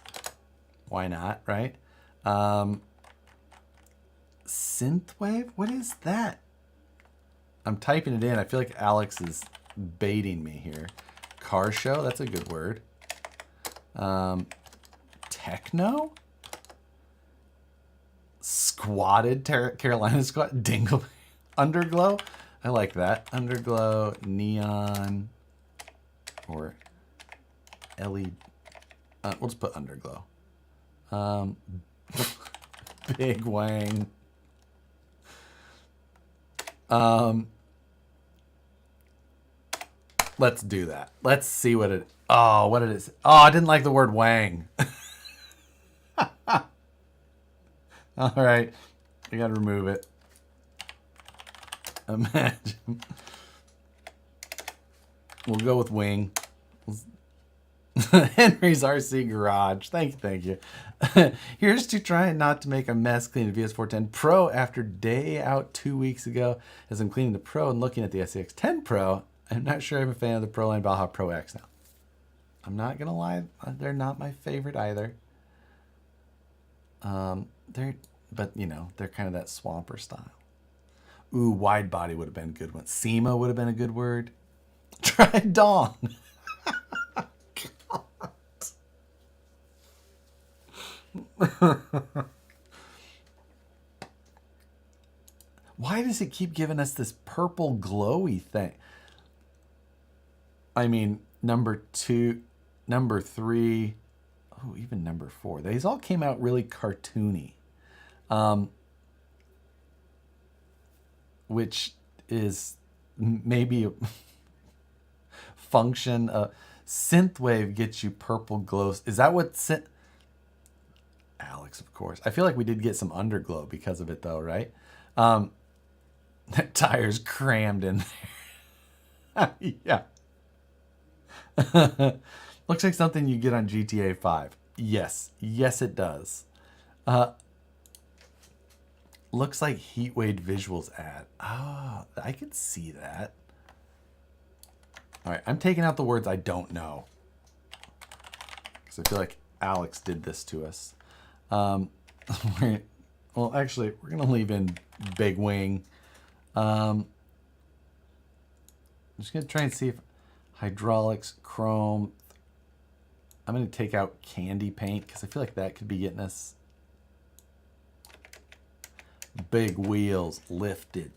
Why not, right? Synthwave? What is that? I'm typing it in. I feel like Alex is baiting me here. Car show? That's a good word. Techno? Squatted Carolina squat. Dingle. Underglow? I like that. Underglow, neon, or LED. We'll just put underglow. Big wang. Let's do that. Let's see what it... Oh, what it is. Oh, I didn't like the word wang. All right, I gotta remove it. Imagine. We'll go with wing. Henry's RC Garage. Thank you. Here's to trying not to make a mess cleaning the VS410 Pro after day out 2 weeks ago. As I'm cleaning the Pro and looking at the SCX10 Pro, I'm not sure I'm a fan of the Pro Line Baja Pro X now. I'm not gonna lie, they're not my favorite either. But you know, they're kind of that swamper style. Ooh, wide body would have been a good one. SEMA would have been a good word. Try Dong. Why does it keep giving us this purple glowy thing? I mean, number 2, number 3, oh, even number 4. These all came out really cartoony. Which is maybe a function of synthwave gets you purple glows. Is that what Alex, of course. I feel like we did get some underglow because of it though, right? That tire's crammed in there. Yeah. Looks like something you get on GTA 5. Yes. Yes, it does. Looks like Heatwave Visuals ad. Ah, I could see that. All right, I'm taking out the words I don't know. Because I feel like Alex did this to us. Well, actually, we're going to leave in Big Wing. I'm just going to try and see if hydraulics, chrome. I'm going to take out candy paint because I feel like that could be getting us. Big wheels lifted.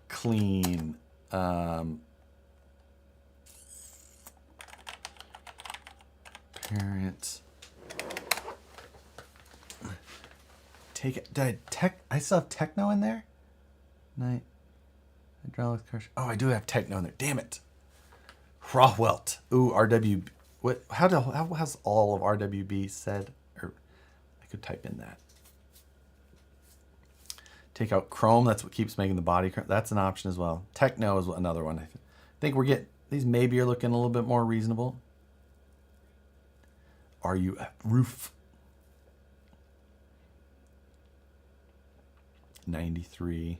Clean. Parent. Take it. Did I still have techno in there? Night. Hydraulics, car. Oh, I do have techno in there. Damn it. Rawwelt. Ooh, RW. What? How has all of RWB said? Or I could type in that. Take out chrome. That's what keeps making the body. That's an option as well. Techno is another one. I think we're getting these. Maybe are looking a little bit more reasonable. Are you at roof? 93.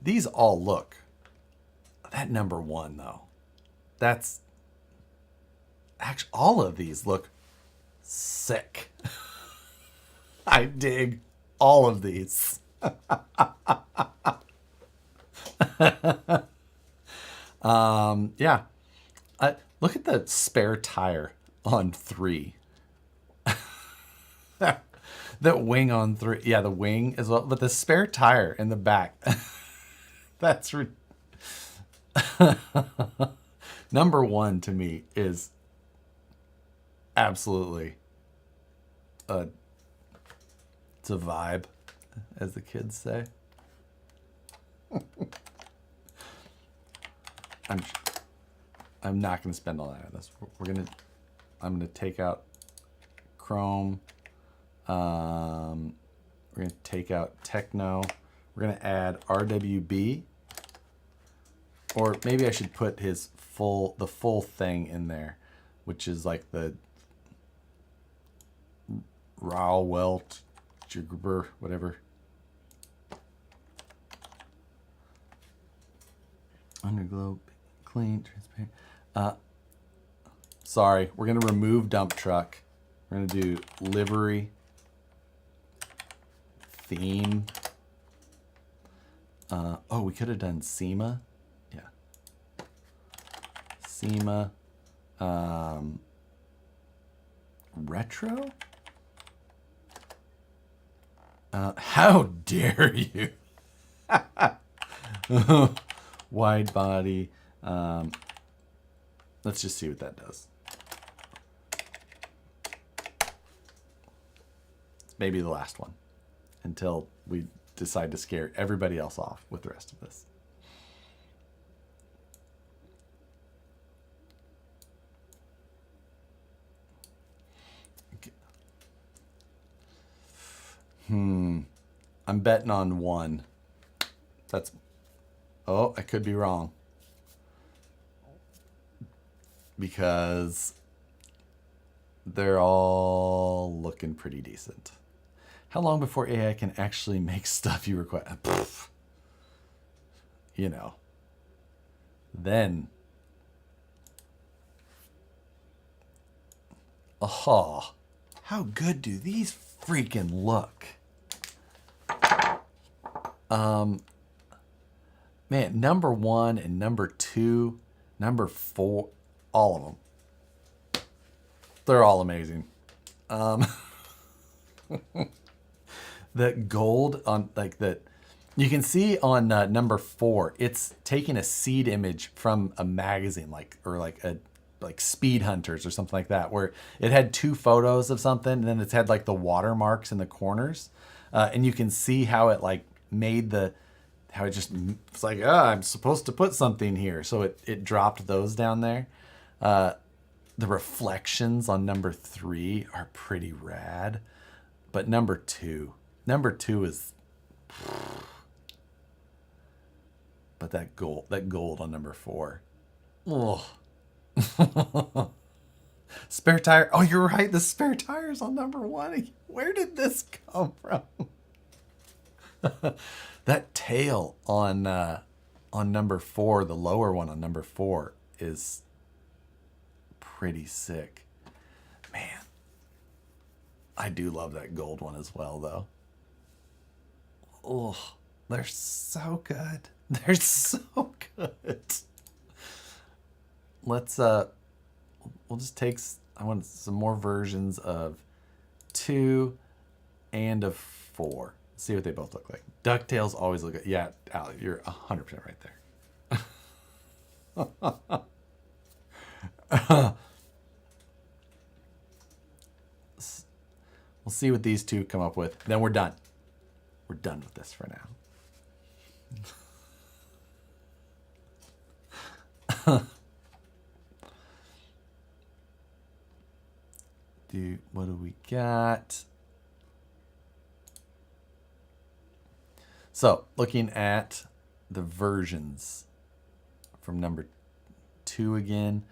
These all look. That number 1 though. That's actually all of these look sick. I dig all of these. Yeah. Look at the spare tire on 3. That wing on 3. Yeah, the wing as well. But the spare tire in the back. That's number 1 to me is absolutely it's a vibe, as the kids say. I'm not going to spend all that on this. I'm going to take out chrome. We're going to take out techno. We're going to add RWB. Or maybe I should put the full thing in there, which is like the Rawwelt, Jigber, whatever. Underglow, clean, transparent. Sorry, we're gonna remove dump truck. We're gonna do livery, theme. Oh, we could have done SEMA. Yeah. SEMA. Retro? How dare you? Wide body. Let's just see what that does. It's maybe the last one until we decide to scare everybody else off with the rest of this. I'm betting on 1. That's, oh, I could be wrong. Because they're all looking pretty decent. How long before AI can actually make stuff you request? You know. Then. Oh, how good do these freaking look? Man, number 1 and number 2, number 4, all of them. They're all amazing. That gold on like that, you can see on number 4, it's taking a seed image from a magazine, like Speed Hunters or something like that, where it had 2 photos of something, and then it's had like the watermarks in the corners, and you can see how it like made how it just, it's like, I'm supposed to put something here, so it dropped those down there. The reflections on number 3 are pretty rad, but number 2 is, but that gold on number 4. Oh. Spare tire. Oh, you're right. The spare tires on number 1. Where did this come from? That tail on number 4, the lower one on number 4, is pretty sick. Man, I do love that gold one as well, though. Oh, they're so good. They're so good. Let's we'll just take, I want some more versions of 2 and of 4. See what they both look like. DuckTales always look good. Yeah, Allie, you're 100% right there. We'll see what these 2 come up with. Then we're done. We're done with this for now. What do we got? So, looking at the versions from number 2 again.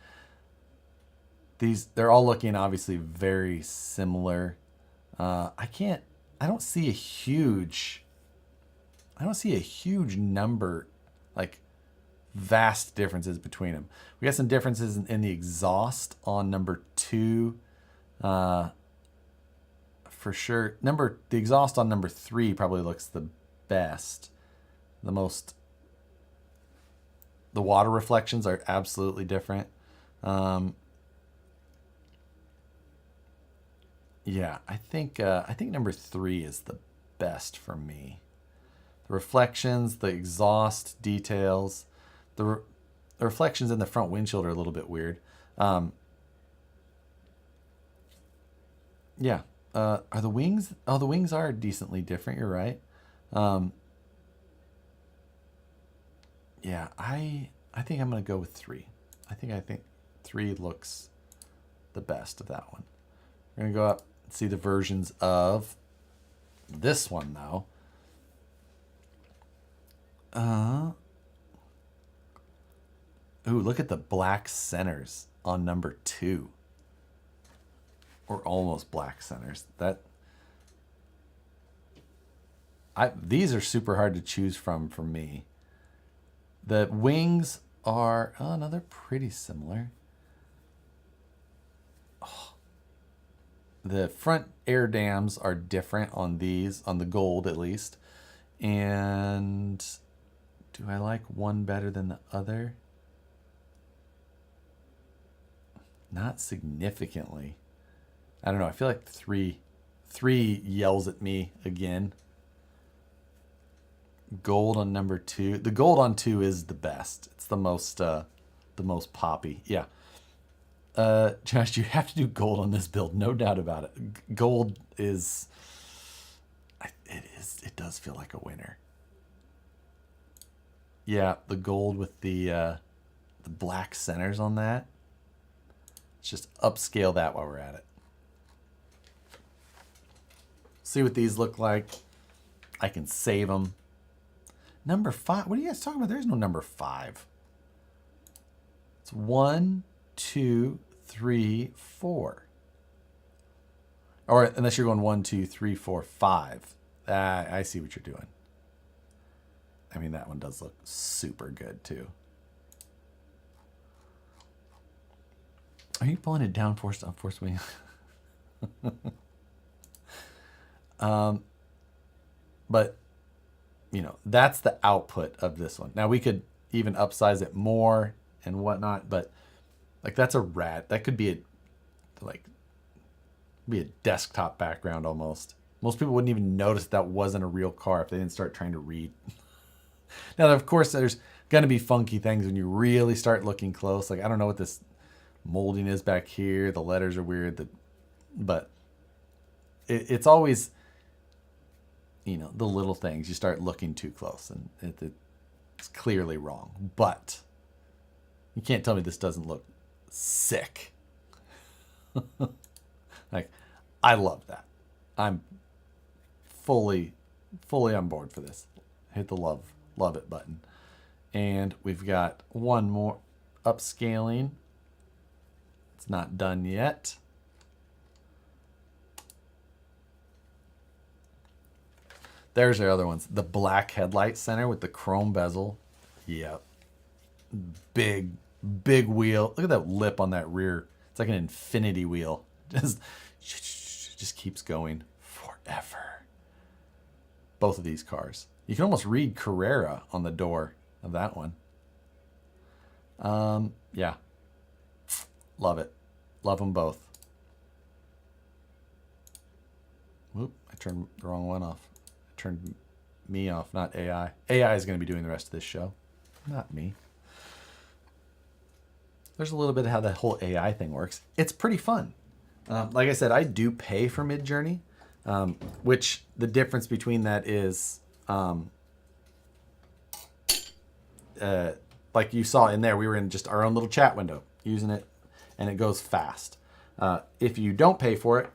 They're all looking obviously very similar. I don't see a huge number, like vast differences between them. We got some differences in the exhaust on number 2. For sure. The exhaust on number 3 probably looks the best. The water reflections are absolutely different. Yeah, I think number 3 is the best for me. The reflections, the exhaust details, the reflections in the front windshield are a little bit weird. Yeah. Are the wings? Oh, the wings are decently different. You're right. Yeah, I think I'm gonna go with 3. I think 3 looks the best of that one. We're gonna go up and see the versions of this one though. Ooh, look at the black centers on number 2. Or almost black centers. These are super hard to choose from for me. The wings are, oh no, they're pretty similar. Oh. The front air dams are different on these, on the gold at least. And do I like one better than the other? Not significantly. I don't know. I feel like 3 yells at me again. Gold on number 2. The gold on 2 is the best. It's the most poppy. Yeah. Josh, you have to do gold on this build, no doubt about it. Gold is. It does feel like a winner. Yeah, the gold with the black centers on that. Let's just upscale that while we're at it. See what these look like. I can save them. Number 5. What are you guys talking about? There's no number 5. It's 1, 2, 3, 4. Or unless you're going 1, 2, 3, 4, 5. I see what you're doing. I mean, that one does look super good too. Are you pulling it down force wing? But you know, that's the output of this one. Now we could even upsize it more and whatnot, but like that's a rad. That could be a desktop background almost. Most people wouldn't even notice that wasn't a real car if they didn't start trying to read. Now, of course, there's going to be funky things when you really start looking close. Like, I don't know what this molding is back here. The letters are weird, but it's always, you know, the little things. You start looking too close and it's clearly wrong. But you can't tell me this doesn't look sick. Like, I love that. I'm fully on board for this. Hit the love it button. And we've got one more upscaling. It's not done yet. There's our other ones. The black headlight center with the chrome bezel. Yep. Big wheel. Look at that lip on that rear. It's like an infinity wheel. Just keeps going forever. Both of these cars. You can almost read Carrera on the door of that one. Yeah. Love it. Love them both. Whoop, I turned the wrong one off. I turned me off, not AI. AI is going to be doing the rest of this show, not me. There's a little bit of how that whole AI thing works. It's pretty fun. Like I said, I do pay for Midjourney, which the difference between that is, like you saw in there, we were in just our own little chat window using it, and it goes fast. If you don't pay for it,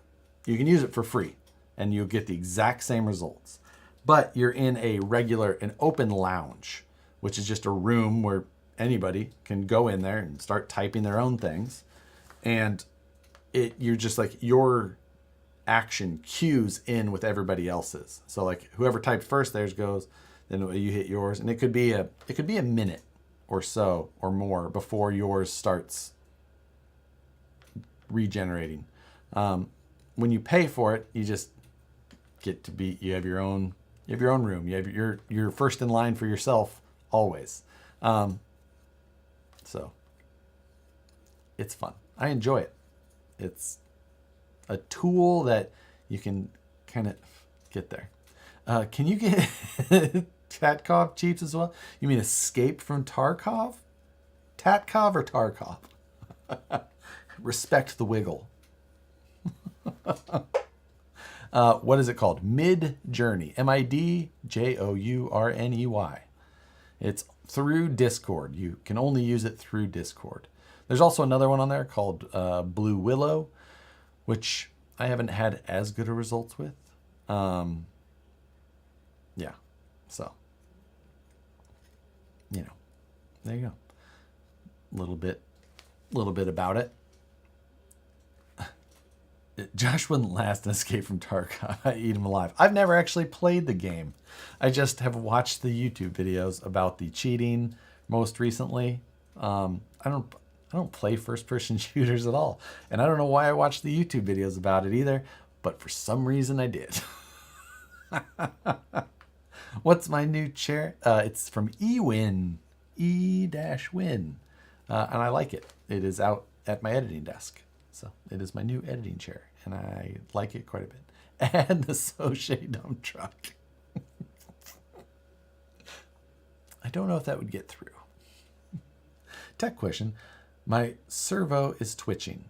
you can use it for free, and you'll get the exact same results. But you're in an open lounge, which is just a room where anybody can go in there and start typing their own things, and you're just like your action cues in with everybody else's. So like whoever typed first, theirs goes, then you hit yours, and it could be a minute or so or more before yours starts regenerating. When you pay for it, you just get to be, you have your own room. You're first in line for yourself always. So it's fun. I enjoy it. It's a tool that you can kind of get there. Can you get Tatkov cheaps as well? You mean Escape from Tarkov? Tatkov or Tarkov? Respect the wiggle. What is it called? Midjourney. Midjourney. It's through Discord. You can only use it through Discord. There's also another one on there called Blue Willow, which I haven't had as good a results with. Yeah, so, you know, there you go. A little bit about it. Josh wouldn't last an Escape from Tarkov. I eat him alive. I've never actually played the game. I just have watched the YouTube videos about the cheating most recently. I don't play first-person shooters at all. And I don't know why I watched the YouTube videos about it either, but for some reason I did. What's my new chair? It's from eWin. E-Win. And I like it. It is out at my editing desk. So it is my new editing chair, and I like it quite a bit. And the Soche dump truck. I don't know if that would get through. Tech question. My servo is twitching.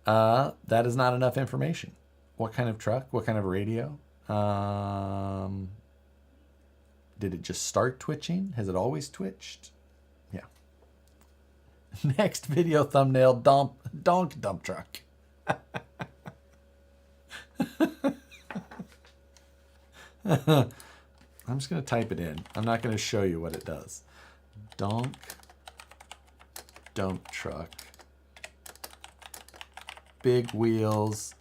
That is not enough information. What kind of truck? What kind of radio? Did it just start twitching? Has it always twitched? Yeah. Next video thumbnail, donk dump truck. I'm just going to type it in. I'm not going to show you what it does. Donk dump truck. Big wheels.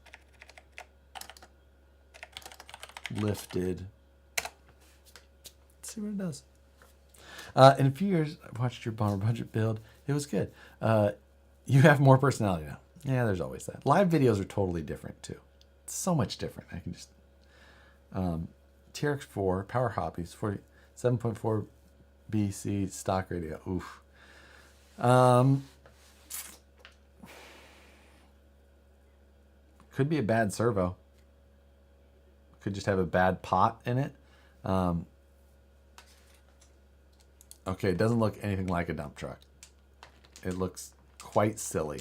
Lifted. Let's see what it does. In a few years, I watched your bomber budget build. It was good. You have more personality now. Yeah, there's always that. Live videos are totally different too. It's so much different. I can just TRX4 Power Hobbies 47.4 BC stock radio. Oof. Could be a bad servo. Could just have a bad pot in it. Okay, it doesn't look anything like a dump truck. It looks quite silly.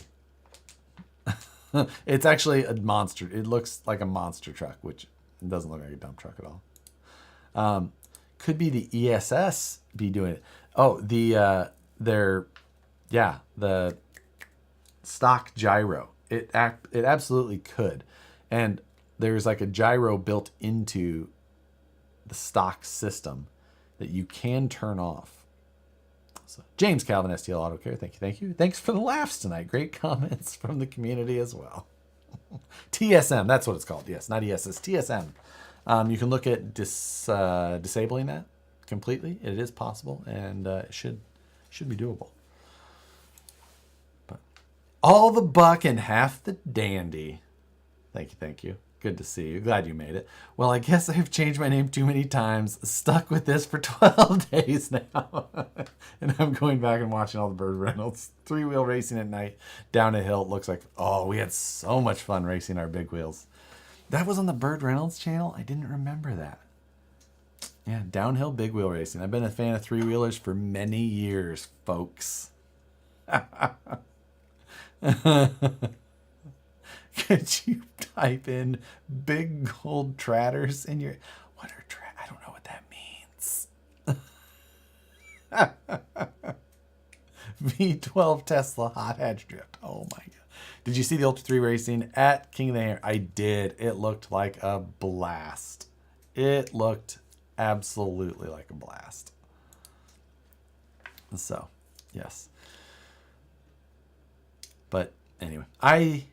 It's actually a monster. It looks like a monster truck, which doesn't look like a dump truck at all. Could be the ESS be doing it. Oh, the stock gyro. It absolutely could. And there's like a gyro built into the stock system that you can turn off. So, James Calvin, STL Auto Care, thank you. Thanks for the laughs tonight. Great comments from the community as well. TSM, that's what it's called. Yes, not ESS, TSM. You can look at disabling that completely. It is possible, and it should be doable. But all the buck and half the dandy. Thank you. Good to see you. Glad you made it. Well, I guess I've changed my name too many times. Stuck with this for 12 days now. And I'm going back and watching all the Bird Reynolds. 3-wheel racing at night down a hill. It looks like, oh, we had so much fun racing our big wheels. That was on the Bird Reynolds channel? I didn't remember that. Yeah, downhill big wheel racing. I've been a fan of 3-wheelers for many years, folks. Could you type in big gold tratters in your... What are I don't know what that means. V12 Tesla hot hatch drift. Oh my god. Did you see the Ultra 3 racing at King of the Hammer? I did. It looked like a blast. It looked absolutely like a blast. So, yes. But anyway, I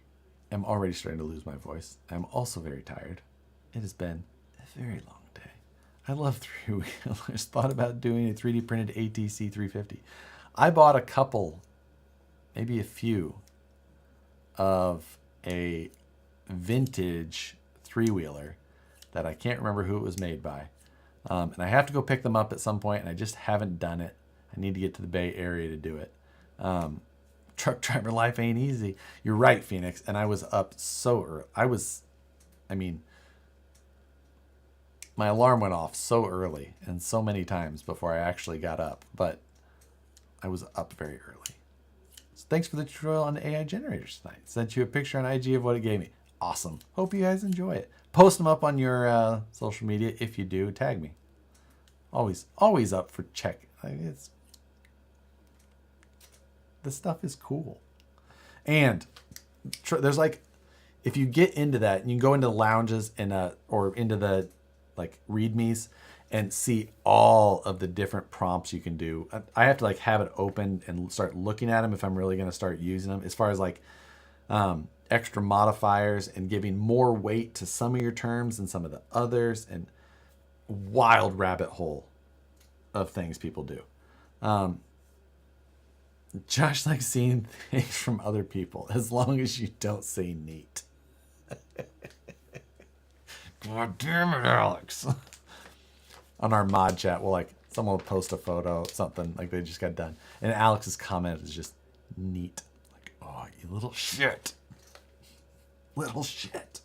am already starting to lose my voice. I'm also very tired. It has been a very long day. I love 3-wheelers. Thought about doing a 3D printed ATC 350. I bought a couple, maybe a few, of a vintage 3-wheeler that I can't remember who it was made by. And I have to go pick them up at some point, and I just haven't done it. I need to get to the Bay Area to do it. Truck driver life ain't easy. You're right, Phoenix. And I was up so early. My alarm went off so early and so many times before I actually got up. But I was up very early. So thanks for the tutorial on the AI generators tonight. Sent you a picture on IG of what it gave me. Awesome. Hope you guys enjoy it. Post them up on your social media. If you do, tag me. Always up for check. This stuff is cool. And there's like, if you get into that, you can go into the lounges and or into the like readmes and see all of the different prompts you can do. I have to like have it open and start looking at them if I'm really going to start using them, as far as like extra modifiers and giving more weight to some of your terms than some of the others, and wild rabbit hole of things people do. Josh likes seeing things from other people, as long as you don't say neat. God damn it, Alex. On our mod chat, someone will post a photo, something like they just got done, and Alex's comment is just neat. Like, oh, you little shit. Little shit.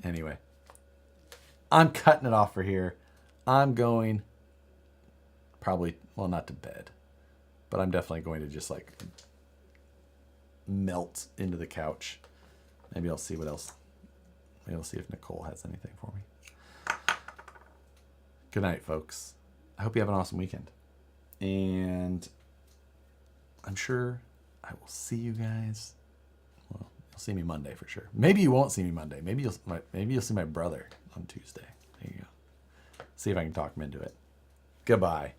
Anyway, I'm cutting it off for here. I'm going probably, well, not to bed, but I'm definitely going to just like melt into the couch. Maybe I'll see what else. Maybe I'll see if Nicole has anything for me. Good night, folks. I hope you have an awesome weekend. And I'm sure I will see you guys. Well, you'll see me Monday for sure. Maybe you won't see me Monday. Maybe you'll see my brother on Tuesday. There you go. See if I can talk him into it. Goodbye.